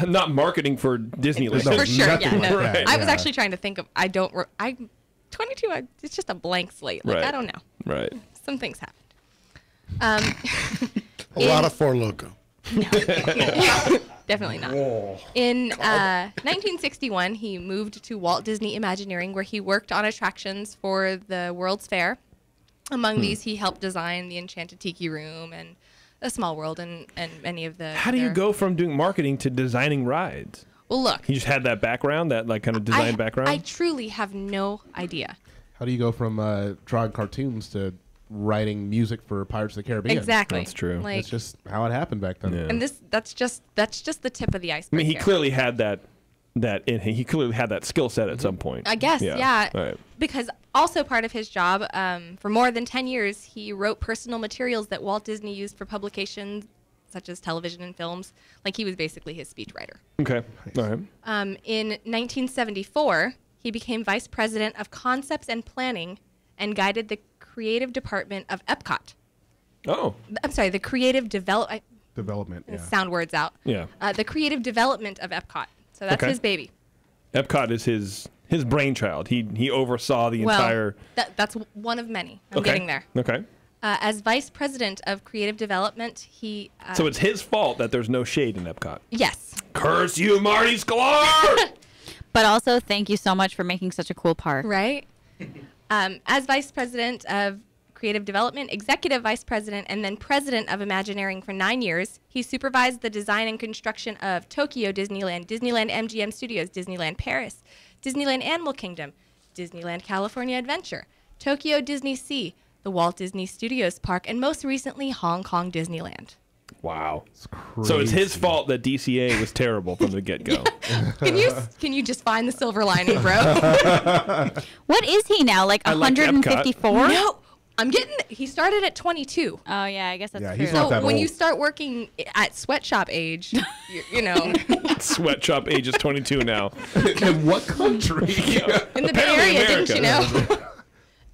[SPEAKER 3] Not marketing for Disneyland.
[SPEAKER 2] No,
[SPEAKER 5] For sure,
[SPEAKER 2] nothing
[SPEAKER 5] yeah.
[SPEAKER 2] like
[SPEAKER 5] No.
[SPEAKER 2] that,
[SPEAKER 5] I was
[SPEAKER 2] yeah.
[SPEAKER 5] actually trying to think of. I'm 22. It's just a blank slate. Like
[SPEAKER 3] Right.
[SPEAKER 5] I don't know.
[SPEAKER 3] Right.
[SPEAKER 5] Some things happen.
[SPEAKER 10] A lot of Four Loko.
[SPEAKER 5] Definitely not. In 1961, he moved to Walt Disney Imagineering, where he worked on attractions for the World's Fair. Among these, he helped design the Enchanted Tiki Room and A Small World and many of the.
[SPEAKER 3] How do you go from doing marketing to designing rides?
[SPEAKER 5] Well, look.
[SPEAKER 3] You just had that background, that like kind of design background?
[SPEAKER 5] I truly have no idea.
[SPEAKER 2] How do you go from drawing cartoons to writing music for Pirates of the Caribbean?
[SPEAKER 5] Exactly.
[SPEAKER 3] That's true.
[SPEAKER 5] Like,
[SPEAKER 2] It's just how it happened back then.
[SPEAKER 3] Yeah.
[SPEAKER 5] and that's just the tip of the
[SPEAKER 3] I
[SPEAKER 5] iceberg.
[SPEAKER 3] mean, he
[SPEAKER 5] here.
[SPEAKER 3] clearly had that in him. He clearly had that skill set at some point.
[SPEAKER 5] I guess, yeah.
[SPEAKER 3] Right.
[SPEAKER 5] Because also part of his job, for more than 10 years, he wrote personal materials that Walt Disney used for publications such as television and films. Like, he was basically his speechwriter.
[SPEAKER 3] Okay. All right.
[SPEAKER 5] In 1974, he became vice president of concepts and planning and guided the creative department of Epcot.
[SPEAKER 3] Oh.
[SPEAKER 5] I'm sorry, the creative
[SPEAKER 2] Development, yeah.
[SPEAKER 5] sound words out.
[SPEAKER 3] Yeah.
[SPEAKER 5] The creative development of Epcot. So that's
[SPEAKER 3] Okay.
[SPEAKER 5] his baby.
[SPEAKER 3] Epcot is his brainchild. He oversaw the entire.
[SPEAKER 5] That's one of many. I'm
[SPEAKER 3] Okay.
[SPEAKER 5] getting there.
[SPEAKER 3] Okay.
[SPEAKER 5] As vice president of creative development, he.
[SPEAKER 3] So it's his fault that there's no shade in Epcot.
[SPEAKER 5] Yes.
[SPEAKER 3] Curse you, Marty Sklar!
[SPEAKER 4] But also, thank you so much for making such a cool park.
[SPEAKER 5] Right. As vice president of creative development, executive vice president, and then president of Imagineering for 9 years, he supervised the design and construction of Tokyo Disneyland, Disneyland MGM Studios, Disneyland Paris, Disneyland Animal Kingdom, Disneyland California Adventure, Tokyo Disney Sea, the Walt Disney Studios Park, and most recently, Hong Kong Disneyland.
[SPEAKER 3] Wow. So it's his fault that DCA was terrible from the get-go.
[SPEAKER 5] Can you just find the silver lining, bro?
[SPEAKER 4] What is he now? Like
[SPEAKER 3] I like
[SPEAKER 4] 154?
[SPEAKER 5] No, he started at 22.
[SPEAKER 4] Oh, yeah, I guess that's
[SPEAKER 2] Yeah,
[SPEAKER 4] true.
[SPEAKER 2] he's not
[SPEAKER 5] So
[SPEAKER 2] that
[SPEAKER 5] when
[SPEAKER 2] old.
[SPEAKER 5] you start working at sweatshop age, you know,
[SPEAKER 3] Sweatshop age is 22 now.
[SPEAKER 2] In what country?
[SPEAKER 5] in the Bay
[SPEAKER 3] Apparently
[SPEAKER 5] Area,
[SPEAKER 3] America.
[SPEAKER 5] didn't you know?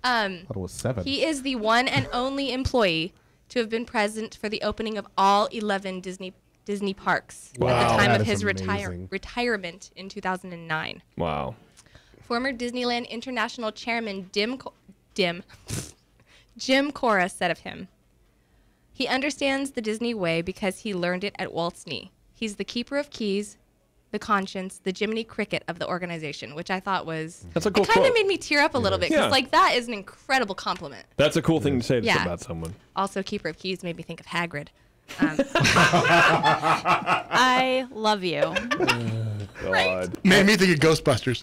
[SPEAKER 2] I thought it was 7.
[SPEAKER 5] He is the one and only employee to have been present for the opening of all 11 Disney parks at
[SPEAKER 3] Wow.
[SPEAKER 5] the time
[SPEAKER 2] That
[SPEAKER 5] of
[SPEAKER 2] is
[SPEAKER 5] his
[SPEAKER 2] amazing.
[SPEAKER 5] retirement in 2009.
[SPEAKER 3] Wow.
[SPEAKER 5] Former Disneyland International Chairman Jim Cora said of him, "He understands the Disney way because he learned it at Walt's knee. He's the keeper of keys, the conscience, the Jiminy Cricket of the organization, which I thought was...
[SPEAKER 3] That's a cool
[SPEAKER 5] It kind of
[SPEAKER 3] quote.
[SPEAKER 5] made me tear up a little bit, because that is an incredible compliment.
[SPEAKER 3] That's a cool thing to say
[SPEAKER 5] Yeah.
[SPEAKER 3] about someone.
[SPEAKER 5] Also, keeper of keys made me think of Hagrid.
[SPEAKER 4] I love you.
[SPEAKER 3] God.
[SPEAKER 10] Made me think of Ghostbusters.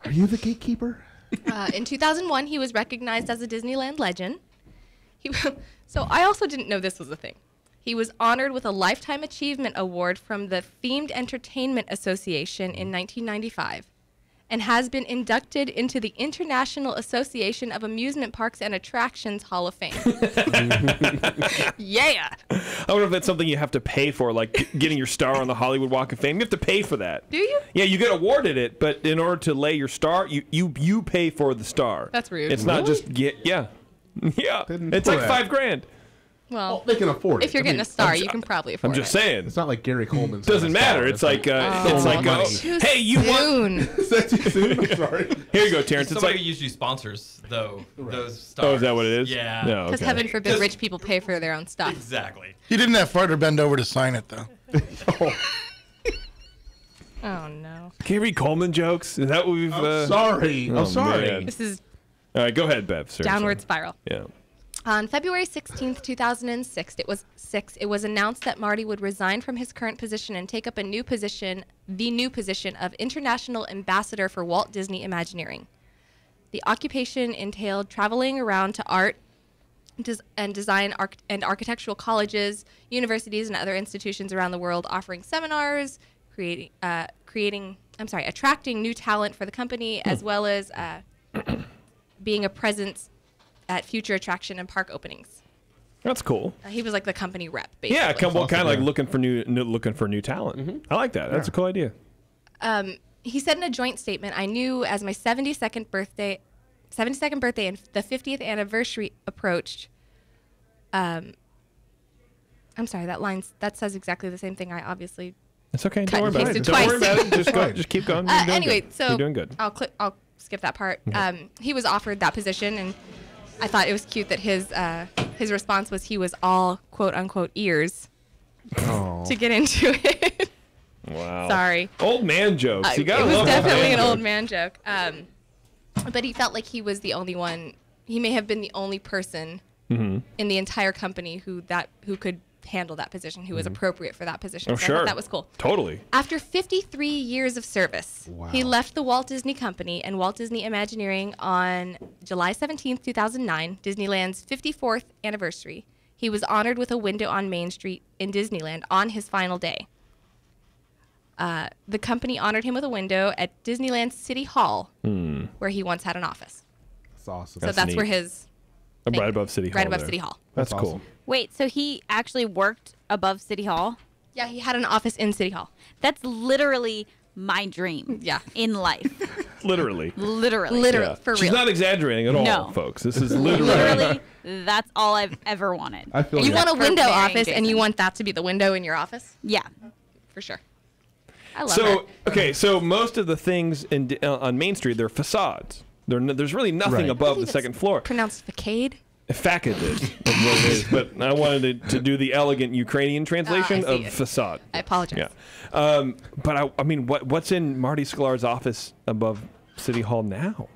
[SPEAKER 2] Are you the gatekeeper?
[SPEAKER 5] In 2001, he was recognized as a Disneyland legend. So I also didn't know this was a thing. He was honored with a Lifetime Achievement Award from the Themed Entertainment Association in 1995 and has been inducted into the International Association of Amusement Parks and Attractions Hall of Fame. Yeah.
[SPEAKER 3] I wonder if that's something you have to pay for, like getting your star on the Hollywood Walk of Fame. You have to pay for that.
[SPEAKER 5] Do you?
[SPEAKER 3] Yeah, you get awarded it, but in order to lay your star, you pay for the star.
[SPEAKER 5] That's rude.
[SPEAKER 3] It's not just yeah. It's like $5,000.
[SPEAKER 5] Well,
[SPEAKER 2] they can afford it.
[SPEAKER 5] If you're getting a star, you can probably afford it.
[SPEAKER 3] I'm just saying.
[SPEAKER 2] It's not like Gary Coleman's.
[SPEAKER 3] Doesn't matter. It's like hey, you won.
[SPEAKER 2] Is that too soon? I'm sorry.
[SPEAKER 3] Here you go, Terrence. It's
[SPEAKER 12] Somebody
[SPEAKER 3] like
[SPEAKER 12] usually sponsors those stars.
[SPEAKER 3] Oh, is that what it is?
[SPEAKER 12] Yeah.
[SPEAKER 3] No.
[SPEAKER 5] Because heaven forbid rich people pay for their own stuff.
[SPEAKER 12] Exactly.
[SPEAKER 10] He didn't have far to bend over to sign it, though.
[SPEAKER 5] Oh, no.
[SPEAKER 3] Gary Coleman jokes. Is that what we've?
[SPEAKER 2] I'm sorry. I'm sorry.
[SPEAKER 3] Man.
[SPEAKER 5] This is
[SPEAKER 3] All right, go ahead, Bev. Seriously.
[SPEAKER 5] downward spiral.
[SPEAKER 3] Yeah.
[SPEAKER 5] On February 16th, 2006, it was announced that Marty would resign from his current position and take up the new position of International Ambassador for Walt Disney Imagineering. The occupation entailed traveling around to art and design and architectural colleges, universities, and other institutions around the world, offering seminars, attracting new talent for the company, as well as being a presence at future attraction and park openings.
[SPEAKER 3] That's cool.
[SPEAKER 5] He was like the company rep, basically.
[SPEAKER 3] Yeah, kind of like looking for new talent.
[SPEAKER 2] Mm-hmm.
[SPEAKER 3] I like that. That's a cool idea.
[SPEAKER 5] He said in a joint statement, "I knew as my 72nd birthday and the 50th anniversary approached." I'm sorry, that says exactly the same thing. I obviously
[SPEAKER 3] It's okay.
[SPEAKER 5] cut
[SPEAKER 3] Don't worry
[SPEAKER 5] and
[SPEAKER 3] about it.
[SPEAKER 5] pasted
[SPEAKER 3] Don't
[SPEAKER 5] twice.
[SPEAKER 3] worry about it. Just go. Just keep going. You're doing
[SPEAKER 5] Anyway,
[SPEAKER 3] good.
[SPEAKER 5] so
[SPEAKER 3] You're doing good.
[SPEAKER 5] I'll skip that part. He was offered that position, and I thought it was cute that his response was he was all quote unquote ears to get into it.
[SPEAKER 3] Wow.
[SPEAKER 5] Sorry.
[SPEAKER 3] Old man jokes. You
[SPEAKER 5] It
[SPEAKER 3] gotta
[SPEAKER 5] was
[SPEAKER 3] love
[SPEAKER 5] definitely an
[SPEAKER 3] old
[SPEAKER 5] old man joke. But he felt like he was the only one. He may have been the only person in the entire company who could handle that position, who was appropriate for that position.
[SPEAKER 3] Oh,
[SPEAKER 5] so I
[SPEAKER 3] sure.
[SPEAKER 5] thought that was cool.
[SPEAKER 3] Totally.
[SPEAKER 5] After 53 years of service, he left the Walt Disney Company and Walt Disney Imagineering on July 17th, 2009, Disneyland's 54th anniversary. He was honored with a window on Main Street in Disneyland on his final day. The company honored him with a window at Disneyland City Hall, where he once had an office.
[SPEAKER 2] That's awesome.
[SPEAKER 5] So that's where
[SPEAKER 3] neat.
[SPEAKER 5] his...
[SPEAKER 3] Right above City Hall.
[SPEAKER 5] Right above
[SPEAKER 3] there.
[SPEAKER 5] City Hall.
[SPEAKER 3] That's
[SPEAKER 2] That's
[SPEAKER 3] cool.
[SPEAKER 2] awesome.
[SPEAKER 4] Wait, so he actually worked above City Hall?
[SPEAKER 5] Yeah, he had an office in City Hall.
[SPEAKER 4] That's literally my dream.
[SPEAKER 5] Yeah.
[SPEAKER 4] In life.
[SPEAKER 3] Literally.
[SPEAKER 4] Literally.
[SPEAKER 3] Yeah.
[SPEAKER 5] For
[SPEAKER 3] She's
[SPEAKER 5] real.
[SPEAKER 3] not exaggerating at all,
[SPEAKER 4] No.
[SPEAKER 3] folks. This is literally.
[SPEAKER 4] Literally, that's all I've ever wanted.
[SPEAKER 2] I feel
[SPEAKER 5] You want a
[SPEAKER 4] For
[SPEAKER 5] window
[SPEAKER 4] marrying
[SPEAKER 5] office, and you
[SPEAKER 4] Jason.
[SPEAKER 5] want that to be the window in your office?
[SPEAKER 4] Yeah.
[SPEAKER 5] For sure. I love
[SPEAKER 3] So
[SPEAKER 5] it.
[SPEAKER 3] okay, so most of the things on Main Street, they're facades. There's really nothing
[SPEAKER 2] Right.
[SPEAKER 3] above
[SPEAKER 5] I
[SPEAKER 3] the
[SPEAKER 5] think
[SPEAKER 3] second
[SPEAKER 5] it's
[SPEAKER 3] floor.
[SPEAKER 5] Pronounced facade?
[SPEAKER 3] Facade is what it is, but I wanted to do the elegant Ukrainian translation
[SPEAKER 5] I see
[SPEAKER 3] of
[SPEAKER 5] it.
[SPEAKER 3] facade.
[SPEAKER 5] I apologize.
[SPEAKER 3] Yeah, but I mean, what's in Marty Sklar's office above City Hall now?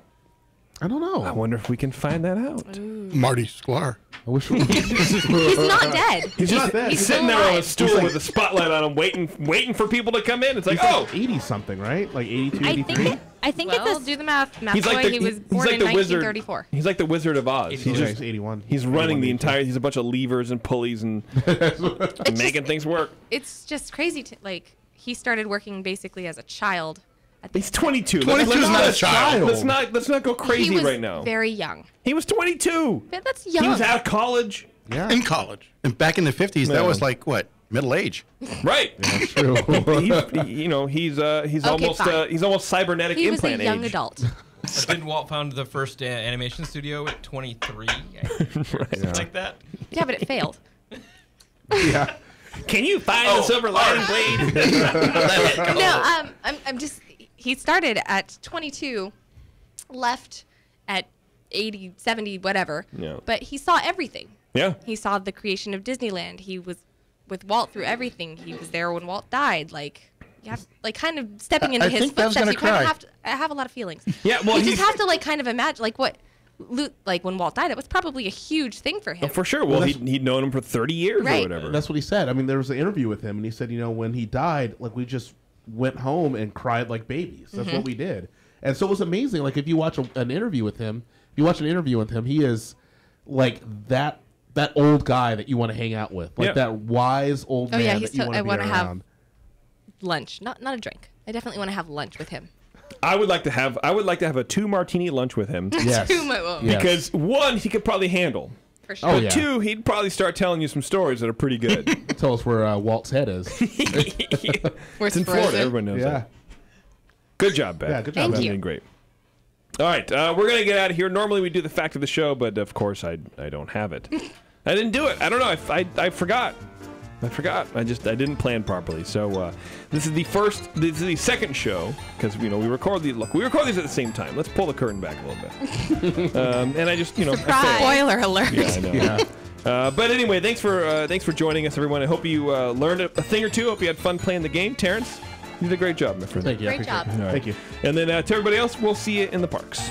[SPEAKER 2] I don't know.
[SPEAKER 3] I wonder if we can find that out.
[SPEAKER 10] Marty Sklar.
[SPEAKER 2] I wish we
[SPEAKER 5] He's not dead.
[SPEAKER 3] He's just
[SPEAKER 2] dead.
[SPEAKER 3] he's
[SPEAKER 2] He's
[SPEAKER 3] sitting
[SPEAKER 5] still
[SPEAKER 3] there on a
[SPEAKER 5] alive.
[SPEAKER 3] stool
[SPEAKER 2] He's like-
[SPEAKER 3] with a spotlight on him, waiting for people to come in. It's like,
[SPEAKER 2] He's
[SPEAKER 3] oh,
[SPEAKER 2] like 80 something, right? Like 82,
[SPEAKER 4] I
[SPEAKER 2] 83?
[SPEAKER 4] think I think
[SPEAKER 5] Well,
[SPEAKER 4] it's a
[SPEAKER 5] do the math. Math
[SPEAKER 3] he's
[SPEAKER 5] boy,
[SPEAKER 3] like the
[SPEAKER 5] he was
[SPEAKER 3] he's
[SPEAKER 5] born
[SPEAKER 3] like
[SPEAKER 5] in
[SPEAKER 3] the wizard.
[SPEAKER 5] 1934.
[SPEAKER 3] He's like the Wizard of Oz. He's
[SPEAKER 2] Okay,
[SPEAKER 3] just
[SPEAKER 2] he's 81.
[SPEAKER 3] he's running the
[SPEAKER 2] 81,
[SPEAKER 3] entire. He's a bunch of levers and pulleys and making things work.
[SPEAKER 5] It's just crazy to, like, he started working basically as a child.
[SPEAKER 3] He's 22.
[SPEAKER 10] 22 is not a child.
[SPEAKER 3] Let's not go crazy
[SPEAKER 5] he was
[SPEAKER 3] right now.
[SPEAKER 5] very young.
[SPEAKER 3] He was 22.
[SPEAKER 5] But that's young.
[SPEAKER 3] He was out of college.
[SPEAKER 2] Yeah.
[SPEAKER 10] In college.
[SPEAKER 6] And back in the 50s,
[SPEAKER 3] Yeah.
[SPEAKER 6] that was like, what, middle age?
[SPEAKER 3] Right.
[SPEAKER 2] That's true.
[SPEAKER 3] he's almost
[SPEAKER 5] fine.
[SPEAKER 3] he's almost cybernetic
[SPEAKER 5] He was a
[SPEAKER 3] implant
[SPEAKER 5] young
[SPEAKER 3] age.
[SPEAKER 5] adult.
[SPEAKER 12] Didn't Walt found the first animation studio at 23? Something like that?
[SPEAKER 5] Yeah, but it failed.
[SPEAKER 2] Yeah.
[SPEAKER 3] Can you find the silver lining blade?
[SPEAKER 5] No, I'm just, he started at 22, left at 80, 70, whatever.
[SPEAKER 3] Yeah.
[SPEAKER 5] But he saw everything.
[SPEAKER 3] Yeah.
[SPEAKER 5] He saw the creation of Disneyland. He was with Walt through everything. He was there when Walt died. Like, you have, like, kind of stepping into his
[SPEAKER 10] think Bev's
[SPEAKER 5] footsteps.
[SPEAKER 10] gonna
[SPEAKER 5] You kind
[SPEAKER 10] cry.
[SPEAKER 5] of have to. I have a lot of feelings.
[SPEAKER 3] Yeah, well,
[SPEAKER 5] you just have to, like, kind of imagine, like, what. Like when Walt died, it was probably a huge thing for him.
[SPEAKER 3] For sure. Well, he'd known him for 30 years or whatever.
[SPEAKER 2] That's what he said. I mean, there was an interview with him, and he said, when he died, like, we just went home and cried like babies. That's what we did. And so it was amazing. Like, if you watch an interview with him, he is like that old guy that you want to hang out with, like that wise old man that you want to be around.
[SPEAKER 5] Have lunch, not a drink. I definitely want to have lunch with him.
[SPEAKER 3] I would like to have a 2 martini lunch with him.
[SPEAKER 2] Yes.
[SPEAKER 3] Because 1, he could probably handle.
[SPEAKER 5] For sure.
[SPEAKER 3] But 2, he'd probably start telling you some stories that are pretty good.
[SPEAKER 2] Tell us where Walt's head is.
[SPEAKER 3] It's in Florida. Everyone knows that. Good job, Bev.
[SPEAKER 2] Yeah, good job,
[SPEAKER 3] Bev.
[SPEAKER 2] Bev.
[SPEAKER 3] You did great. All right, we're going to get out of here. Normally we do the fact of the show, but of course I don't have it. I didn't do it. I don't know. I forgot. I didn't plan properly. So this is the second show because we record these at the same time. Let's pull the curtain back a little bit. And I just
[SPEAKER 5] Surprise. Spoiler alert.
[SPEAKER 3] Yeah, I know. Yeah. But anyway, thanks for joining us, everyone. I hope you learned a thing or two. I hope you had fun playing the game. Terrence, you did a great job, my friend.
[SPEAKER 2] Thank you.
[SPEAKER 5] Great job.
[SPEAKER 3] All right.
[SPEAKER 2] Thank you.
[SPEAKER 3] And then to everybody else, we'll see you in the parks.